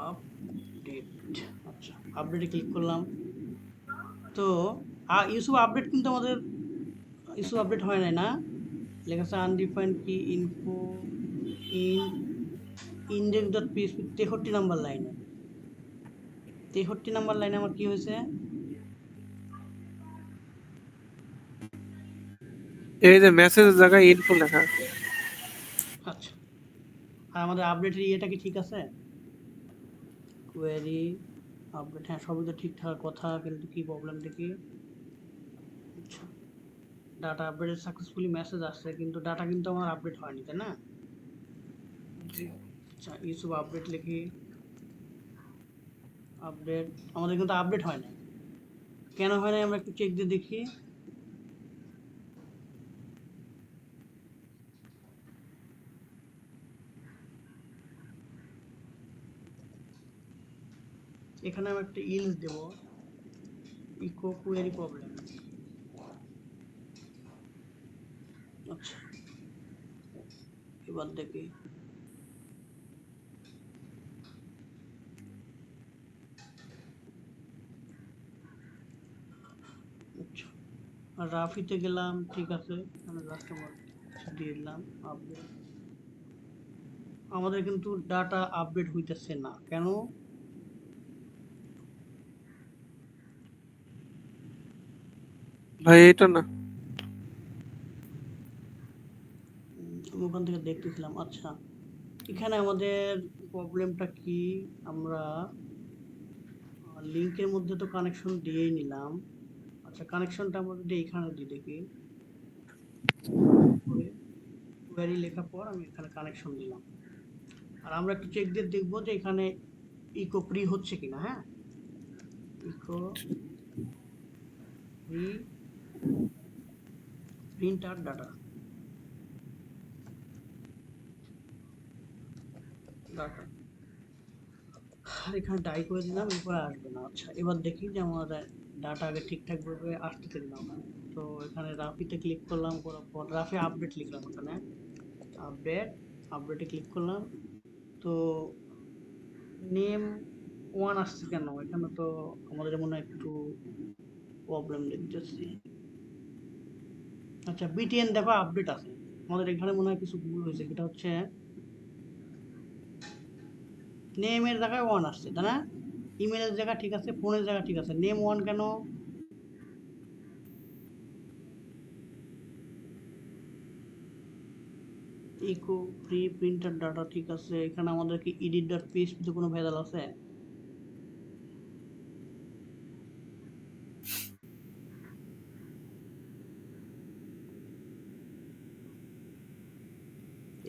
আপডেট। আচ্ছা আপডেটে ক্লিক করলাম। তো ইউসুফ আপডেট কিন্তু আমাদের ইউসুফ আপডেট হয় নাই না, লেখা আছে আনডিফাইন্ড কি info in index dot PSP 63 number লাইনে। 63 নাম্বার লাইনে আমার কি হয়েছে, এই যে মেসেজের জায়গায় ইনফো লেখা আছে। আচ্ছা আর আমাদের আপডেটের ইয়েটা কি ঠিক আছে, কোয়েরি আপডেট, হ্যাঁ সবই তো ঠিক থাকার কথা, কিন্তু কি প্রবলেম দেখি। আচ্ছা ডাটা আপডেট সাকসেসফুলি মেসেজ আসছে, কিন্তু ডাটা কিন্তু আমার আপডেট হয়নি, তাই না? জি আচ্ছা ইউসুফ আপডেট লিখি, আপডেট আমাদের কিন্তু আপডেট হয় না, কেন হয় না আমরা একটু চেক দিয়ে দেখি। এখানে আমি একটা ইলস দেব, ইকো কোয়েরি প্রবলেম। আচ্ছা এবার দেখি, আচ্ছা আর রাফিতে গেলাম, ঠিক আছে আমি কাস্টমার দিয়ে দিলাম আপডেট, আমাদের কিন্তু ডাটা আপডেট হইতেছে না কেন, ভাই এটা না, আমি ওখান থেকে দেখতেছিলাম। আচ্ছা এখানে আমাদের প্রবলেমটা কি, আমরা লিংকের মধ্যে তো কানেকশন দিয়েই নিলাম। আচ্ছা কানেকশনটা আমরা যদি এখানে দিই দেখি, কোয়েরি লেখার পর আমি এখানে কানেকশন দিলাম, আর আমরা একটু চেক দিয়ে দেখবো যে এখানে ইকো প্রি হচ্ছে কিনা। হ্যাঁ ইকো প্রি প্রিন্ট আর ডাটা ডাটা, আর এখানে ডাই করে দিলাম, এরপরে আসবে না। আচ্ছা এবার দেখি যে আমাদের ডাটা আগে ঠিকঠাক ভাবে আসতেছে কিনা ওখানে। তো এখানে রাফিতে ক্লিক করলাম, করার পর রাফি আপডেট লিখলাম, এখানে আপডেট, আপডেটে ক্লিক করলাম। তো নেম ওয়ান আসছে কেন, এখানে তো আমাদের মনে হয় একটু প্রবলেম দেখতেছি। আচ্ছা বিটিএন দেখো আপডেট আছে, আমাদের এখানে মনে হয় কিছু ভুল হয়েছে, যেটা হচ্ছে নেমের জায়গায় ওয়ান আসছে, তাই না? ইমেলের জায়গা ঠিক আছে, ফোনের জায়গা ঠিক আছে, নেম ওয়ান কেন, ইকো প্রি প্রিন্টার ডাটা ঠিক আছে, এখানে আমাদের কি এডিট ডট পিএইচপি তে কোনো ভেজাল আছে,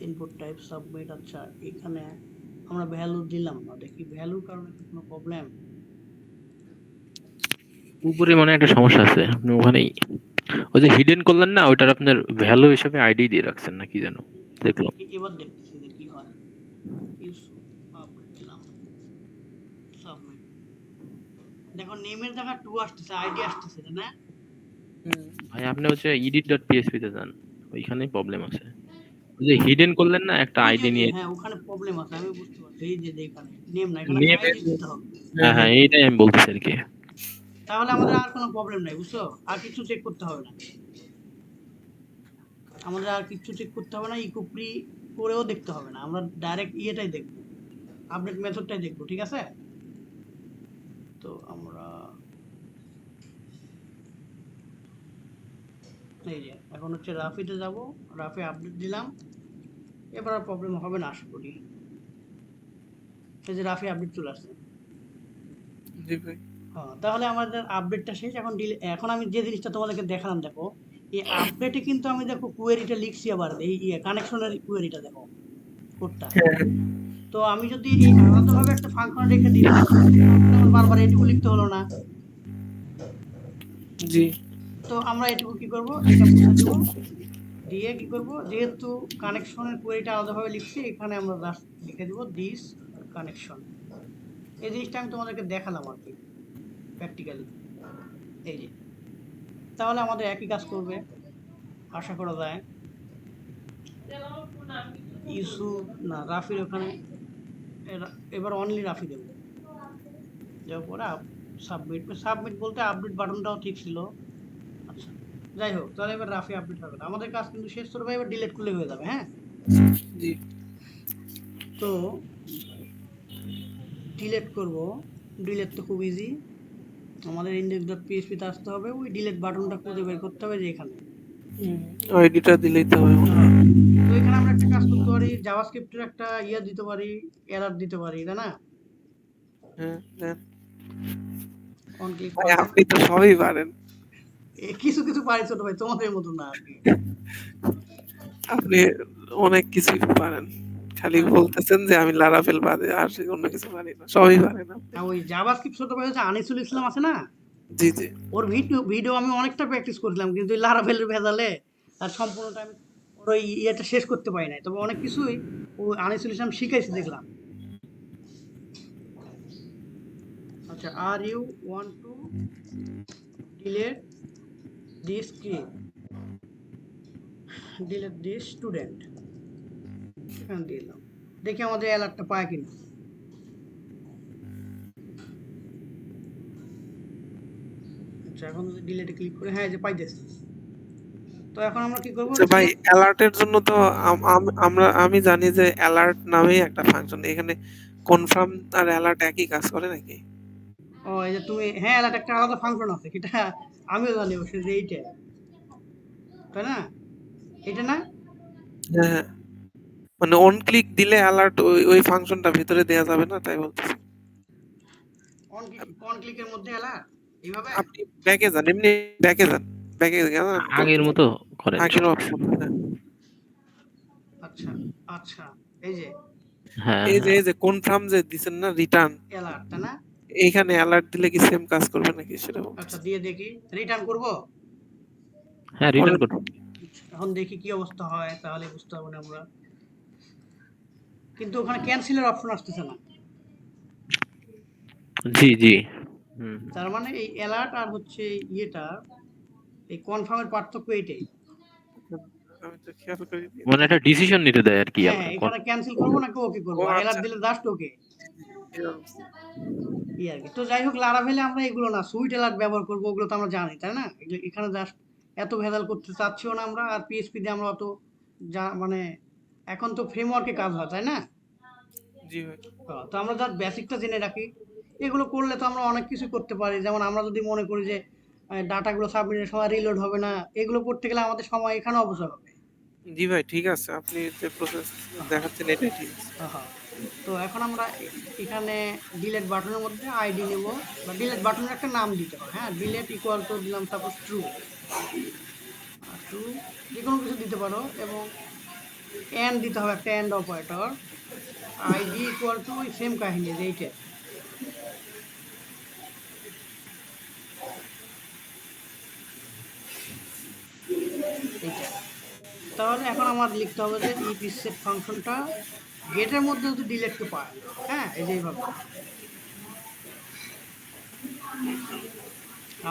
ইনপুট টাইপ সাবমিট। আচ্ছা এখানে আমরা ভ্যালু দিলাম না, দেখি ভ্যালুর কারণে কি কোনো প্রবলেম, উপরে মনে হয় একটা সমস্যা আছে, আপনি ওখানেই ওই যে হিডেন করলেন না, ওইটার আপনার ভ্যালু হিসেবে আইডি দিয়ে রাখছেন না কি যেন দেখলাম। এবার দেখতেছি যে কি হয়। দিলাম সাবমিট, দেখো নেমের জায়গা টু আসতেছে, আইডি আসতেছে, তাই না? ভাই আপনি হচ্ছে এডিট ডট পিএসপি তে যান, ওইখানেই প্রবলেম আছে। ওই যে হিডেন করলেন না একটা ওই যে আইডি নিয়ে। হ্যাঁ ওখানে প্রবলেম আছে, আমি বুঝতে পারছি, এই যে এখানে নেম না, এখানে নেম, আইডি দিতে হবে। হ্যাঁ হ্যাঁ এইটাই আমি বলতেছি আর কি। তাহলে আমাদের আর কোনো প্রবলেম নাই, বুঝছো? আর কিছু চেক করতে হবে না, আমাদের আর কিছু চেক করতে হবে না, ইকো প্রি করেও দেখতে হবে না, আমরা ডাইরেক্ট ইয়েটাই দেখবো, আপডেট মেথডটাই দেখবো, ঠিক আছে? তো আমরা এই যে এখন হচ্ছে রাফিতে যাব, রাফি আপডেট দিলাম, এবার আর প্রবলেম হবে না আশা করি। এই যে রাফি আপডেট চলে আসছে। জি ভাই হ্যাঁ তাহলে আমাদের আপডেটটা শেষ, এখন এখন আমি যে জিনিসটা তোমাদেরকে দেখালাম, দেখো এই আপডেটে কিন্তু আমি দেখো কোয়েরিটা লিখছি, আবার এই কানেকশনের কোয়েরিটা দেখো কোডটা, হ্যাঁ তো আমি যদি এই আলাদাভাবে একটা ফাংশন রেখে দিই তাহলে সেক্ষেত্রে আমার বারবার এটুকু লিখতে হলো না। জি তো আমরা এটুকু কি করব, এটা মুছে দেবো, দিয়ে কি করব, যেহেতু কানেকশনের কোয়েরিটা আলাদাভাবে লিখছি এখানে আমরা জাস্ট লিখে দেবো দিস কানেকশন। এই জিনিসটা আমি তোমাদেরকে দেখালাম আর কি প্র্যাকটিক্যালি। এই যে তাহলে আমাদের একই কাজ করবে আশা করা যায়। ইউসুফ না রাফির ওখানে এবার অনলি রাফি দেবো, দেওয়ার পরে সাবমিট, সাবমিট বলতে আপডেট বাটনটাও ঠিক ছিল। আচ্ছা যাই হোক, তাহলে এবার রাফি আপডেট হবে না, আমাদের কাজ কিন্তু শেষ করবে, এবার ডিলিট করলে হয়ে যাবে। হ্যাঁ, জি তো ডিলিট করব, ডিলিট তো খুব ইজি, আমাদের index.php তে আসতে হবে, ওই ডিলিট বাটনটা খুঁজে বের করতে হবে যে এখানে। আইডিটা দিলেই তো হবে মনে হয়। তো এখানে আমরা একটা কাজ করতে পারি, জাভাস্ক্রিপ্টের একটা ইয়ে দিতে পারি, এরর দিতে পারি, তাই না? হ্যাঁ দেন। অন ক্লিক ভাই করলে আপনি তো সবই পারেন, কিছু কিছু পারি ছোট ভাই, তোমাদের মতো না আর কি। আপনি অনেক কিছুই পারেন, খালি বলতেছেন যে আমি লারাভেল বাদে আর অন্য কিছু পারি না, সবই পারেন আপনি। ওই জাভাস্ক্রিপ্ট ছোট ভাই হচ্ছে আনিসুল ইসলাম আছে না, জি জি ওর ভিডিও ভিডিও আমি অনেকটা প্র্যাকটিস করছিলাম, কিন্তু ওই লারাভেলের ভেজালে আর সম্পূর্ণটা আমি ওর ওই ইয়েটা শেষ করতে পারি নাই, তবে অনেক কিছুই ও আনিসুল ইসলাম শিখাইছে দেখলাম। আচ্ছা, are you want to delete this কি, ডিলেট দিস স্টুডেন্ট, এখানে দিলাম, দেখি আমাদের অ্যালার্টটা পায় কিনা। আচ্ছা, এখন যদি ডিলেটে ক্লিক করে, হ্যাঁ এই যে পাইতেছি। তো এখন আমরা কি করবো, আচ্ছা ভাই, অ্যালার্টের জন্য তো আমি জানি যে অ্যালার্ট নামেই একটা ফাংশন, এখানে কনফার্ম আর অ্যালার্ট একই কাজ করে নাকি? ও এই যে তুমি, হ্যাঁ অ্যালার্ট একটা আলাদা ফাংশন আছে, সেটা আমিও জানি অবশ্য যে এইটা, তাই না? এটা না, হ্যাঁ হ্যাঁ, মানে অন ক্লিক দিলে অ্যালার্ট ওই ওই ফাংশনটা ভিতরে দেয়া যাবে না তাই বলতেছি। অন ক্লিকের মধ্যে অ্যালার্ট এইভাবে। আপনি ব্যাকে যান, এমনি ব্যাকে যান, ব্যাকে গেলেন তো আগের মতো করেন আগের সব। অপশন। আচ্ছা আচ্ছা, এই যে হ্যাঁ এই যে হ্যাঁ এই যে কনফার্ম যে দিছেন না রিটার্ন, অ্যালার্ট, তাই না? এইখানে অ্যালার্ট দিলে কি সেম কাজ করবে নাকি সেটা আচ্ছা বলতেছি। দিয়ে দেখি, রিটার্ন করব। হ্যাঁ রিটার্ন করুন। এখন দেখি কি অবস্থা হয়, তাহলে বুঝতে পারবো না আমরা। কিন্তু ওখানে ক্যান্সেলের অপশন আসতেছে না, জি জি। হুম। তার মানে এই অ্যালার্ট আর হচ্ছে ইয়েটা, এই কনফার্মের পার্থক্য এইটাই। আমি তো খেয়াল করিনি। মানে একটা ডিসিশন নিতে দেয় আর কি হ্যাঁ আপনার এখানে ক্যান্সেল করবো নাকি ওকে ও করবো, আর অ্যালার্ট আচ্ছা, দিলে জাস্ট ওকে, এই অবস্থা। এই আর কি। তো যাই হোক, লারাভেলে আমরা এগুলো না, সুইট অ্যালার্ট ব্যবহার করবো, ওগুলো তো আমরা জানি, তাই না? এখানে জাস্ট এত ভেজাল করতে চাচ্ছিও না আমরা, আর পিএইচপি দিয়ে আমরা অত মানে এখন তো ফ্রেমওয়ার্কে কাজ হয়, তাই না? জি ভাই। তো আমরা জাস্ট বেসিকটা জেনে রাখি, এগুলো করলে তো আমরা অনেক কিছু করতে পারি। যেমন আমরা যদি মনে করি যে ডাটাগুলো সাবমিটের সময় রিলোড হবে না, এগুলো করতে গেলে আমাদের সময় এখানে অবসর হবে। জি ভাই ঠিক আছে, আপনি যে প্রসেস দেখাচ্ছেন এটাই ঠিক আছে। হ্যাঁ, তো এখন আমরা এখানে ডিলেট বাটনের মধ্যে আইডি নেব, বা ডিলেট বাটনের একটা নাম দিতে হয়। হ্যাঁ, ডিলেট ইকুয়াল টু দিলাম সাপোজ ট্রু, ট্রু যে কোনো কিছু দিতে পারো, এবং এন্ড দিতে হবে একটা and operator, ID equal to ওই সেম কাহিনী যে এইটা, এইটা। তাহলে এখন আমার লিখতে হবে যে ইফ সেট ফাংশনটা গেটের মধ্যে যদি ডিলেটকে পায়, হ্যাঁ এই যে এইভাবে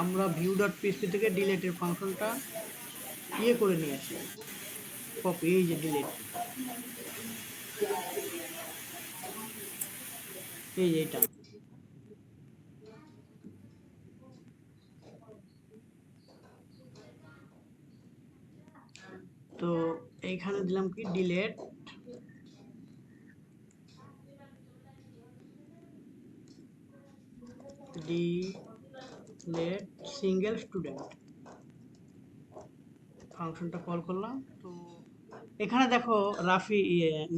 আমরা ভিউ ডট পিএসপি থেকে ডিলেটের ফাংশনটা ইয়ে করে নিয়ে আসি, কপি, এই যে ডিলেট, এই যে এটা। তো এইখানে দিলাম কি ডিলেট ডিলেট সিঙ্গেল স্টুডেন্ট, ফাংশনটা কল করলাম। তো এখানে দেখো রাফি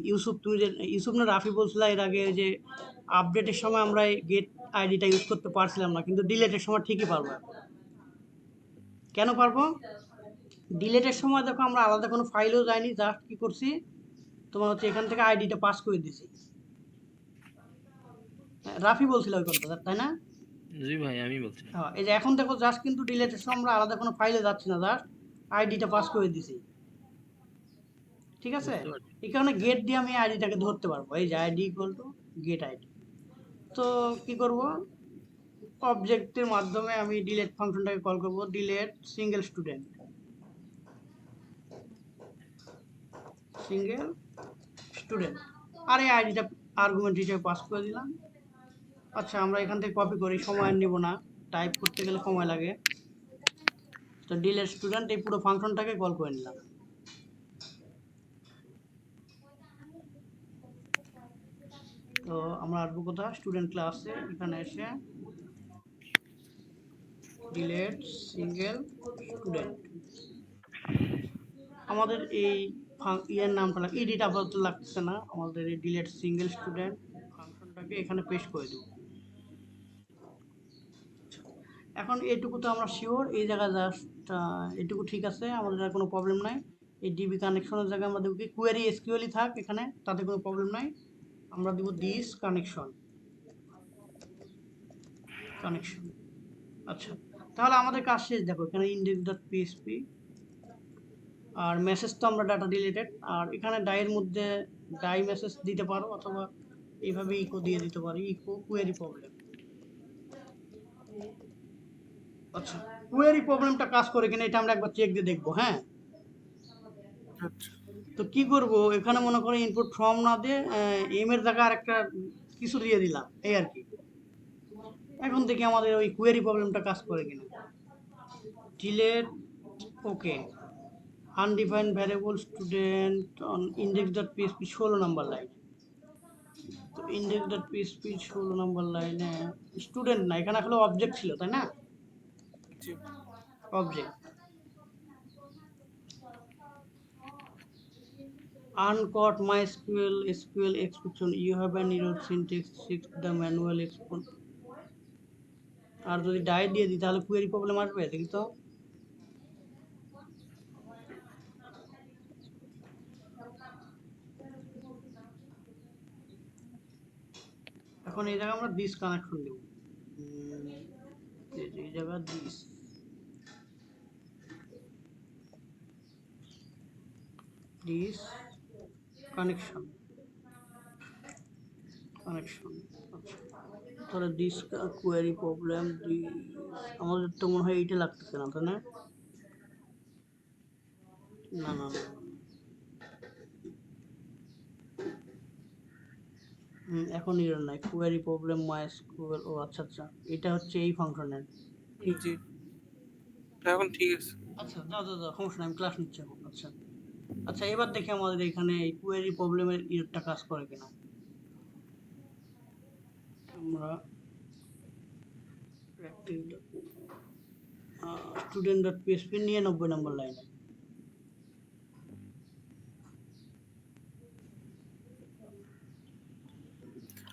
ইউসুফ, তুমি যে ইউসুফ না রাফি বলছিল এর আগে যে আপডেটের সময় আমরা গেট আইডিটা ইউজ করতে পারছিলাম না, কিন্তু ডিলেটের সময় ঠিকই পারবো। কেন পারবো? ডিলেটের সময় দেখো আমরা আলাদা কোনো ফাইলও যাইনি, জাস্ট কি করছি, তোমার হচ্ছে এখান থেকে আইডিটা পাস করে দিছি, রাফি বলছিল ওই কথাটা, তাই না? জি ভাই, আমি বলছি। হ্যাঁ, এই যে এখন দেখো জাস্ট কিন্তু ডিলেটেড, আমরা আলাদা কোনো ফাইলে যাচ্ছি না, জাস্ট আইডিটা পাস করে দিছি, ঠিক আছে? বুঝতে পারছি। এই কারণে গেট দিয়ে আমি আইডিটাকে ধরতে পারবো, এই যে ID equal to get ID. তো কি করব, অবজেক্টের মাধ্যমে আমি ডিলেট ফাংশনটাকে কল করব, delete single student, single student, আর এই আইডিটা আর্গুমেন্ট হিসেবে পাস করে দিলাম। আচ্ছা, আমরা এখান থেকে কপি করি, সময় আর নিব না, টাইপ করতে গেলে সময় লাগে। তো ডিলেট স্টুডেন্ট এই পুরো ফাংশনটাকে কল করে নিলাম। তো আমরা আসবো কোথায়, স্টুডেন্ট ক্লাসে, এখানে এসে ডিলেট সিঙ্গেল স্টুডেন্ট, আমাদের এই ইয়ের নামটা ইডিট আপাতত লাগছে না, আমাদের এই ডিলেট সিঙ্গেল স্টুডেন্ট ফাংশনটাকে এখানে পেস্ট করে দেব। এখন এইটুকু তো আমরা শিওর, এই জায়গায় জাস্ট এইটুকু ঠিক আছে, আমাদের আর কোনো প্রবলেম নাই। এই ডিবি কানেকশনের জায়গায় আমরা দেবো কি কোয়েরি এসকিউএলই থাক এখানে, তাতে কোনো প্রবলেম নাই। আমরা দেবো দিস কানেকশন। আচ্ছা, তাহলে আমাদের কাজ শেষ। দেখো এখানে index.php, আর মেসেজ তো আমরা ডাটা ডিলিটেড, আর এখানে ডাইয়ের মধ্যে ডাই মেসেজ দিতে পারো, অথবা এইভাবে ইকো দিয়ে দিতে পারি, ইকো কোয়েরি প্রবলেম। আচ্ছা, কোয়েরি প্রবলেমটা কাজ করে কিনা এটা আমরা একবার চেক দিয়ে দেখবো। হ্যাঁ, আচ্ছা তো কি করব, এখানে মনে করো ইনপুট ফর্ম না দিয়ে এম এর জায়গায় আরেকটা কিছু দিয়ে দিলাম, এই আর কি। এখন দেখি আমাদের ওই কোয়েরি প্রবলেমটা কাজ করে কিনা। Delete okay, undefined variable student on index.php 16 number line. তো index.php 16 নাম্বার লাইনে স্টুডেন্ট না, এখানে আসলে অবজেক্ট ছিল, তাই না? জি object uncaught mysql sql exception, you have an error syntax, fix the manual export। আর যদি ডাই দিয়ে দিই তাহলে কোয়েরি প্রবলেম আসবে, দেখি তো। এখন এই জায়গায় আমরা দিস কানেকশন দেব, এই জায়গায় দিস কানেকশন। আচ্ছা, তাহলে দিস কোয়েরি প্রবলেম, আমাদের তো মনে হয় এইটা লাগতেছে না, তাই না? না না না, এখন এরর নাই, কোয়েরি প্রবলেম মাইস্কুয়েল। ও আচ্ছা আচ্ছা, এটা হচ্ছে এই ফাংশনের। জি এখন ঠিক আছে। আচ্ছা, দাও দাও দাও, সমস্যা নাই, আমি ক্লাস নিচ্ছি এখন। আচ্ছা আচ্ছা, এবার দেখি আমাদের এখানে এই কোয়েরি প্রবলেমের এররটা কাজ করে কিনা। আমরা student.php নিয়ে 90 নম্বর লাইনে,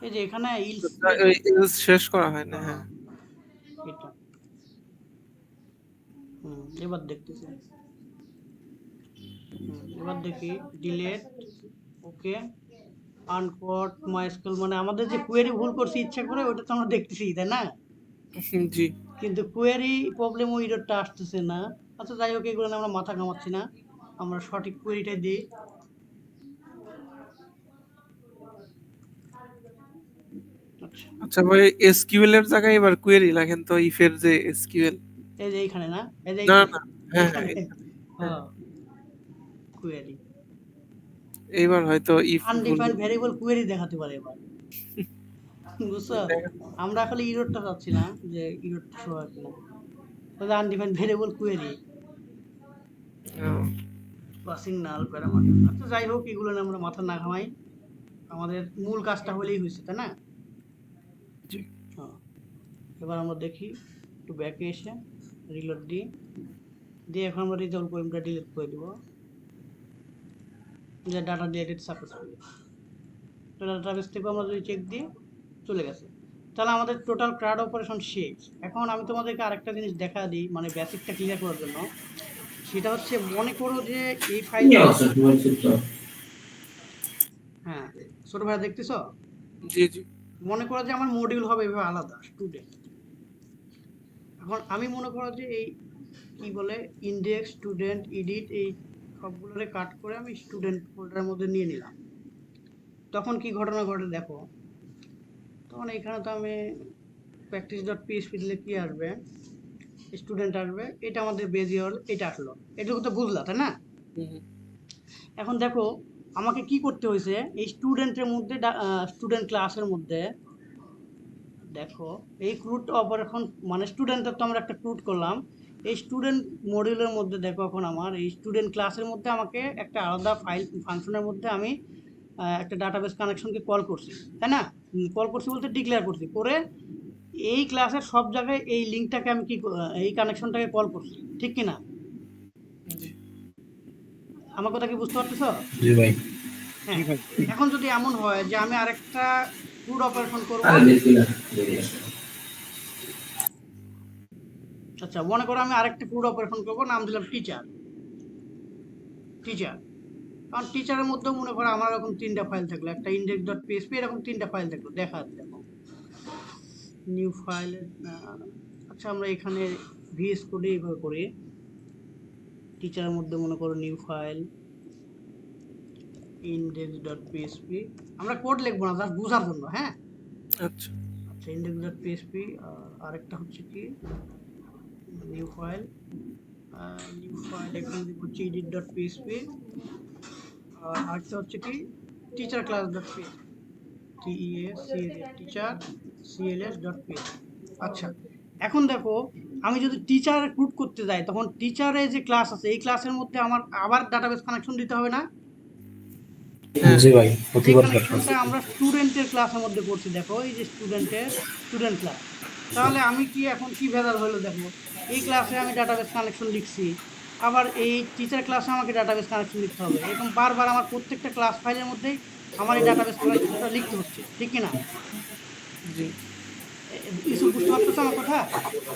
এই যে এখানে শেষ করা হয় না। হ্যাঁ এটা এবার দেখতেছি, এবার দেখি ডিলেট ওকে আনকট মাইস্কুল, মানে আমাদের যে কোয়েরি ভুল করছি ইচ্ছা করে, ওটা তো আমরা দেখতেছি, তাই না? জি কিন্তু কোয়েরি প্রবলেম ওই এররটা আসতেছে না। আচ্ছা যাই হোক, এগুলো নিয়ে আমরা মাথা ঘামাচ্ছি না, আমরা সঠিক কোয়েরিটাই দিই। আচ্ছা আচ্ছা ভাই, এসকিউএল এর জায়গায় এবার কোয়েরি লেখেন তো, ইফের যে এসকিউএল। এই যে এইখানে না, এই যে না এইখানে, না, হ্যাঁ হ্যাঁ হ্যাঁ কোয়েরি এইবার হয়তো ইফ আনডিফাইন্ড ভ্যারিয়েবল কোয়েরি দেখাতে পারে এবার, বুঝছো? আমরা খালি ইরোরটা চাচ্ছিলাম যে ইরোরটা শো হয় কিনা, তাহলে আনডিফাইন্ড ভ্যারিয়েবল কোয়েরি পাসিং নাল প্যারামিটার। আচ্ছা যাই হোক, এগুলো নিয়ে আমরা মাথা না ঘামাই, আমাদের মূল কাজটা হলেই হয়েছে, তাই না? জি হ্যাঁ, এবার আমরা দেখি একটু ব্যাকে এসে রিলোড দিই, দিয়ে এখন আমরা রিজলভ প্রবলেমটা ডিলিট করে দিব, যে ডাটা ডিলিটেড সাকসেসফুলি। তো ডাটাবেস থেকে আমরা যদি চেক দিই, চলে গেছে। তাহলে আমাদের টোটাল ক্রাউড অপারেশন শেষ। এখন আমি তোমাদেরকে আরেকটা জিনিস দেখা দিই, মানে বেসিকটা ক্লিয়ার করার জন্য। সেটা হচ্ছে, মনে করো যে এই ফাইল, হ্যাঁ ছোট ভাই দেখতেছো? জি জি মনে করো যে আমার মডিউল হবে এভাবে আলাদা স্টুডেন্ট। এখন আমি মনে করো যে এই কি বলে ইন্ডেক্স স্টুডেন্ট এডিট এই সবগুলোরে কাট করে আমি স্টুডেন্ট ফোল্ডারের মধ্যে নিয়ে নিলাম। তখন কি ঘটনা ঘটে দেখো, তখন এখানে তো আমি প্র্যাকটিস ডট পিএইচপি দিলে কি আসবে, স্টুডেন্ট আসবে, এটা আমাদের বেজ ইউআরএল, এটা আসলো, এটুকু তো বুঝলা তাই না? এখন দেখো আমাকে কি করতে হয়েছে, এই স্টুডেন্টের মধ্যে স্টুডেন্ট ক্লাসের মধ্যে দেখো এই ক্রুট অপারেশন মানে স্টুডেন্টের তো আমরা একটা ক্রুট করলাম, এই স্টুডেন্ট মডিউলের মধ্যে দেখো এখন আমার এই স্টুডেন্ট ক্লাসের মধ্যে আমাকে একটা আলাদা ফাইল ফাংশনের মধ্যে আমি একটা ডাটাবেস কানেকশনকে কল করছি তাই না? কল করছি বলতে ডিক্লেয়ার করছি, করে এই ক্লাসের সব জায়গায় এই লিঙ্কটাকে আমি কি এই কানেকশনটাকে কল করছি, ঠিক কি না? জি আমার কথা কি বুঝতে পারতেছো? জি ভাই। হ্যাঁ। এখন যদি এমন হয় যে আমি আরেকটা ক্রুড অপারেশন করব, আচ্ছা মনে করো আমি আরেকটা ক্রুড অপারেশন করব, নাম দিলাম টিচার। টিচার, কারণ টিচারের মধ্যেও মনে করো আমার এরকম তিনটা ফাইল থাকলো, একটা ইন্ডেক্স ডট পিএসপি, এরকম তিনটা ফাইল থাকলো, দেখা দেখো নিউ ফাইল। আচ্ছা আমরা এখানে ভিএস কোডে এইভাবে করি, টিচারের মধ্যে মনে করো new file index dot PSP, আমরা কোড লিখবো না, জাস্ট বোঝার জন্য। হ্যাঁ আচ্ছা আচ্ছা ইন্ডেক্স ডট পিএসপি, আরেকটা হচ্ছে কি নিউ ফাইল, এখানে দিব হচ্ছে edit ডট পিএসপি, আর আরেকটা হচ্ছে কি teacher class dot PSP, teacher cls dot PSP. আচ্ছা এখন দেখো আমি যদি টিচার রিক্রুট করতে যাই তখন টিচারের যে ক্লাস আছে এই ক্লাসের মধ্যে আমার আবার ডাটাবেস কানেকশন দিতে হবে না? জি ভাই, যে প্রতিবার কানেকশনটা আমরা স্টুডেন্টের ক্লাসের মধ্যে করছি, দেখো এই যে স্টুডেন্ট ক্লাস, তাহলে আমি কি এখন কি ভেজাল হলো দেখো, এই ক্লাসে আমি ডাটাবেস কানেকশন লিখছি, আবার এই টিচার ক্লাসে আমাকে ডাটাবেস কানেকশন লিখতে হবে, এরকম বারবার আমার প্রত্যেকটা ক্লাস ফাইলের মধ্যেই আমার এই ডাটাবেস কানেকশনটা লিখতে হচ্ছে, ঠিক কি না? জি কিছু বুঝতে পারতেছো আমার কথা?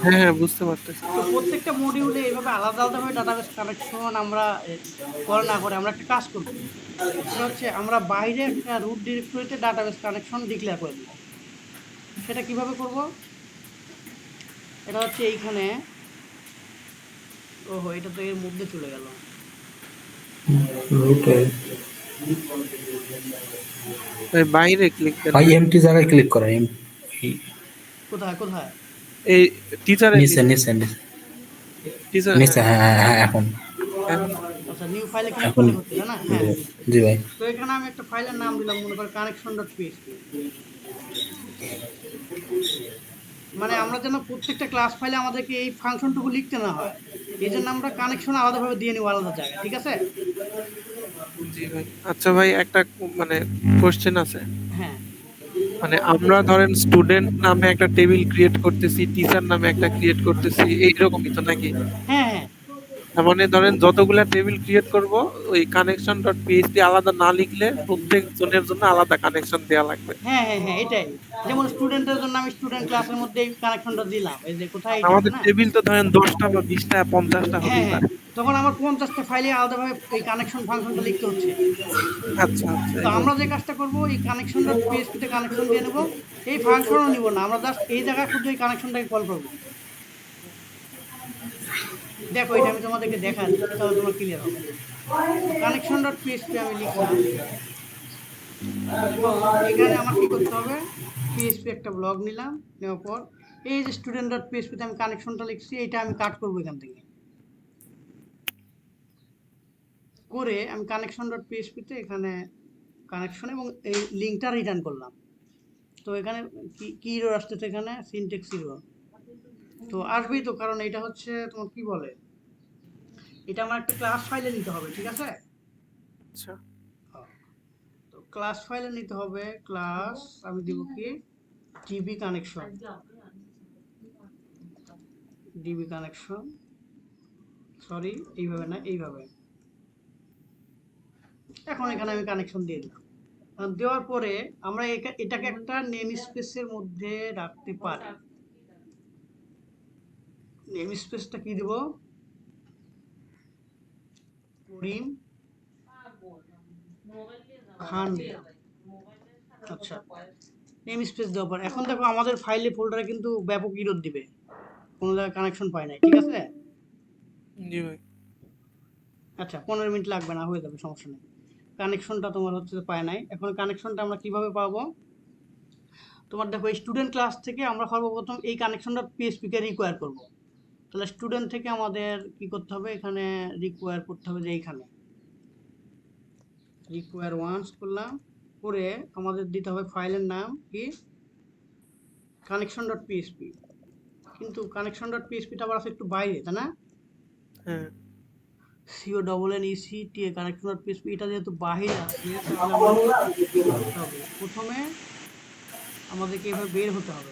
হ্যাঁ হ্যাঁ বুঝতে পারতেছি। তো প্রত্যেকটা মডিউলে এইভাবে আলাদা আলাদাভাবে ডাটাবেস কানেকশন আমরা কল না করে আমরা একটা কাজ করব, সেটা হচ্ছে আমরা বাইরে একটা রুট ডিরেক্টরিতে ডাটাবেস কানেকশন ডিক্লেয়ার করে দেব। সেটা কিভাবে করব? এটা হচ্ছে এইখানে, ওহো এটা তো এর মধ্যে চলে গেল, রুটে ভাই বাইরে ক্লিক ভাই করেন, এমটি জায়গায় ক্লিক করা, কোথায় কোথায়? এই টিচারে নিচে নিচে নিচে টিচার নিচে, হ্যাঁ হ্যাঁ হ্যাঁ, এখন এখন আচ্ছা নিউ ফাইলে ক্লিক এখন করলে হচ্ছে তাই না? হ্যাঁ, জি ভাই। তো এখানে আমি একটা ফাইলের নাম দিলাম মনে করো কানেকশন ডট পিএইচপি, মানে আমরা যেন প্রত্যেকটা ক্লাস ফাইলে আমাদেরকে এই ফাংশনটুকু লিখতে না হয়, এই জন্য আমরা কানেকশন আলাদাভাবে দিয়ে নিব আলাদা জায়গায়, ঠিক আছে? জি ভাই। আচ্ছা ভাই একটা মানে কোশ্চেন আছে, হ্যাঁ মানে আমরা ধরেন স্টুডেন্ট নামে একটা টেবিল ক্রিয়েট করতেছি, টিচার নামে একটা ক্রিয়েট করতেছি, এইরকমই তো নাকি? হ্যাঁ হ্যাঁ তার মানে ধরেন যতগুলা টেবিল ক্রিয়েট করব ওই কানেকশন ডট পিএইচপি আলাদা না লিখলে প্রত্যেক জনের জন্য আলাদা কানেকশন দেওয়া লাগবে। হ্যাঁ হ্যাঁ হ্যাঁ এটাই, যেমন স্টুডেন্টের জন্য আমি স্টুডেন্ট ক্লাসের মধ্যে এই কানেকশনটা দিলাম, এই যে কোথায় এটা আছে আমাদের না? টেবিল তো ধরেন 10টা বা 20টা 50টা হ্যাঁ হতেই হ্যাঁ, পারে। তখন আমার 50টা ফাইলে আলাদাভাবে এই কানেকশন ফাংশনটা লিখতে হচ্ছে। আচ্ছা আচ্ছা তো আমরা যে কাজটা করব এই কানেকশন ডট পিএইচপি তে কানেকশন দিয়ে নেব, এই ফাংশনও নিব না, আমরা জাস্ট এই জায়গায় শুধু এই কানেকশনটাকে কল করব। দেখো এটা আমি তোমাদেরকে দেখাচ্ছি তাহলে তোমার ক্লিয়ার হবে। কানেকশন ডট পিএইচপি আমি লিখলাম এবং এখানে আমার কি করতে হবে, পিএইচপি একটা ব্লগ নিলাম, নেওয়ার পর এই যে স্টুডেন্ট ডট পিএইচপিতে আমি কানেকশনটা লিখছি এটা আমি কাট করব এখান থেকে, করে আমি কানেকশন ডট পিএইচপিতে এখানে কানেকশন এবং এই লিঙ্কটা রিটার্ন করলাম। তো এখানে কি এরর আসতেছে, এখানে সিনট্যাক্স এরর তো আসবেই তো, কারণ এটা হচ্ছে তোমার কি বলে, এটা আমার একটা ক্লাস ফাইলে নিতে হবে, ঠিক আছে? আচ্ছা তো ক্লাস ফাইলে নিতে হবে, ক্লাস আমি দিব কি ডিবি কানেকশন, সরি এইভাবে না এইভাবে, এখন এখানে আমি কানেকশন দিয়ে দিলাম। দেওয়ার পরে আমরা এটাকে একটা নেম স্পেসের মধ্যে রাখতে পারি, নেম স্পেসটা কি দেব, করিম খান দিলাম। আচ্ছা নেম স্পেস দেওয়ার পর এখন দেখো আমাদের ফাইলে ফোল্ডারে কিন্তু ব্যাপক ইরোর দিবে, কোনো জায়গায় কানেকশন পায় নাই, ঠিক আছে? জি ভাই। আচ্ছা 15 মিনিট লাগবে না, হয়ে যাবে, সমস্যা নেই। কানেকশনটা তোমার হচ্ছে পায় নাই, এখন কানেকশনটা আমরা কিভাবে পাবো? তোমার দেখো স্টুডেন্ট ক্লাস থেকে আমরা সর্বপ্রথম এই কানেকশনটা পিএসপি কে রিকোয়ার করব। তাহলে স্টুডেন্ট থেকে আমাদের কি করতে হবে, এখানে রিকোয়ার করতে হবে যে এইখানে রিকোয়ার ওয়ান্স করলাম, করে আমাদের দিতে হবে ফাইলের নাম কি কানেকশন ডট পিএসপি। কিন্তু কানেকশন ডট পিএসপিটা আবার আছে একটু বাইরে, তাই না? হ্যাঁ CONNECT কানেকশন ডট পিএসপি, এটা যেহেতু বাইরে আছে তাহলে আমাদের কি করতে হবে? প্রথমে আমাদেরকে এভাবে বের হতে হবে।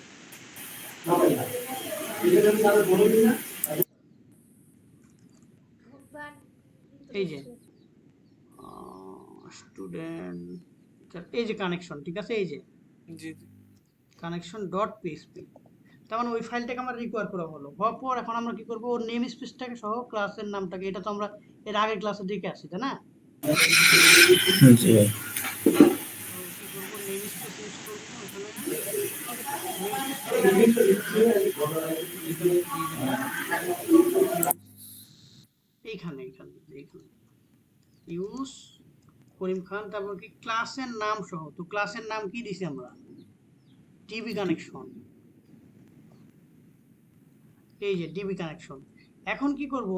এই যে স্টুডেন্ট, এই যে কানেকশন, ঠিক আছে, এই যে জি কানেকশন ডট পিএসপি, তার মানে ওই ফাইলটাকে আমরা রিকোয়ার করা হলো, হওয়ার পর এখন আমরা কি করব, ওর নেম স্পেসটাকে সহ ক্লাসের নামটাকে, এটা তো আমরা এর আগের ক্লাসে দেখে আসছি, তাই না? জি ভাই। তো কি করব, নেম স্পেস ইউজ করব এখানে, নেম এইখানে এইখানে এইখানে ইউজ করিম খান, তারপর কি ক্লাসের নাম সহ, তো ক্লাসের নাম কি দিছি আমরা, ডিবি কানেকশন, এই যে ডিবি কানেকশন। এখন কি করব,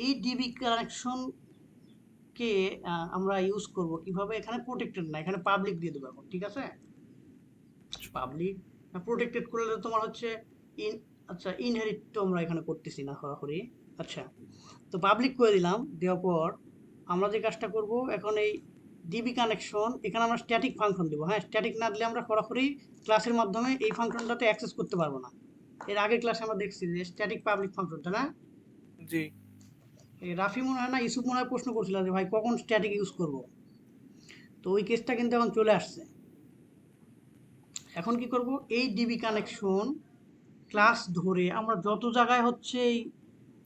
এই ডিবি কানেকশন কে আমরা ইউজ করব কিভাবে, এখানে প্রোটেক্টেড না, এখানে পাবলিক দিয়ে দেবো এখন, ঠিক আছে? পাবলিক প্রোটেক্টেড করলে তোমার হচ্ছে ইন, আচ্ছা ইনহেরিট তো আমরা এখানে করতেছি না সরাসরি। আচ্ছা, তো পাবলিক করে দিলাম, দেওয়ার পর আমরা যে কাজটা করব, এখন এই ডিবি কানেকশন এখানে আমরা স্ট্যাটিক ফাংশন দেবো। হ্যাঁ, স্ট্যাটিক না দিলে আমরা সরাসরি ক্লাসের মাধ্যমে এই ফাংশনটাতে অ্যাক্সেস করতে পারবো না। এর আগের ক্লাসে আমরা দেখছি যে স্ট্যাটিক পাবলিক ফাংশনটা না, জি এই রাফি মনে হয় না ইউসুফ মনে হয় প্রশ্ন করছিল যে ভাই কখন স্ট্যাটিক ইউজ করব, তো ওই কেসটা কিন্তু এখন চলে আসছে। এখন কি করব, এই ডিবি কানেকশন ক্লাস ধরে আমরা যত জায়গায় হচ্ছে এই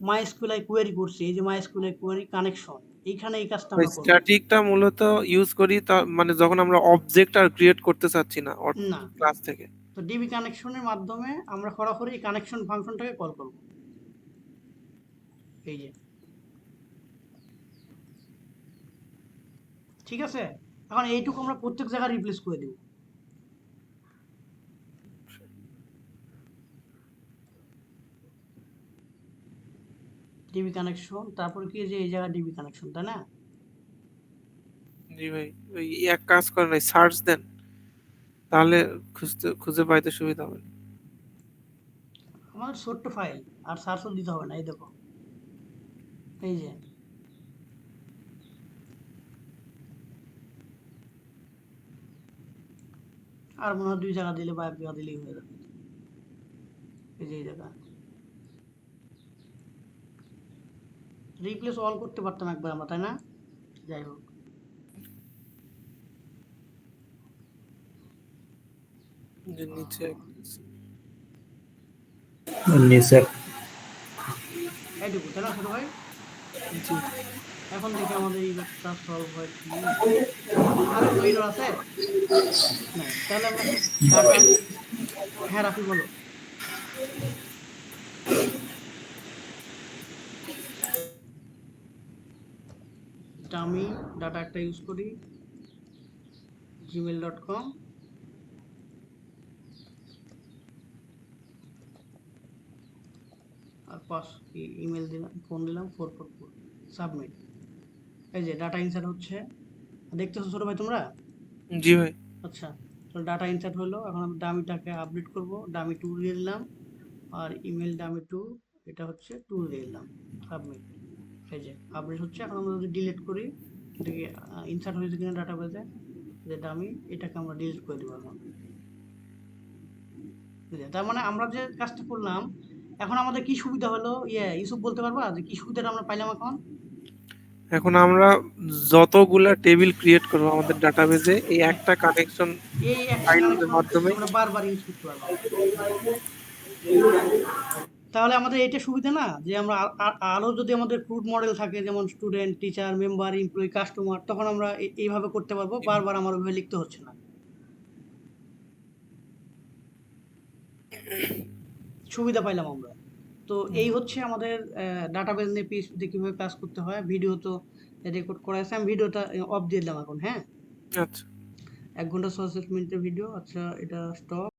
মাইস্কুলাই কোয়েরি করছি, এই যে মাইস্কুলাই কোয়েরি কানেকশন, এইখানে এই কাজটা আমরা করব। স্ট্যাটিকটা মূলত ইউজ করি মানে যখন আমরা অবজেক্ট আর ক্রিয়েট করতে চাচ্ছি না না, ক্লাস থেকে। তো ডিবি কানেকশনের মাধ্যমে আমরা সরাসরি এই কানেকশন ফাংশনটাকে কল করব, এই যে, ঠিক আছে? এখন এইটুকু আমরা প্রত্যেক জায়গায় রিপ্লেস করে দেব। ডিবি কানেকশন, তারপর কি যে এই জায়গা ডিবি কানেকশন, তাই না? জি ভাই, ওই এক কাজ করেন, ওই সার্চ দেন, তাহলে খুঁজে পাইতে সুবিধা হবে। আমাদের ছোট্ট ফাইল, আর সার্চও দিতে হবে না, এই দেখো, এই যে আর মনে হয় 2 জায়গা দিলে বা 1 জায়গা দিলেই হয়ে যাবে, এই যে এই জায়গা রিপ্লেস অল করতে পারতাম একবার আমরা, তাই না? যাই হোক, যে নিচে নিচে এইটুকু, তাই না ছোট ভাই? জি এখন দেখি আমাদের এই কাজটা সলভ হয় কি, আর কোনো error আছে? নাই, তাহলে আমরা ডাটা, হ্যাঁ রাফি বলো। আমি ডাটা একটা ইউজ করি gmail.com, আর পাস ইমেল দিলাম, ফোন দিলাম 444, সাবমিট। এই যে ডাটা ইনসার্ট হচ্ছে, দেখতেছো ছোট ভাই তোমরা? জি ভাই। আচ্ছা, তো ডাটা ইনসার্ট হলো, এখন আমি ডামিটাকে আপডেট করব, ডামি 2 দিয়ে দিলাম, আর ইমেল ডামি 2, এটা হচ্ছে 2 দিয়ে দিলাম, সাবমিট। এই যে আপডেট হচ্ছে। এখন আমরা যদি ডিলিট করি, দেখি ইনসার্ট হয়েছে কিনা ডাটাবেজে, যে ডামি, এটাকে আমরা ডিলিট করে দেবো এখন। বুঝলে? তার মানে আমরা যে কাজটা করলাম, এখন আমাদের কি সুবিধা হলো, ইউসুফ বলতে পারবা যে কি সুবিধাটা আমরা পাইলাম এখন? এখন আমরা যতগুলা টেবিল ক্রিয়েট করবো আমাদের ডাটাবেজে, এই একটা কানেকশন এই একটা ফাইলের কানেকশন মাধ্যমে। আমরা বারবার ইউজ করতে পারবো। তাহলে আমাদের এটা সুবিধা না, যে আমরা আরো যদি আমাদের ক্রুড মডেল থাকে, যেমন student, teacher, member, employee, customer, তখন আমরা এইভাবে করতে পারবো, বারবার আমার ওইভাবে লিখতে হচ্ছে না। সুবিধা পাইলাম আমরা। তো এই হচ্ছে আমাদের ডাটাবেস নিয়ে PHP তে কিভাবে কাজ করতে হয়। ভিডিও তো রেকর্ড করা আছে, আমি ভিডিওটা অফ দিয়ে দিলাম এখন। হ্যাঁ, আচ্ছা 1 ঘন্টা 66 মিনিটের ভিডিও। আচ্ছা, এটা স্টপ।